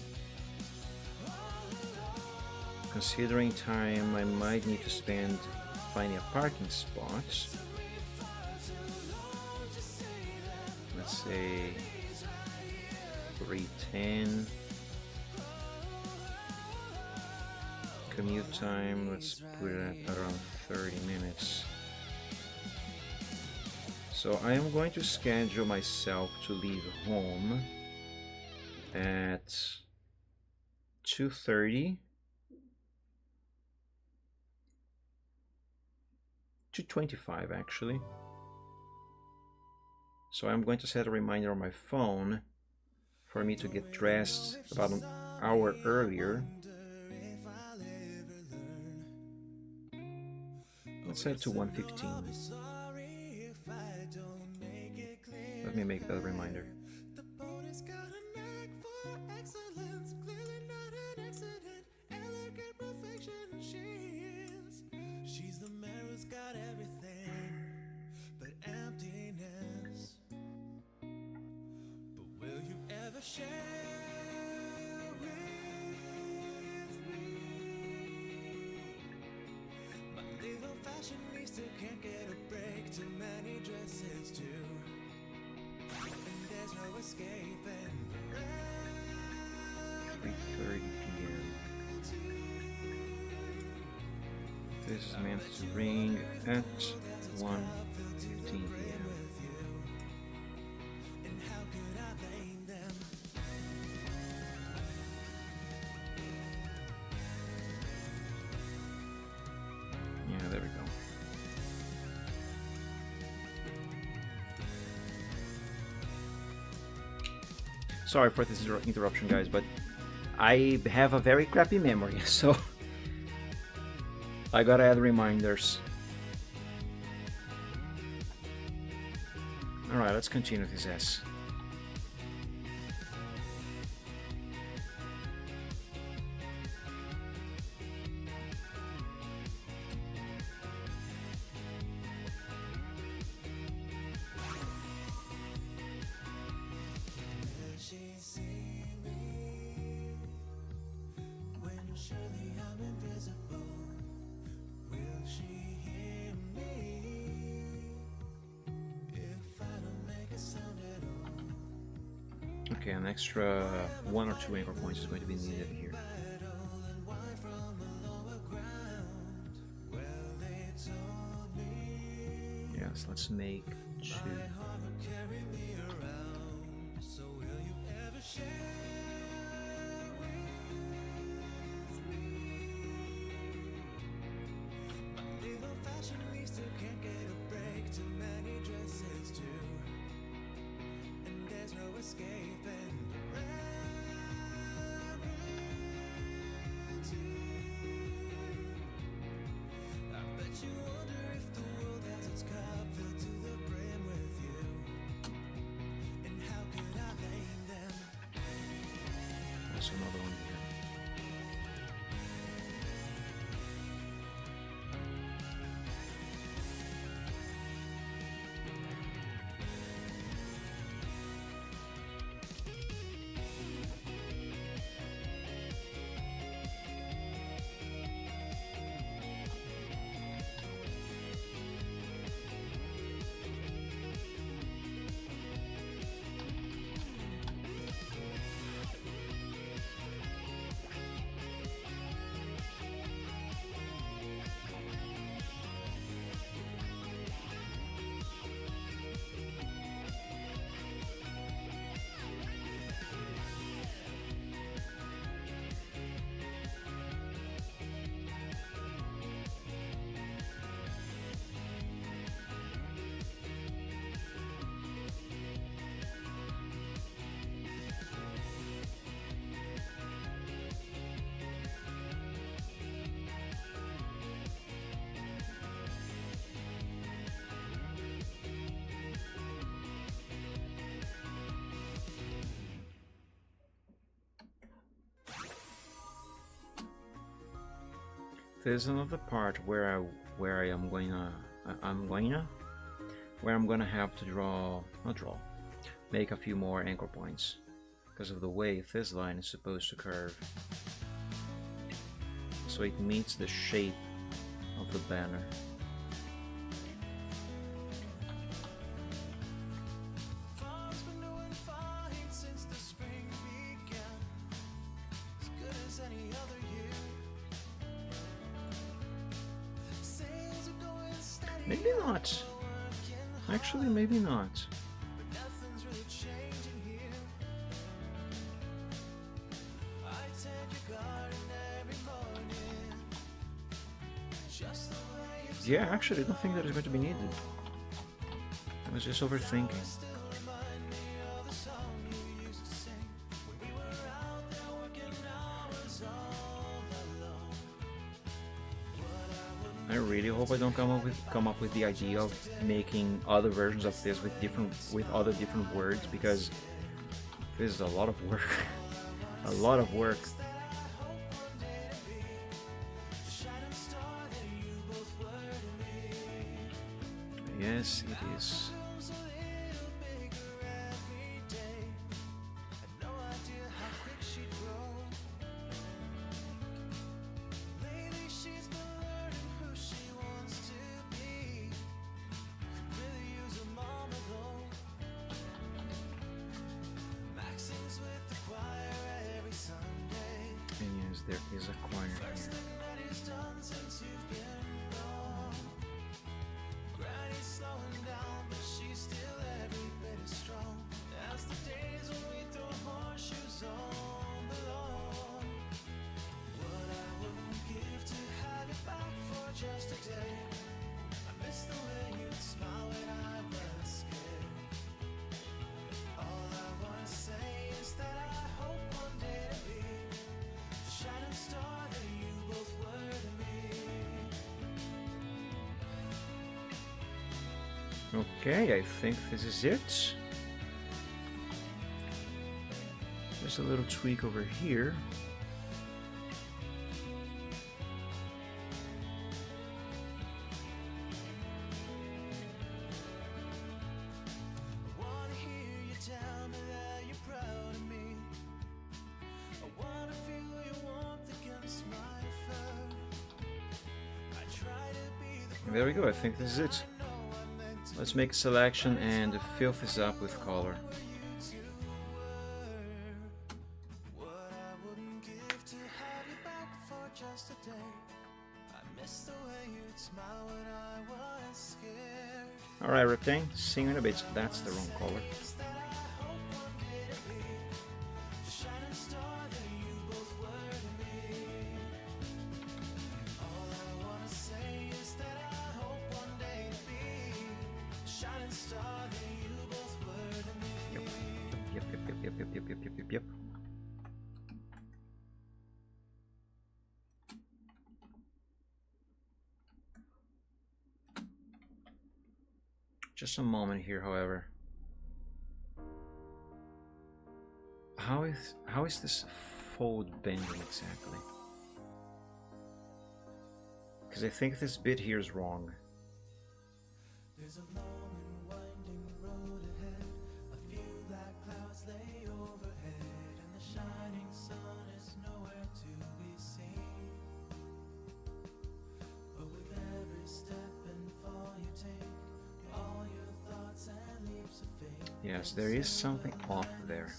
Considering time, I might need to spend finding a parking spot. Let's say 3:10. Commute time, let's put it at around 30 minutes. So I am going to schedule myself to leave home at 2:30. 2:25 actually. So I'm going to set a reminder on my phone for me to get dressed about an hour earlier. Let's set it to 1:15. Let me make that reminder. She's ever share with me? My little fashionista can't get a break. Too many dresses too, and there's no escaping. 3:30 p.m. This is meant to ring at 1:15 p.m. And how could I blame them? Yeah, there we go. Sorry for this interruption, guys, but I have a very crappy memory, so I gotta add reminders. Alright, let's continue this S. Will she see me when surely I'm invisible? Will she hear me if I don't make a sound at all? Okay, an extra 1 or 2 anchor points is going to be needed here. And why from the lower ground? Well, they told me Yes, let's make 2. heart will carry me around. So will you ever share with me? My little fashionista can't get a break. Too many dresses too, and there's no escaping reality. I bet you wonder if the world has its cup filled to the brim with you. And how could I blame them? Also another one here. There's another part where I'm gonna have to make a few more anchor points because of the way this line is supposed to curve, so it meets the shape of the banner. Fall's been doing fine since the spring began, as good as any other year. Sales are going steady, Maybe not. Actually, maybe not. but nothing's really changing here. I tend your garden every morning, just the way it's Yeah, actually, I don't think that is going to be needed. I was just overthinking. still remind me of the song you used to sing when we were out there working hours all alone. I really hope I don't come up with the idea of making other versions of this with other different words, because this is a lot of work. A lot of work. Yes, it is. A little bigger every day, and no there is a corner here. Just a day, I miss the way you'd smile when I was scared. All I wanna say is that I hope one day to be the shining star that you both were to me. Okay, I think this is it. There's a little tweak over here. There we go, I think this is it. Let's make a selection and fill this up with color. Alright, Reptane, see you in a bit. That's the wrong color. Yep. Just a moment here, however. How is this fold bending exactly? Because I think this bit here is wrong. There's a long and winding road ahead. A few black clouds lay overhead, and the shining sun is nowhere to be seen. But with every step and fall you take, all your thoughts and leaps of faith. Yes, there is something off there.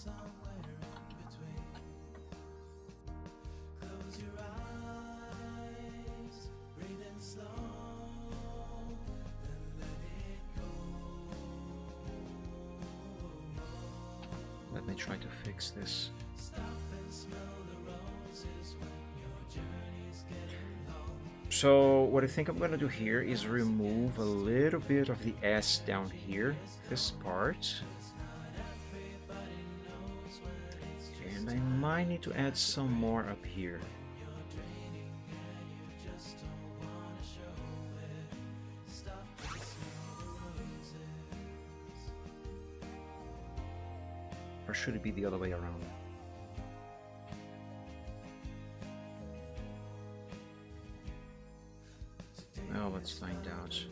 Close your eyes, breathe in slow, then let it go. Let me try to fix this. Stop and smell the roses when your journey's getting long. So what I think I'm gonna do here is remove a little bit of the S down here, this part. And I might need to add some more up here. Or should it be the other way around? Well, let's find out.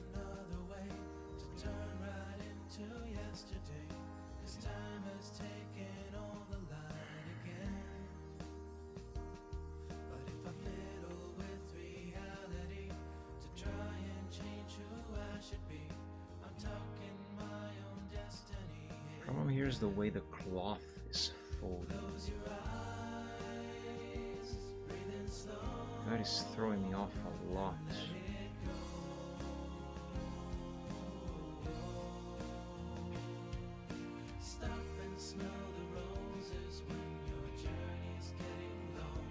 Problem here is the way the cloth is folded. That is throwing me off a lot. Stop and smell the roses when your journey's getting long.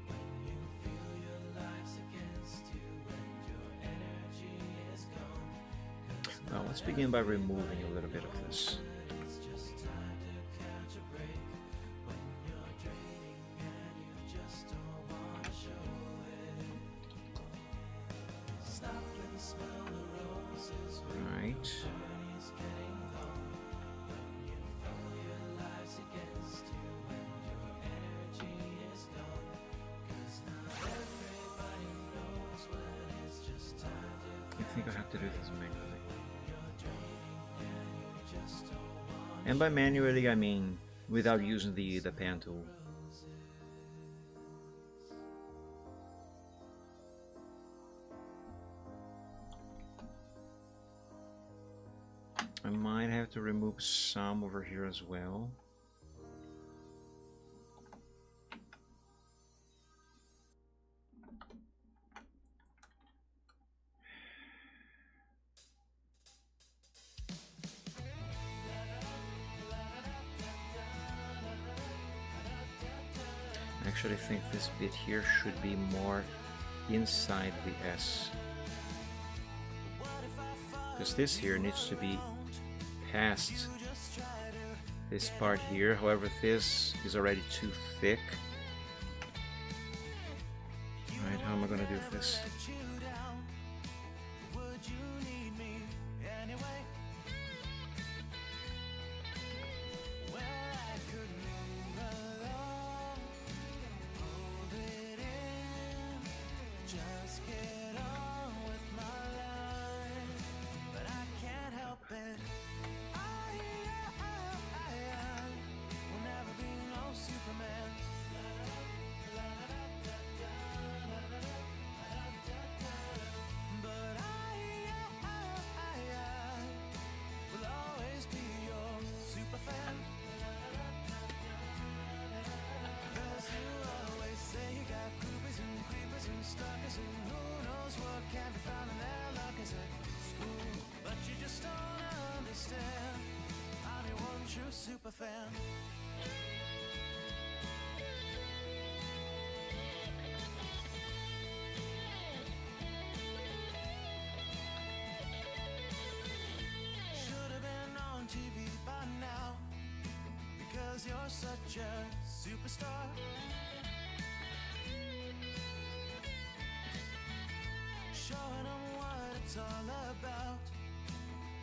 When you feel your life's against you and your energy is gone. Now let's begin by removing a little bit of this. It's just time to catch a break. When you're draining and you just don't want to show it. Stop and smell the roses when Right. your journey's getting long. When you feel your life's against you and your energy is gone. 'Cause not everybody knows when it's just time to I think I have to do this manually. And by manually, I mean without using the pen tool. I might have to remove some over here as well. actually think this bit here should be more inside the S. Because this here needs to be past this part here. However, this is already too thick. Alright, how am I gonna do this? Superfan. Should have been on TV by now, because you're such a superstar. Showing them what it's all about.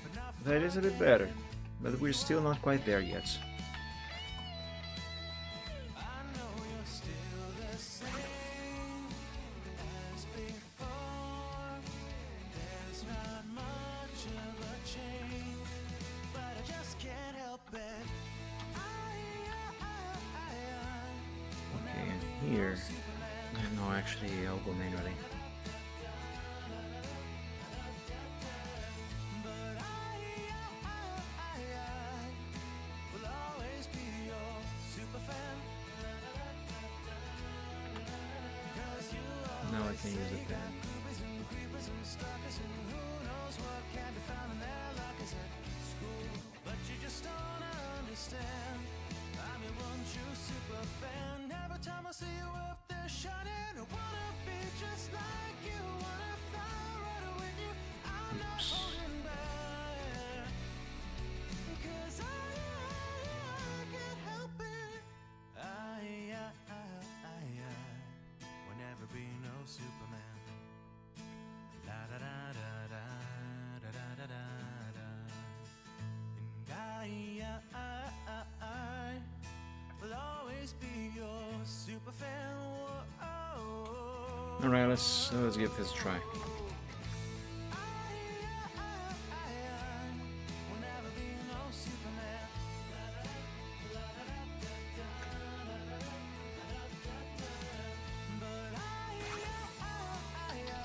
But not That is a bit better, but we're still not quite there yet. I know you're still the same as before. There's not much of a change, but I just can't help it. Okay, and here... No, actually, I'll go manually. Will always be your superfan. 'Cause you Now I can use the pen. creepers and creepers and stalkers and who knows what can be found in their lockers at school. But you just don't understand. I'm your one true super fan. Every time I see you up there shining, I wanna be just like you. Wanna fly right with you. I'm not Oops. holding back. 'Cause I can't help it. Will never be no Superman. La da da da da da da da da da. And I will always be your superfan. Whoa. Alright, let's give this a try. Will never be no Superman.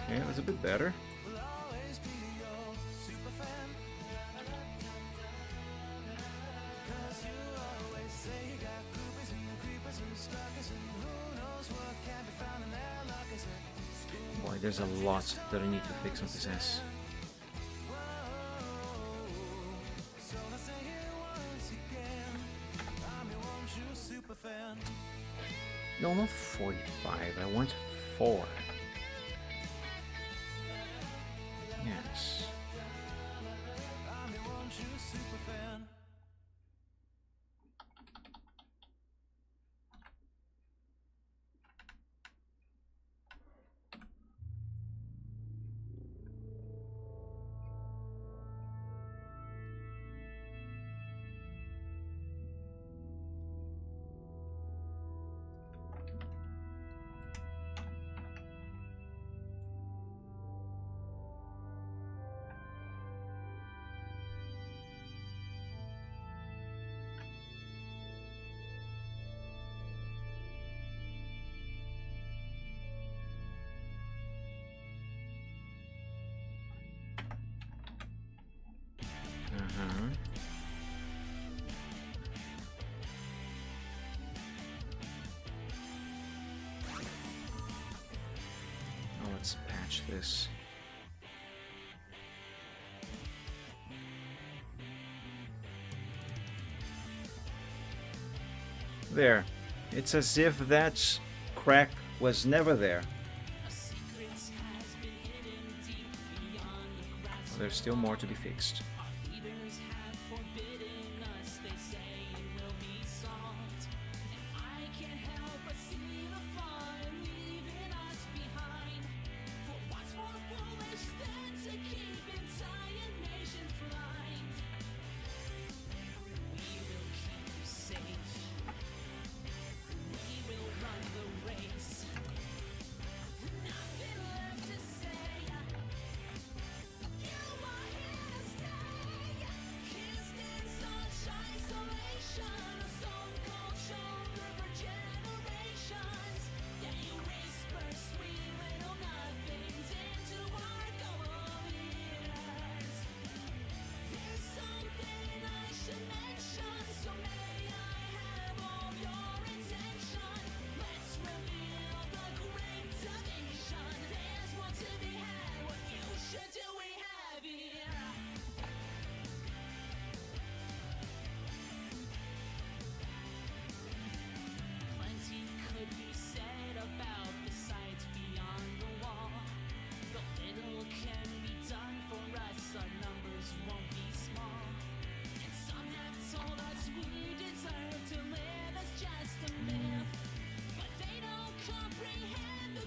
Okay, it was a bit better. Will always be your superfan. 'Cause you always say you got groupies and creepers and stalkers and who knows what can be found in their lockers at school. Boy, there's a lot that I need to fix on this S. So let's say it once again. I'm your one true superfan. No, not 45. I want 4. Yes. I'm your one true superfan. Uh-huh. Now let's patch this. There. It's as if that crack was never there. There's still more to be fixed.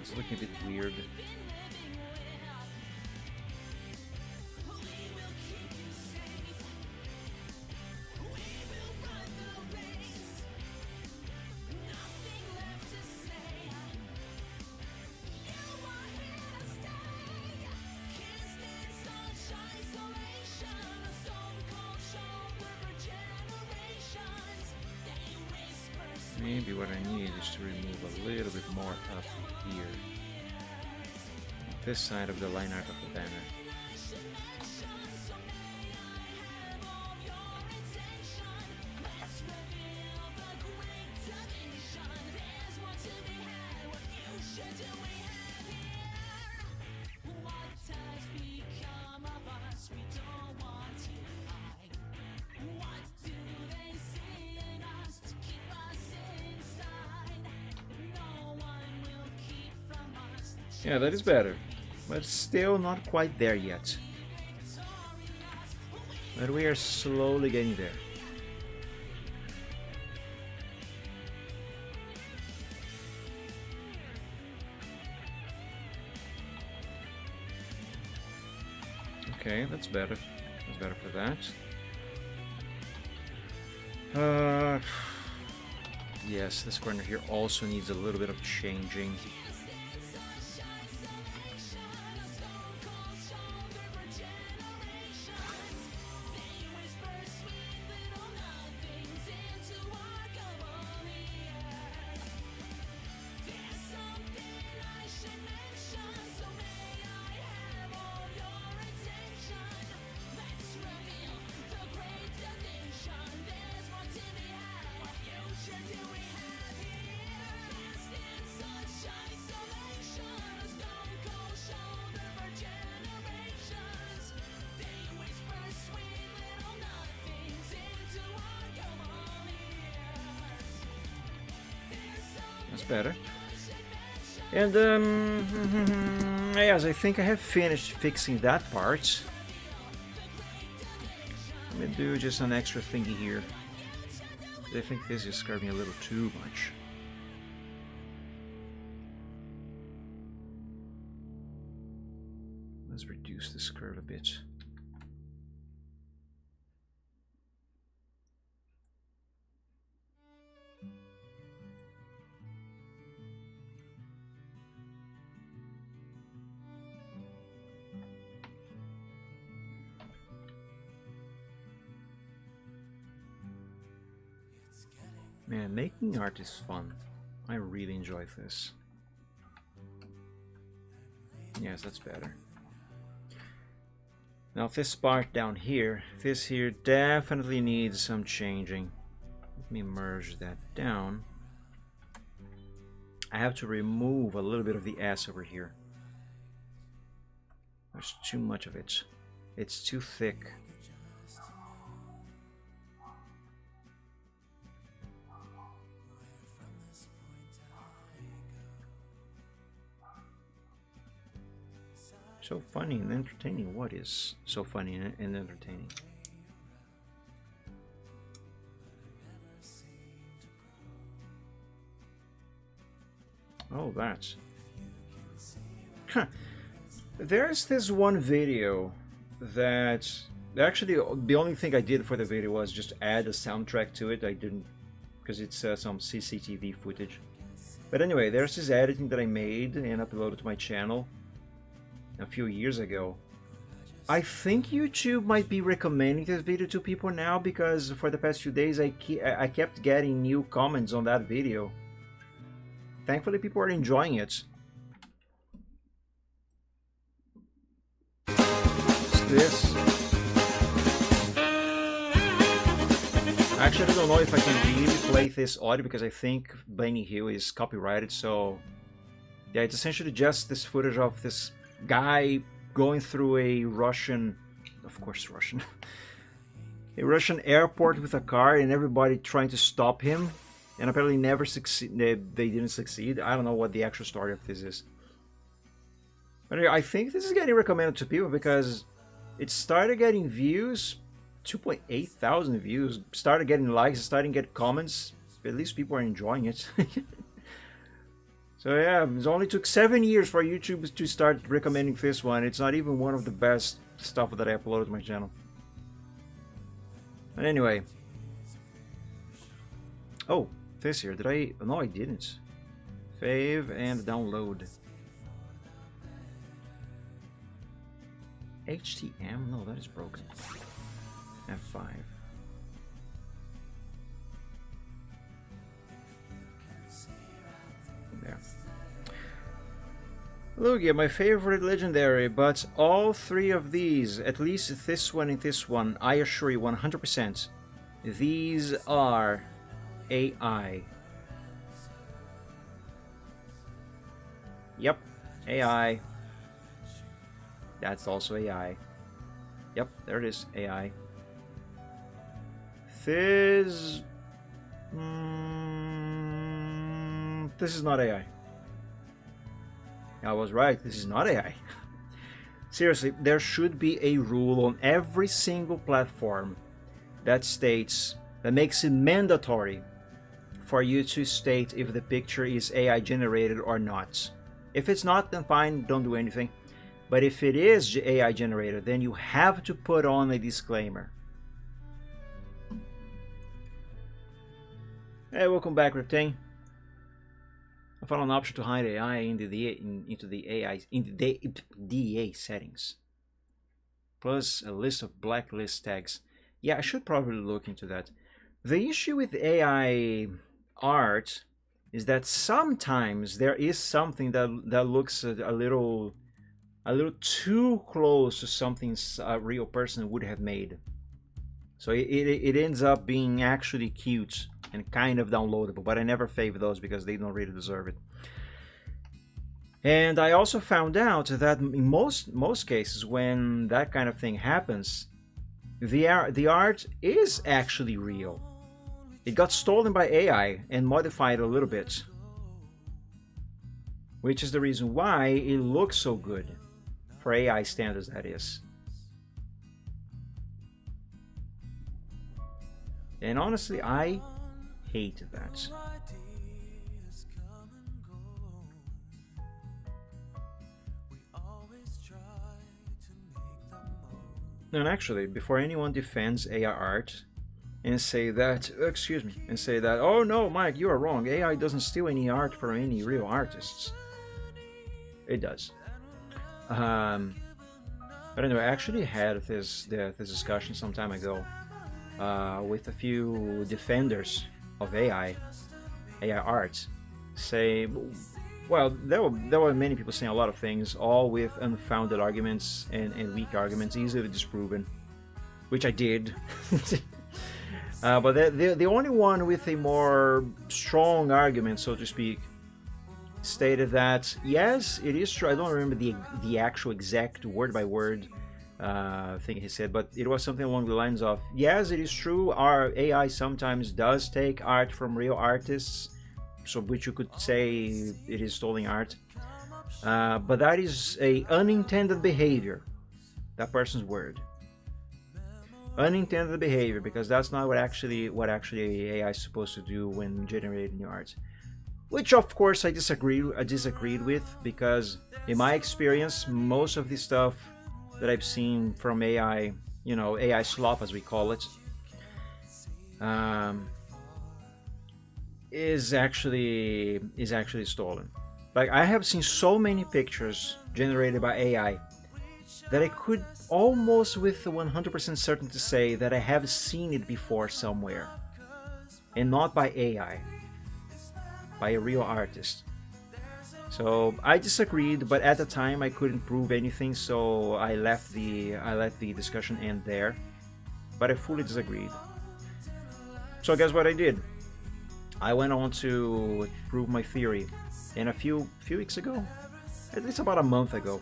It's looking a bit weird. Maybe what I need is to remove a little bit more up here. This side of the line art of the banner. Yeah, that is better, but still not quite there yet. But we are slowly getting there. Okay, that's better. That's better for that. Yes, this corner here also needs a little bit of changing. Better. And yes, I think I have finished fixing that part. Let me do just an extra thingy here. I think this is curving a little too much. Let's reduce this curve a bit. Man, making art is fun. I really enjoy this. Yes, that's better. Now this part down here, this here definitely needs some changing. Let me merge that down. I have to remove a little bit of the S over here. There's too much of it. It's too thick. So funny and entertaining. What is so funny and entertaining? Oh, that's... Huh. There's this one video that... Actually, the only thing I did for the video was just add a soundtrack to it. I didn't... because it's some CCTV footage. But anyway, there's this editing that I made and uploaded to my channel a few years ago. I think YouTube might be recommending this video to people now because for the past few days I kept getting new comments on that video. Thankfully, people are enjoying it. What's this? Actually, I don't know if I can really play this audio because I think Benny Hill is copyrighted, so... Yeah, it's essentially just this footage of this guy going through a Russian... Of course Russian. A Russian airport with a car and everybody trying to stop him. And apparently never succeed. They didn't succeed. I don't know what the actual story of this is. But anyway, I think this is getting recommended to people because it started getting views... 2.8 thousand views, started getting likes, starting to get comments. At least people are enjoying it. So yeah, it only took 7 years for YouTube to start recommending this one. It's not even one of the best stuff that I uploaded to my channel. But anyway. Oh, this here, did I? No, I didn't. Save and download. HTML? No, that is broken. F5. There. Lugia, my favorite legendary, but all three of these, at least this one and this one, I assure you 100%, these are AI. Yep, AI. That's also AI. Yep, there it is, AI. This... this is not AI. I was right, this is not AI. Seriously, there should be a rule on every single platform that states, that makes it mandatory for you to state if the picture is AI generated or not. If it's not, then fine, don't do anything. But if it is AI generated, then you have to put on a disclaimer. Hey, welcome back, Reptane. I found an option to hide AI into the DA settings. Plus a list of blacklist tags. Yeah, I should probably look into that. The issue with AI art is that sometimes there is something that looks a little too close to something a real person would have made. So it ends up being actually cute and kind of downloadable, but I never favor those because they don't really deserve it. And I also found out that in most cases when that kind of thing happens, the art is actually real. It got stolen by AI and modified a little bit, which is the reason why it looks so good for AI standards, that is. And honestly, I hate that. And actually, before anyone defends AI art and say that, and say that, oh no, Mike, you are wrong, AI doesn't steal any art from any real artists. It does. But anyway, I actually had this discussion some time ago with a few defenders of AI art. Say, well, there were many people saying a lot of things, all with unfounded arguments and weak arguments, easily disproven, which I did. But the only one with a more strong argument, so to speak, stated that yes, it is true. I don't remember the actual exact word by word thing he said, but it was something along the lines of, yes, it is true, our AI sometimes does take art from real artists, so which you could say it is stolen art, But that is a unintended behavior. That person's word. Unintended behavior, because that's not what actually AI is supposed to do when generating new art. Which of course I disagreed with, because in my experience, most of the stuff that I've seen from AI, AI slop as we call it, is actually stolen. Like, I have seen so many pictures generated by AI that I could almost with 100% certainty say that I have seen it before somewhere, and not by AI, by a real artist. So I disagreed, but at the time I couldn't prove anything, so I let the discussion end there. But I fully disagreed. So guess what I did? I went on to prove my theory, and a few weeks ago, at least about a month ago,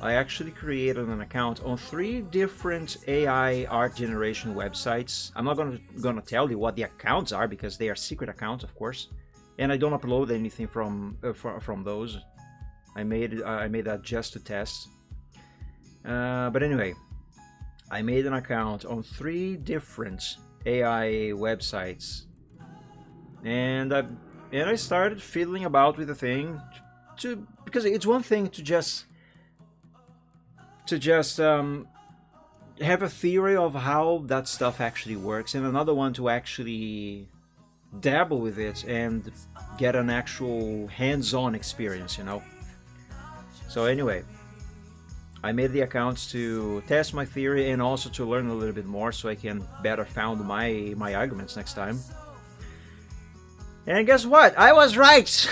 I actually created an account on 3 different AI art generation websites. I'm not gonna tell you what the accounts are, because they are secret accounts, of course, and I don't upload anything from those. I made that just to test. But anyway, I made an account on 3 different AI websites, and I started fiddling about with the thing, because it's one thing to just have a theory of how that stuff actually works, and another one to actually dabble with it and get an actual hands-on experience, So anyway, I made the accounts to test my theory and also to learn a little bit more, so I can better found my arguments next time. And guess what? I was right!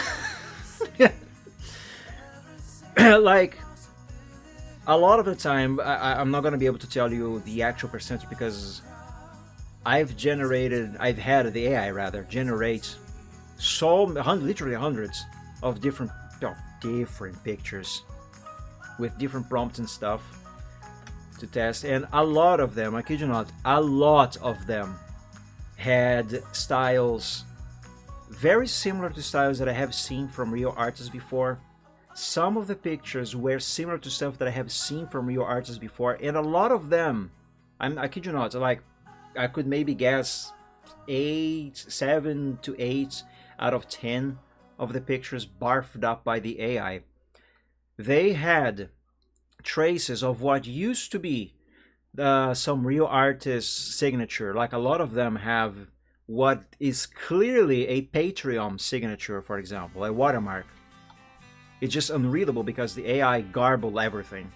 Like, a lot of the time, I'm not going to be able to tell you the actual percentage, because I've had the AI rather generate literally hundreds of different pictures with different prompts and stuff to test, and a lot of them, I kid you not, a lot of them had styles very similar to styles that I have seen from real artists before. Some of the pictures were similar to stuff that I have seen from real artists before, and a lot of them, I kid you not, like, I could maybe guess 7 to 8 out of 10 of the pictures barfed up by the AI. They had traces of what used to be some real artist's signature. Like, a lot of them have what is clearly a Patreon signature, for example, a watermark. It's just unreadable because the AI garbled everything.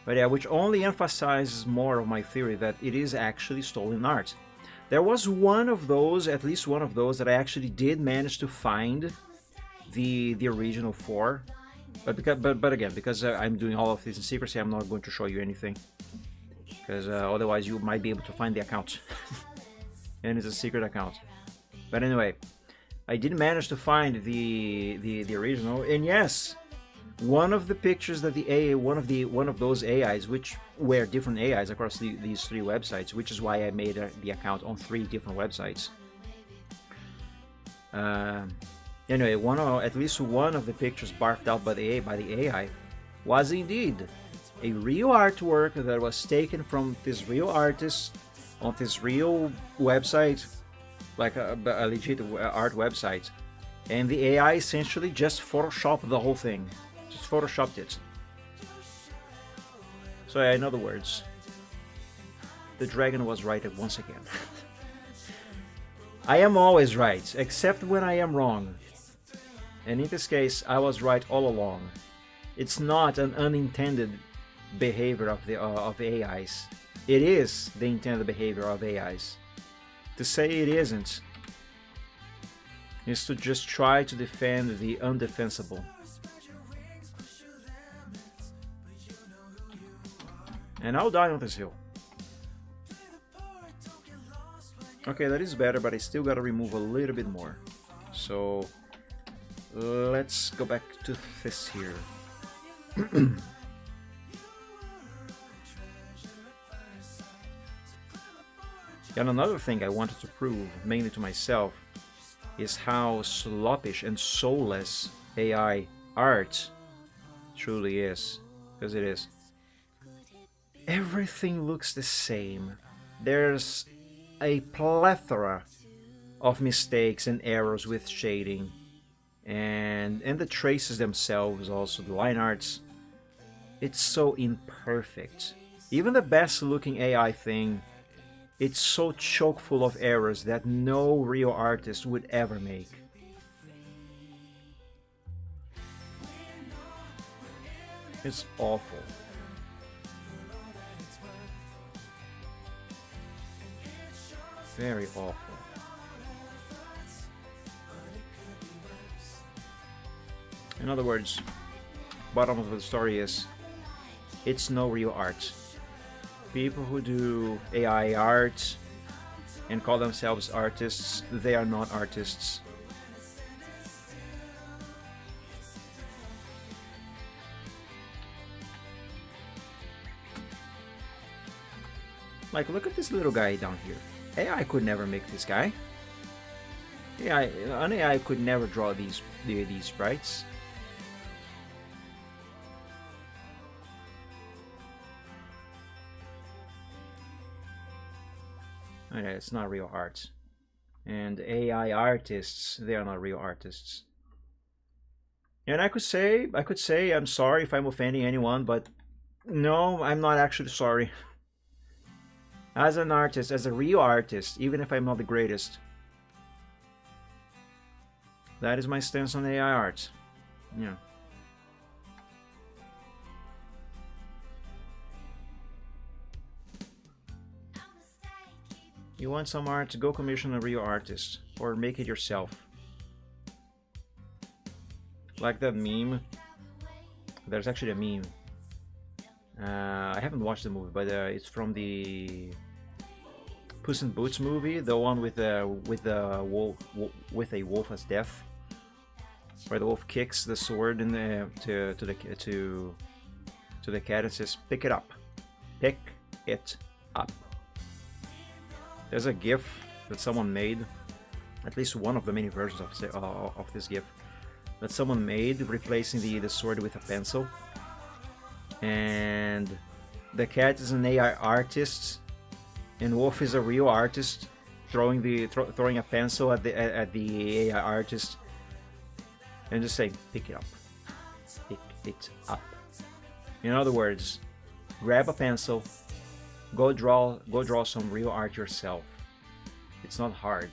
But yeah, which only emphasizes more of my theory that it is actually stolen art. There was one of those, at least one of those, that I actually did manage to find the original for. But again, because I'm doing all of this in secrecy, I'm not going to show you anything. Because otherwise you might be able to find the account. And it's a secret account. But anyway, I did manage to find the original, and yes, one of the pictures that the AI, one of those AIs, which were different AIs across these 3 websites, which is why I made the account on 3 different websites. Anyway, at least one of the pictures barfed out by the AI was indeed a real artwork that was taken from this real artist on this real website, like a legit art website, and the AI essentially just photoshopped the whole thing, just photoshopped it. So yeah, in other words, the dragon was right once again. I am always right, except when I am wrong, and in this case I was right all along. It's not an unintended behavior of AIs. It is the intended behavior of AIs. To say it isn't is to just try to defend the undefensible. And I'll die on this hill. Okay, that is better, but I still gotta remove a little bit more. So let's go back to this here. And another thing I wanted to prove, mainly to myself, is how sloppish and soulless AI art truly is, because it is. Everything looks the same. There's a plethora of mistakes and errors with shading, and the traces themselves, also the line arts. It's so imperfect. Even the best looking AI thing, it's so chock full of errors that no real artist would ever make. It's awful. Very awful. In other words, bottom of the story is, it's no real art. People who do AI art and call themselves artists, they are not artists. Like, look at this little guy down here. AI could never make this guy. An AI could never draw these sprites. Okay, it's not real art. And AI artists, they are not real artists. And I could say I'm sorry if I'm offending anyone, but no, I'm not actually sorry. As an artist, as a real artist, even if I'm not the greatest, that is my stance on AI art. Yeah. You want some art, go commission a real artist, or make it yourself. Like that meme. There's actually a meme. I haven't watched the movie, but it's from the Puss in Boots movie, the one with the wolf with a wolf as death, where the wolf kicks the sword in to the cat and says, "Pick it up, pick it up." There's a GIF that someone made, at least one of the many versions of this GIF that someone made, replacing the sword with a pencil, and the cat is an AI artist, and Wolf is a real artist, throwing a pencil at the AI artist, and just saying, "Pick it up, pick it up." In other words, grab a pencil, go draw some real art yourself. It's not hard.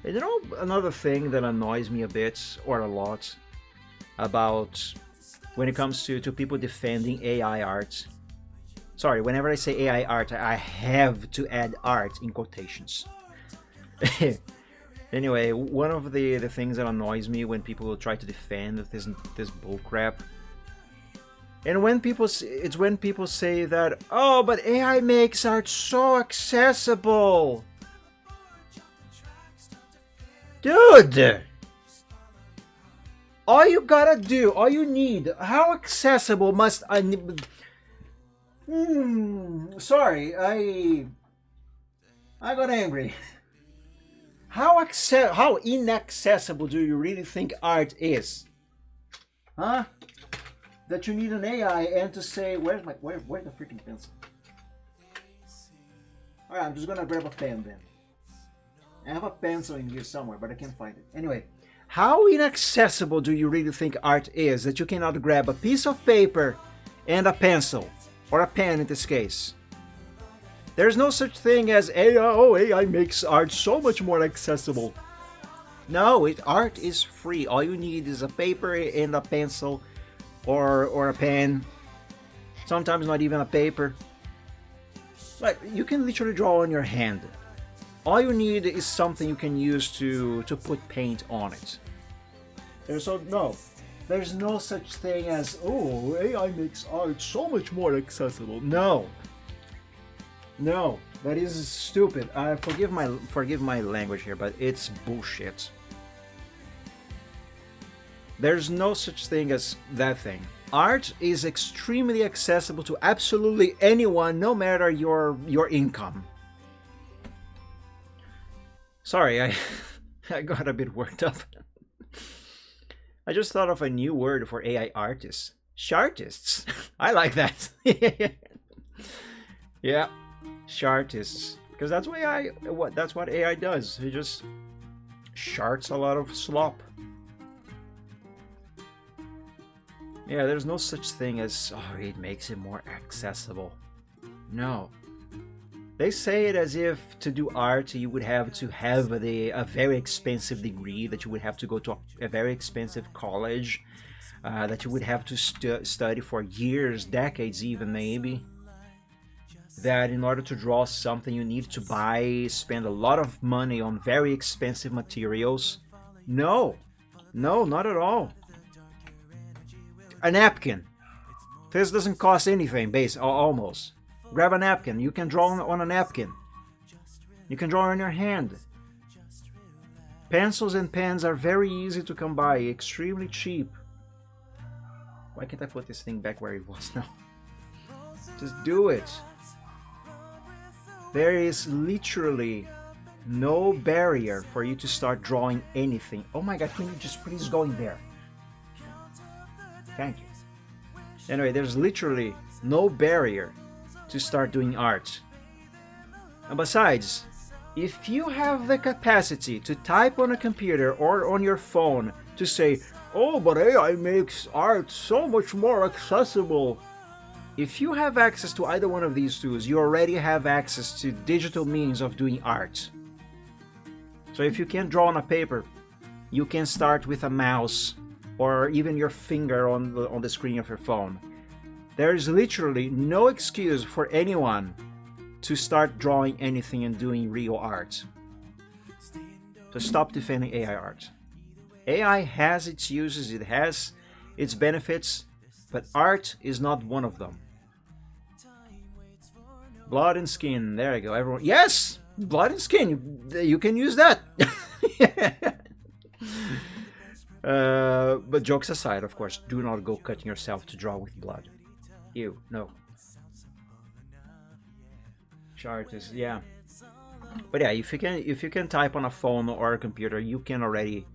And you know, another thing that annoys me a bit, or a lot, about when it comes to people defending AI art. Sorry, whenever I say AI art, I have to add art in quotations. Anyway, one of the things that annoys me when people try to defend this bullcrap, and when people say that, "Oh, but AI makes art so accessible." Dude! All you gotta do, all you need, how accessible must I... sorry, I got angry. How inaccessible do you really think art is? Huh? That you need an AI and to say, where's the freaking pencil? Alright, I'm just gonna grab a pen then. I have a pencil in here somewhere, but I can't find it. Anyway, how inaccessible do you really think art is that you cannot grab a piece of paper and a pencil, or a pen in this case? There's no such thing as AI makes art so much more accessible. No, art is free. All you need is a paper and a pencil, or a pen. Sometimes not even a paper. Like, you can literally draw on your hand. All you need is something you can use to put paint on it. There's no such thing as, "Oh, AI makes art so much more accessible." No, that is stupid. Forgive my language here, but it's bullshit. There's no such thing as that thing. Art is extremely accessible to absolutely anyone, no matter your income. Sorry, I I got a bit worked up. I just thought of a new word for AI artists. Shartists. I like that. Yeah, shartists. Because that's what AI does. It just sharts a lot of slop. Yeah, there's no such thing as, oh, it makes it more accessible. No. They say it as if to do art you would have to have a very expensive degree, that you would have to go to a very expensive college, that you would have to study for years, decades even maybe. That in order to draw something you need to spend a lot of money on very expensive materials. No, not at all. A napkin. This doesn't cost anything, almost. Grab a napkin. You can draw on a napkin. You can draw on your hand. Pencils and pens are very easy to come by, extremely cheap. Why can't I put this thing back where it was now? Just do it. There is literally no barrier for you to start drawing anything. Oh my god, can you just please go in there? Thank you. Anyway, there's literally no barrier to start doing art. And besides, if you have the capacity to type on a computer or on your phone to say, oh, but AI makes art so much more accessible. If you have access to either one of these tools, you already have access to digital means of doing art. So if you can't draw on a paper, you can start with a mouse or even your finger on the screen of your phone. There is literally no excuse for anyone to start drawing anything and doing real art. So stop defending AI art. AI has its uses, it has its benefits, but art is not one of them. Blood and skin, there you go, everyone. Yes! Blood and skin, you can use that. But jokes aside, of course, do not go cutting yourself to draw with blood. Ew, no. Chartist, yeah. But yeah, if you can type on a phone or a computer, you can already.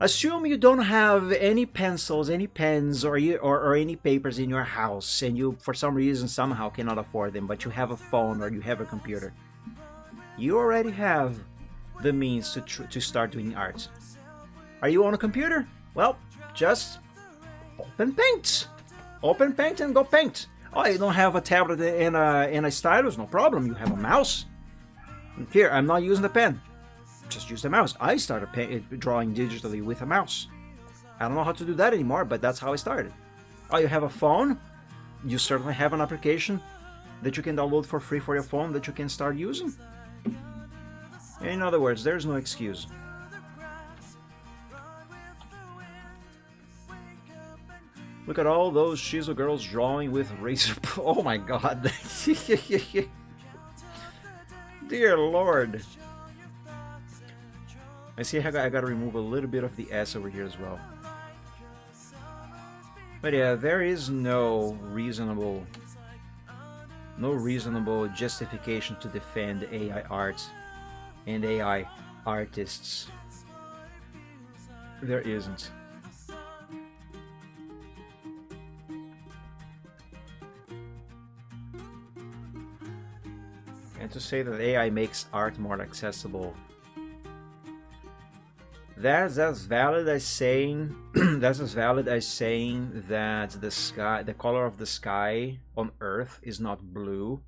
Assume you don't have any pencils, any pens, or any papers in your house, and you for some reason somehow cannot afford them, but you have a phone or you have a computer. You already have the means to start doing art. Are you on a computer? Well, just open Paint. Open Paint and go paint. Oh, you don't have a tablet and a stylus? No problem. You have a mouse. Here, I'm not using the pen. Just use the mouse. I started drawing digitally with a mouse. I don't know how to do that anymore, but that's how I started. Oh, you have a phone? You certainly have an application that you can download for free for your phone that you can start using. In other words, there's no excuse. Look at all those Shizu girls drawing with razor. Oh my god. Dear Lord. I see I gotta remove a little bit of the S over here as well. But yeah, there is no reasonable justification to defend AI art and AI artists. There isn't. And to say that AI makes art more accessible, that's as valid as saying that the color of the sky on Earth is not blue.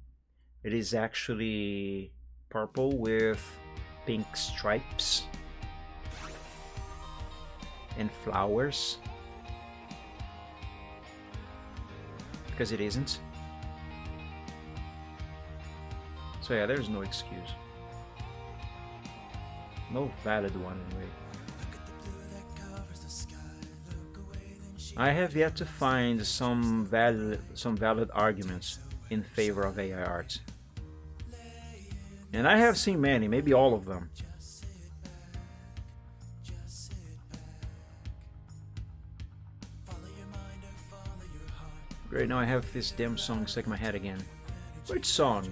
It is actually purple with pink stripes and flowers. Because it isn't. So yeah, there's no excuse. No valid one anyway. I have yet to find some valid arguments in favor of AI art. And I have seen many, maybe all of them. Great, now I have this damn song stuck in my head again. Which song?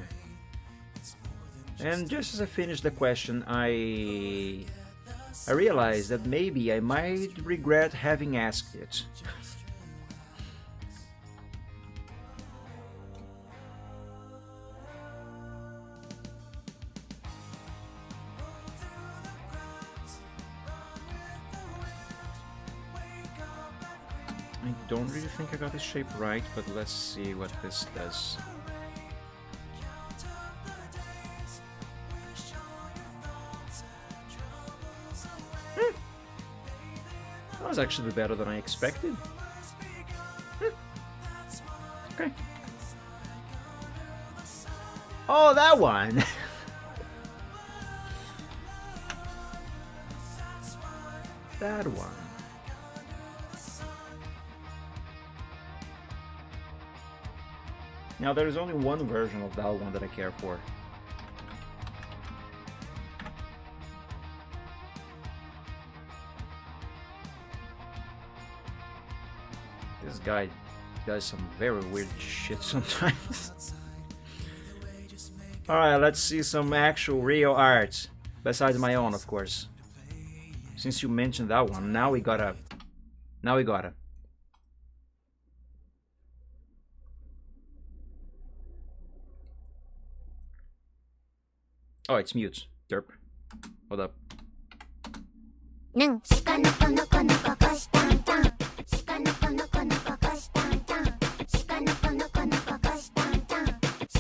And just as I finished the question, I realized that maybe I might regret having asked it. I don't really think I got the shape right, but let's see what this does. That was actually better than I expected. Okay. Oh, that one! That one. Now, there is only one version of that one that I care for. This guy does some very weird shit sometimes. Alright, let's see some actual real art. Besides my own, of course. Since you mentioned that one, now we gotta... Oh, it's mute. Derp. Hold up.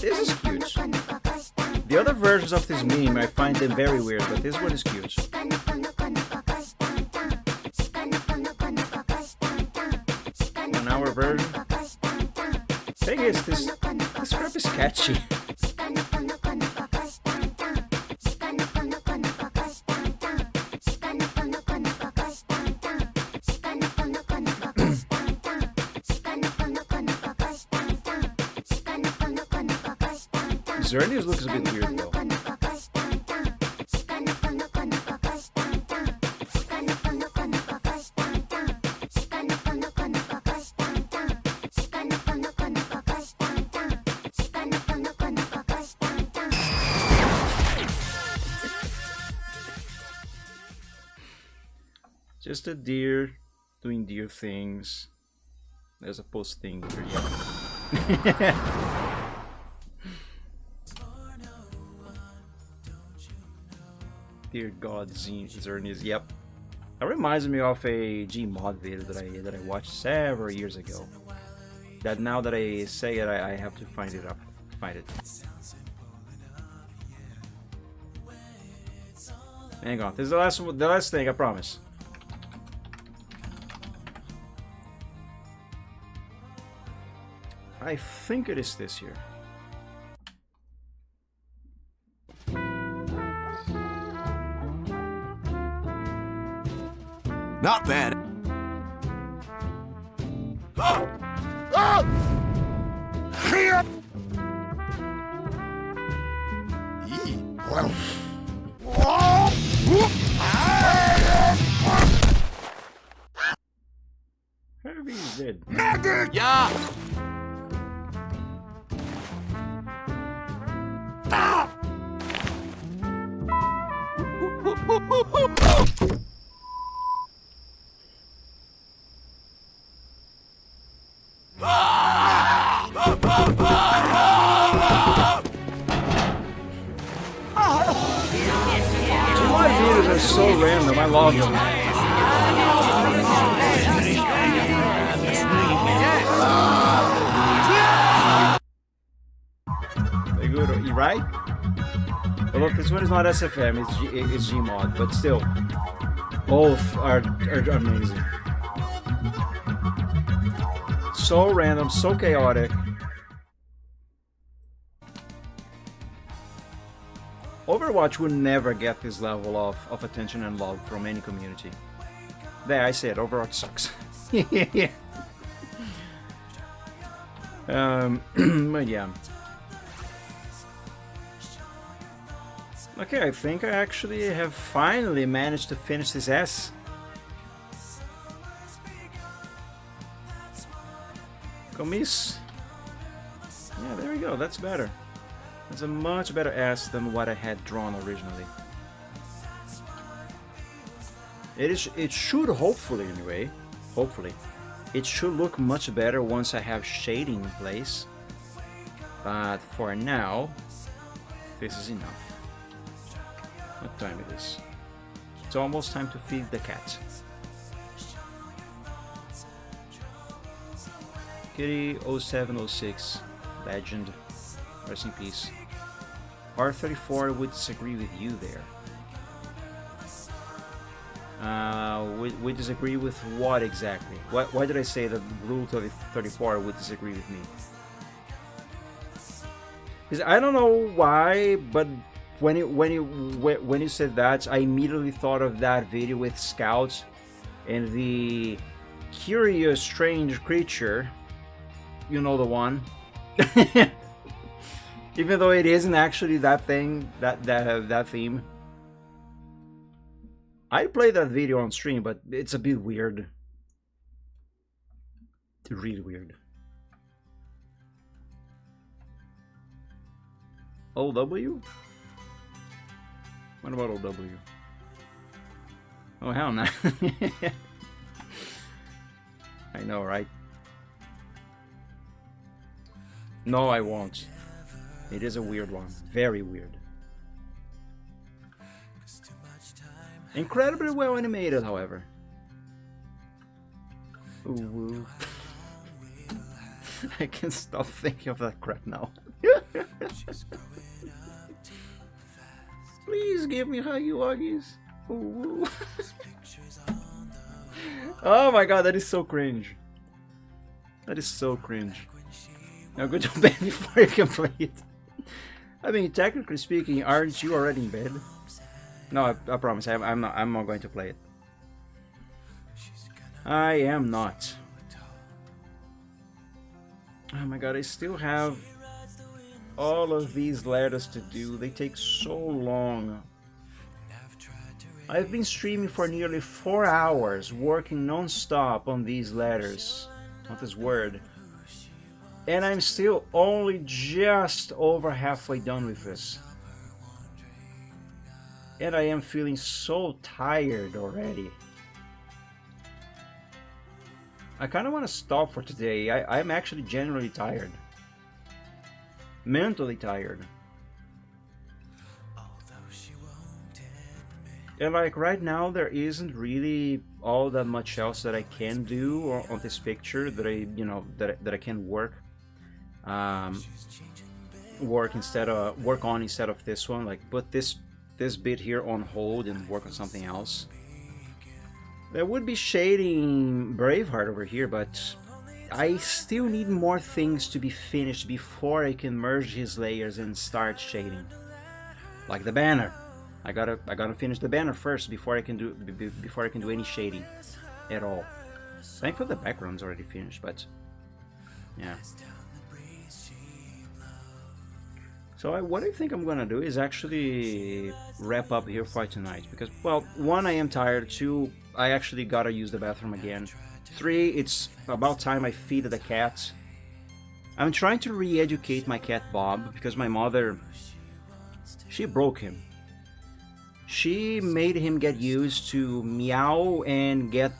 This is cute. The other versions of this meme, I find them very weird, but this one is cute. On our version. Thing is, this crap is catchy. Xerneas looks a bit weird though. Just a deer doing deer things as opposed to things that are yellow. Dear God, Xerneas, yep. That reminds me of a Gmod video that I watched several years ago. That now that I say it, I have to find it. Hang on, this is the last thing, I promise. I think it is this here. Not bad. Heavy's dead. Yeah. Gmod videos are so random, I love them. Very good, right? But look, this one is not SFM, it's Gmod, but still, both are amazing. So random, so chaotic. Overwatch would never get this level of attention and love from any community. There, I said, Overwatch sucks. But yeah. Okay, I think I actually have finally managed to finish this S. Comis. Yeah, there we go, that's better. It's a much better ass than what I had drawn originally. It should, hopefully anyway, hopefully, it should look much better once I have shading in place. But for now, this is enough. What time it is? It's almost time to feed the cat. Kitty 0706, legend, rest in peace. R34 would disagree with you there. We disagree with what exactly? Why did I say that Rule 34 would disagree with me? Because I don't know why, but when you said that, I immediately thought of that video with scouts and the curious, strange creature. You know the one. Even though it isn't actually that thing, that theme. I played that video on stream, but it's a bit weird. It's really weird. OW? What about OW? Oh, hell no. I know, right? No, I won't. It is a weird one. Very weird. Incredibly well animated, however. Ooh. I can't stop thinking of that crap now. Please give me Huggies. Ooh. Oh my god, that is so cringe. That is so cringe. Now go to bed before you can play it. I mean, technically speaking, aren't you already in bed? No, I promise, I'm not going to play it. I am not. Oh my god, I still have all of these letters to do. They take so long. I've been streaming for nearly 4 hours, working non-stop on these letters, on this word. And I'm still only just over halfway done with this. And I am feeling so tired already. I kind of want to stop for today. I'm actually genuinely tired. Mentally tired. And like right now there isn't really all that much else that I can do on this picture that I, you know, that I can work work on instead of this one. Like put this bit here on hold and work on something else. There would be shading Braveheart over here, but I still need more things to be finished before I can merge his layers and start shading. Like the banner. I gotta finish the banner first before I can do any shading at all. Thankfully the background's already finished, but yeah. So what I think I'm gonna do is actually wrap up here for tonight, because, well, 1, I am tired, 2, I actually gotta use the bathroom again, 3, it's about time I feed the cat. I'm trying to re-educate my cat Bob, because my mother, she broke him. She made him get used to meow and get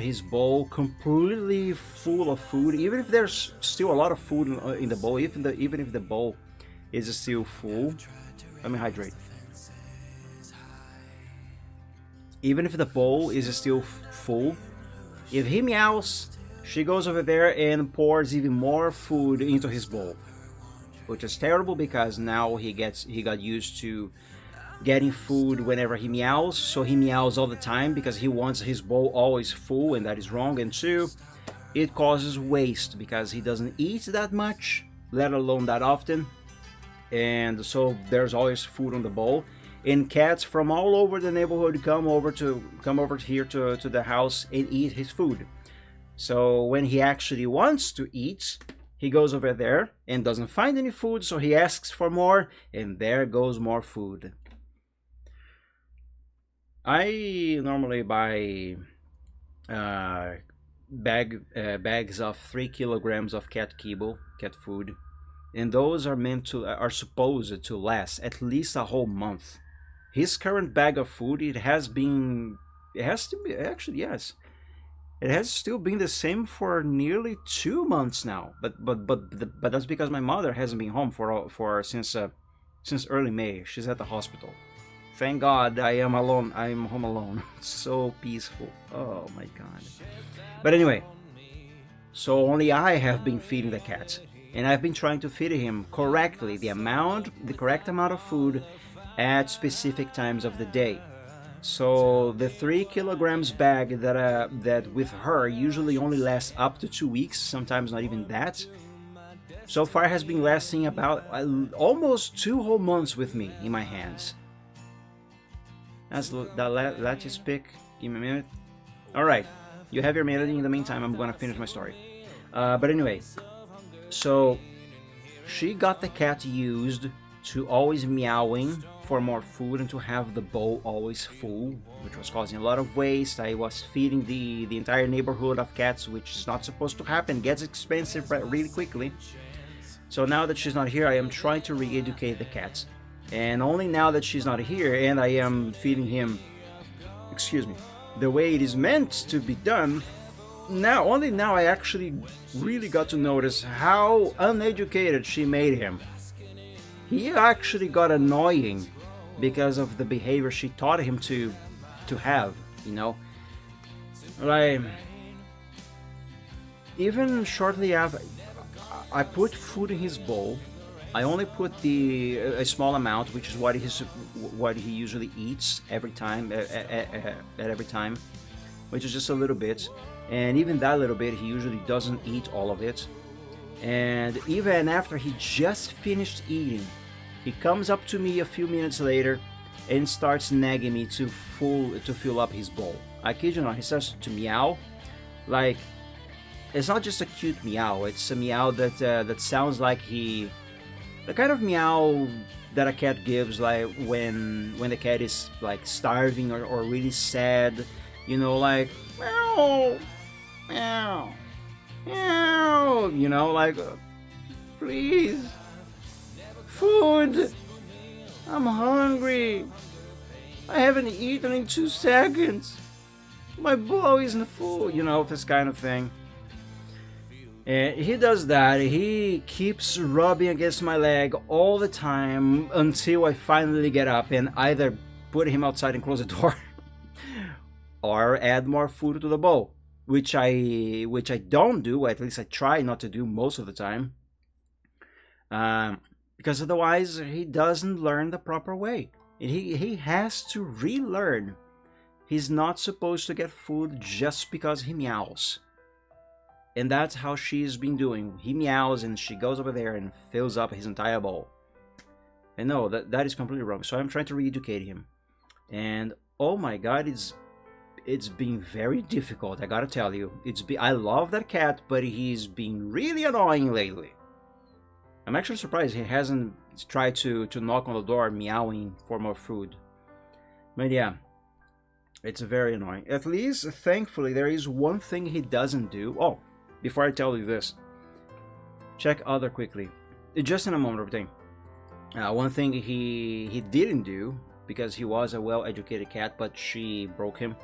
his bowl completely full of food, even if there's still a lot of food in the bowl, even if the bowl is still full. Let me hydrate. Even if the bowl is still full, if he meows, she goes over there and pours even more food into his bowl, which is terrible because now he got used to getting food whenever he meows, so he meows all the time because he wants his bowl always full, and that is wrong. And 2, it causes waste because he doesn't eat that much, let alone that often. And so there's always food on the bowl, and cats from all over the neighborhood come over here to the house and eat his food. So when he actually wants to eat, he goes over there and doesn't find any food, so he asks for more, and there goes more food. I normally buy bags of 3 kilograms of cat kibble, cat food, and those are supposed to last at least a whole month. His current bag of food, it has to be, actually, yes, it has still been the same for nearly 2 months now. But that's because my mother hasn't been home since early May. She's at the hospital. Thank God I am alone. I am home alone. It's so peaceful. Oh my God. But anyway, so only I have been feeding the cat, and I've been trying to feed him correctly, the correct amount of food at specific times of the day. So the 3 kilograms bag that with her usually only lasts up to 2 weeks, sometimes not even that, so far has been lasting about almost 2 whole months with me in my hands. Let's just pick. Give me a minute. Alright, you have your minute. In the meantime, I'm gonna finish my story. But anyway, so she got the cat used to always meowing for more food and to have the bowl always full, which was causing a lot of waste. I was feeding the entire neighborhood of cats, which is not supposed to happen. Gets expensive really quickly. So now that she's not here, I am trying to re-educate the cats. And only now that she's not here and I am feeding him, excuse me, the way it is meant to be done, only now I actually really got to notice how uneducated she made him. He actually got annoying because of the behavior she taught him to have, you know? Like, even shortly after, I put food in his bowl. I only put a small amount, which is what he usually eats every time, at every time, which is just a little bit. And even that little bit, he usually doesn't eat all of it. And even after he just finished eating, he comes up to me a few minutes later and starts nagging me to fill up his bowl. I kid you not, he starts to meow. Like, it's not just a cute meow, it's a meow that sounds like the kind of meow that a cat gives, like when the cat is like starving or really sad, you know, like meow, meow, meow, you know, like please, food, I'm hungry, I haven't eaten in 2 seconds, my bowl isn't full, you know, this kind of thing. And he does that. He keeps rubbing against my leg all the time until I finally get up and either put him outside and close the door or add more food to the bowl, which I don't do. At least I try not to do most of the time, because otherwise he doesn't learn the proper way. He has to relearn. He's not supposed to get food just because he meows. And that's how she's been doing. He meows and she goes over there and fills up his entire bowl. And no, that is completely wrong. So I'm trying to re-educate him. And oh my God, it's been very difficult, I gotta tell you. I love that cat, but he's been really annoying lately. I'm actually surprised he hasn't tried to knock on the door meowing for more food. But yeah, it's very annoying. At least, thankfully, there is one thing he doesn't do. Oh, before I tell you this, check other quickly. Just in a moment, everything. One thing he didn't do, because he was a well-educated cat, but she broke him,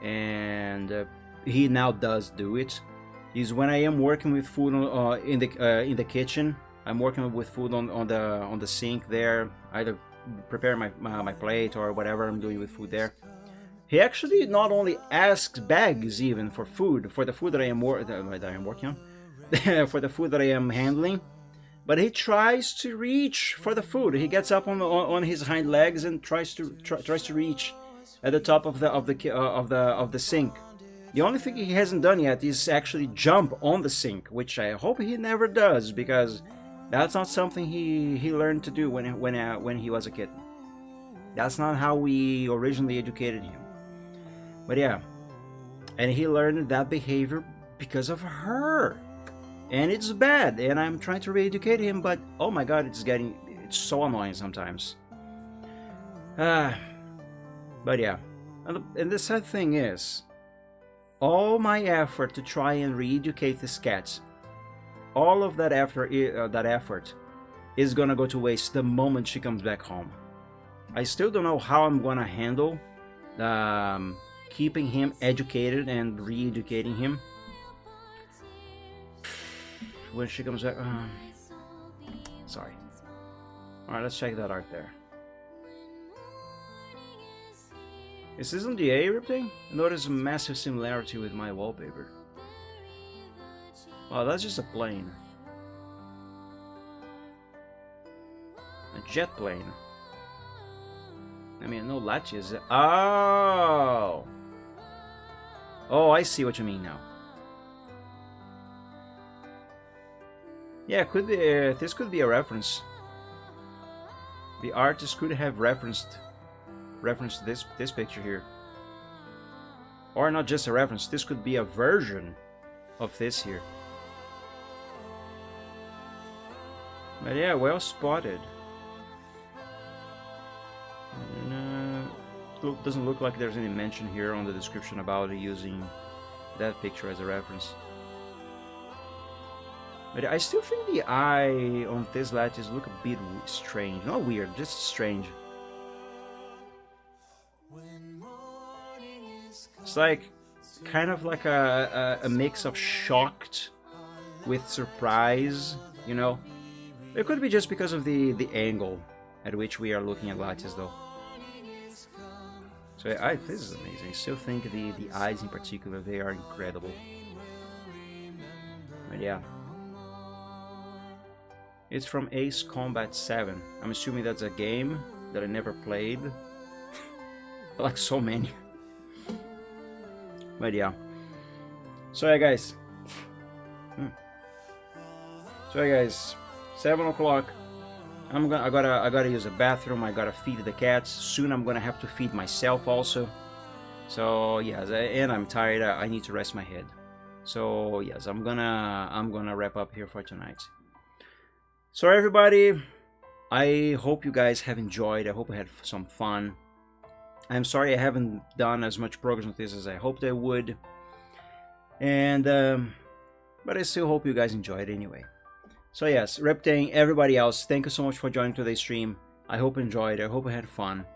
and he now does do it, is when I am working with food in the kitchen. I'm working with food on the sink there, either preparing my plate or whatever I'm doing with food there. He actually not only asks begs even for food, for the food that I am working on, for the food that I am handling, but he tries to reach for the food. He gets up on his hind legs and tries to reach at the top of the sink. The only thing he hasn't done yet is actually jump on the sink, which I hope he never does, because that's not something he learned to do when he was a kid. That's not how we originally educated him. But yeah, and he learned that behavior because of her, and it's bad. And I'm trying to re-educate him, but oh my God, it's so annoying sometimes. But yeah, and the sad thing is, all my effort to try and re-educate this cat all of that effort is gonna go to waste the moment she comes back home. I still don't know how I'm gonna handle keeping him educated and re-educating him when she comes back. Sorry. Alright, let's check that art there. Is this on the A thing? Notice a massive similarity with my wallpaper. Oh, that's just a plane. A jet plane. I mean, no latches. Oh! Oh, I see what you mean now. Yeah, could be, this could be a reference. The artist could have referenced this picture here. Or not just a reference, this could be a version of this here. But yeah, well spotted. Doesn't look like there's any mention here on the description about using that picture as a reference. But I still think the eye on these latches look a bit strange. Not weird, just strange. It's like kind of like a mix of shocked with surprise, you know. It could be just because of the angle at which we are looking at latches, though. So this is amazing. I still think the eyes in particular, they are incredible. But yeah. It's from Ace Combat 7. I'm assuming that's a game that I never played. Like so many. But yeah. So yeah, guys. So yeah, guys. 7 o'clock. I gotta use a bathroom. I gotta feed the cats. Soon I'm gonna have to feed myself also. So yes, and I'm tired. I need to rest my head. So yes, I'm gonna wrap up here for tonight. So everybody, I hope you guys have enjoyed. I hope I had some fun. I'm sorry I haven't done as much progress on this as I hoped I would. And but I still hope you guys enjoyed anyway. So yes, Reptang, everybody else, thank you so much for joining today's stream. I hope you enjoyed. I hope I had fun.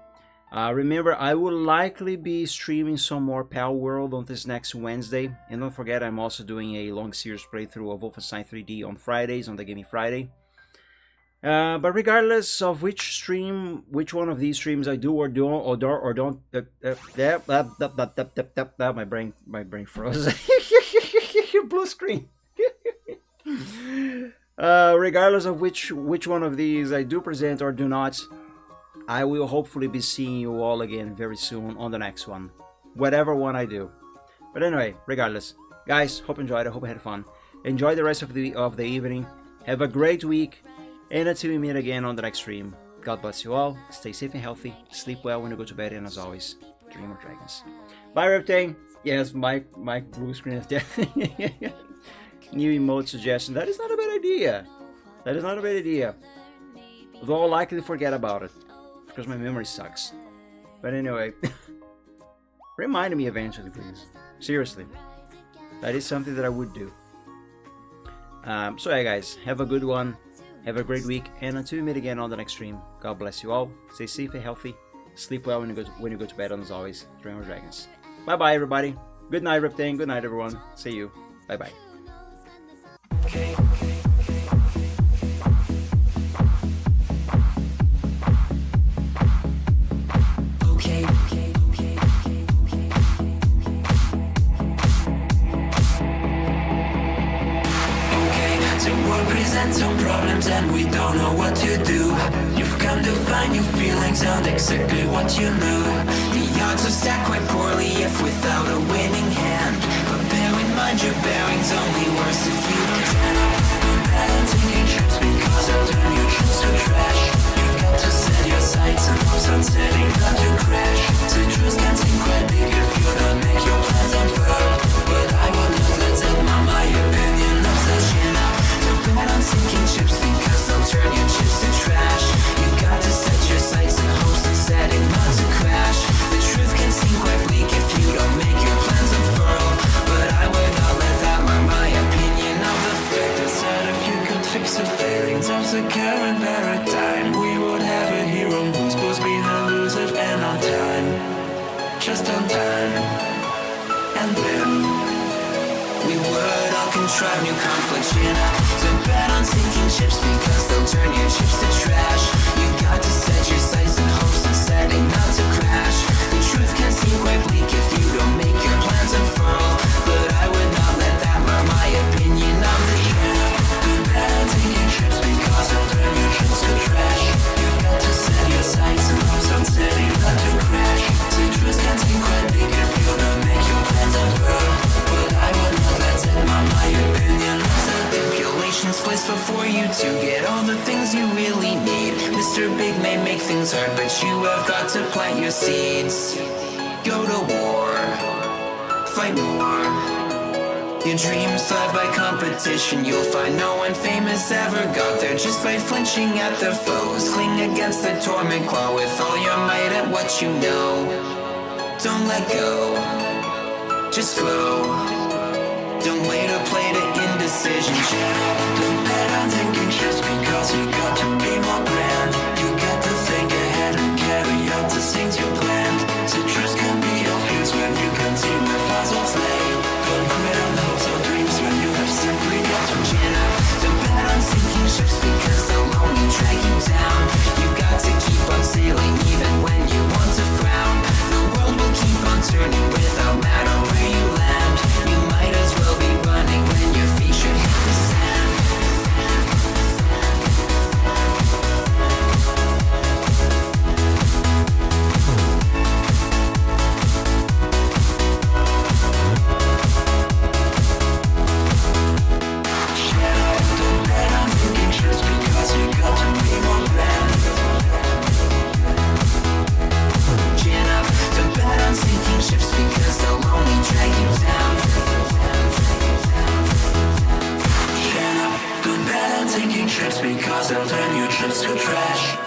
Remember, I will likely be streaming some more Pal World on this next Wednesday. And don't forget, I'm also doing a long series playthrough of Wolfenstein 3D on Fridays, on the Gaming Friday. But regardless of which one of these streams I do or don't, my brain froze. Blue screen. Regardless of which one of these I do present or do not, I will hopefully be seeing you all again very soon on the next one, whatever one I do. But anyway, regardless, guys, hope you enjoyed. I hope you had fun. Enjoy the rest of the evening. Have a great week. And until we meet again on the next stream, God bless you all, stay safe and healthy, sleep well when you go to bed, and as always, dream of dragons. Bye, Reptang. Yes, my blue screen of death. New emote suggestion. That is not a bad idea. That is not a bad idea. Though I'll likely forget about it, because my memory sucks. But anyway, remind me eventually, please. Seriously. That is something that I would do. So yeah, guys, have a good one. Have a great week, and until we meet again on the next stream, God bless you all. Stay safe and healthy. Sleep well when you go to bed, and as always, dream of dragons. Bye bye, everybody. Good night, Reptang. Good night, everyone. See you. Bye bye. Some problems and we don't know what to do. You've come to find new feelings and exactly what you knew. The odds are stacked quite poorly if without a winning hand. But bear in mind your bearing's only worse if you don't turn up. Don't balance taking trips because I'll turn your trips to trash. You've got to set your sights and hope sunsetting not to crash. The truth can seem quite big if you don't make your plans unfurl. But I will not let that numb my opinion of such enough. I'm sinking chips because they'll turn your chips to trash. You've got to set your sights and hopes and setting not to crash. The truth can seem quite bleak if you don't make your plans unfurl. But I would not let that word, I'll contrive new conflicts. Chin up, don't bet on sinking ships because they'll turn your chips to trash. You've got to set your sights and hopes and setting not to crash. The truth can seem quite bleak if you don't make your plans unfurl, but I would not let that mar my opinion of the ship. Don't bet on sinking ships because they'll turn your chips to trash. You've got to set your sights and hopes on setting not to crash. The truth can seem quite bleak if you don't make your plans unfurl, but I would not let that mar my opinion of the manipulations placed before you to get all the things you really need. Mr. Big may make things hard, but you have got to plant your seeds. Go to war, fight more. Your dreams thrive by competition. You'll find no one famous ever got there just by flinching at their foes. Cling against the torment claw with all your might at what you know. Don't let go, just grow. Don't wait or play to indecision. Don't bet on taking shifts because you've got to be more grand. You got to think ahead and carry out the things you planned. Citrus can be your fuse when you can see where fossils lay. Don't quit on hopes or dreams when you have simply got to chin up. Don't bet on sinking ships because they'll only drag you down. You've got to keep on sailing even when you want to frown. The world will keep on turning without matter where you land. You might as well be running when your feet should hit the sand. Don't bet on sinking ships because you've got to be more grand. Chin up, don't bet on sinking ships because they'll only drag you down. Chin up, don't bet on sinking ships because they'll turn your trips to trash.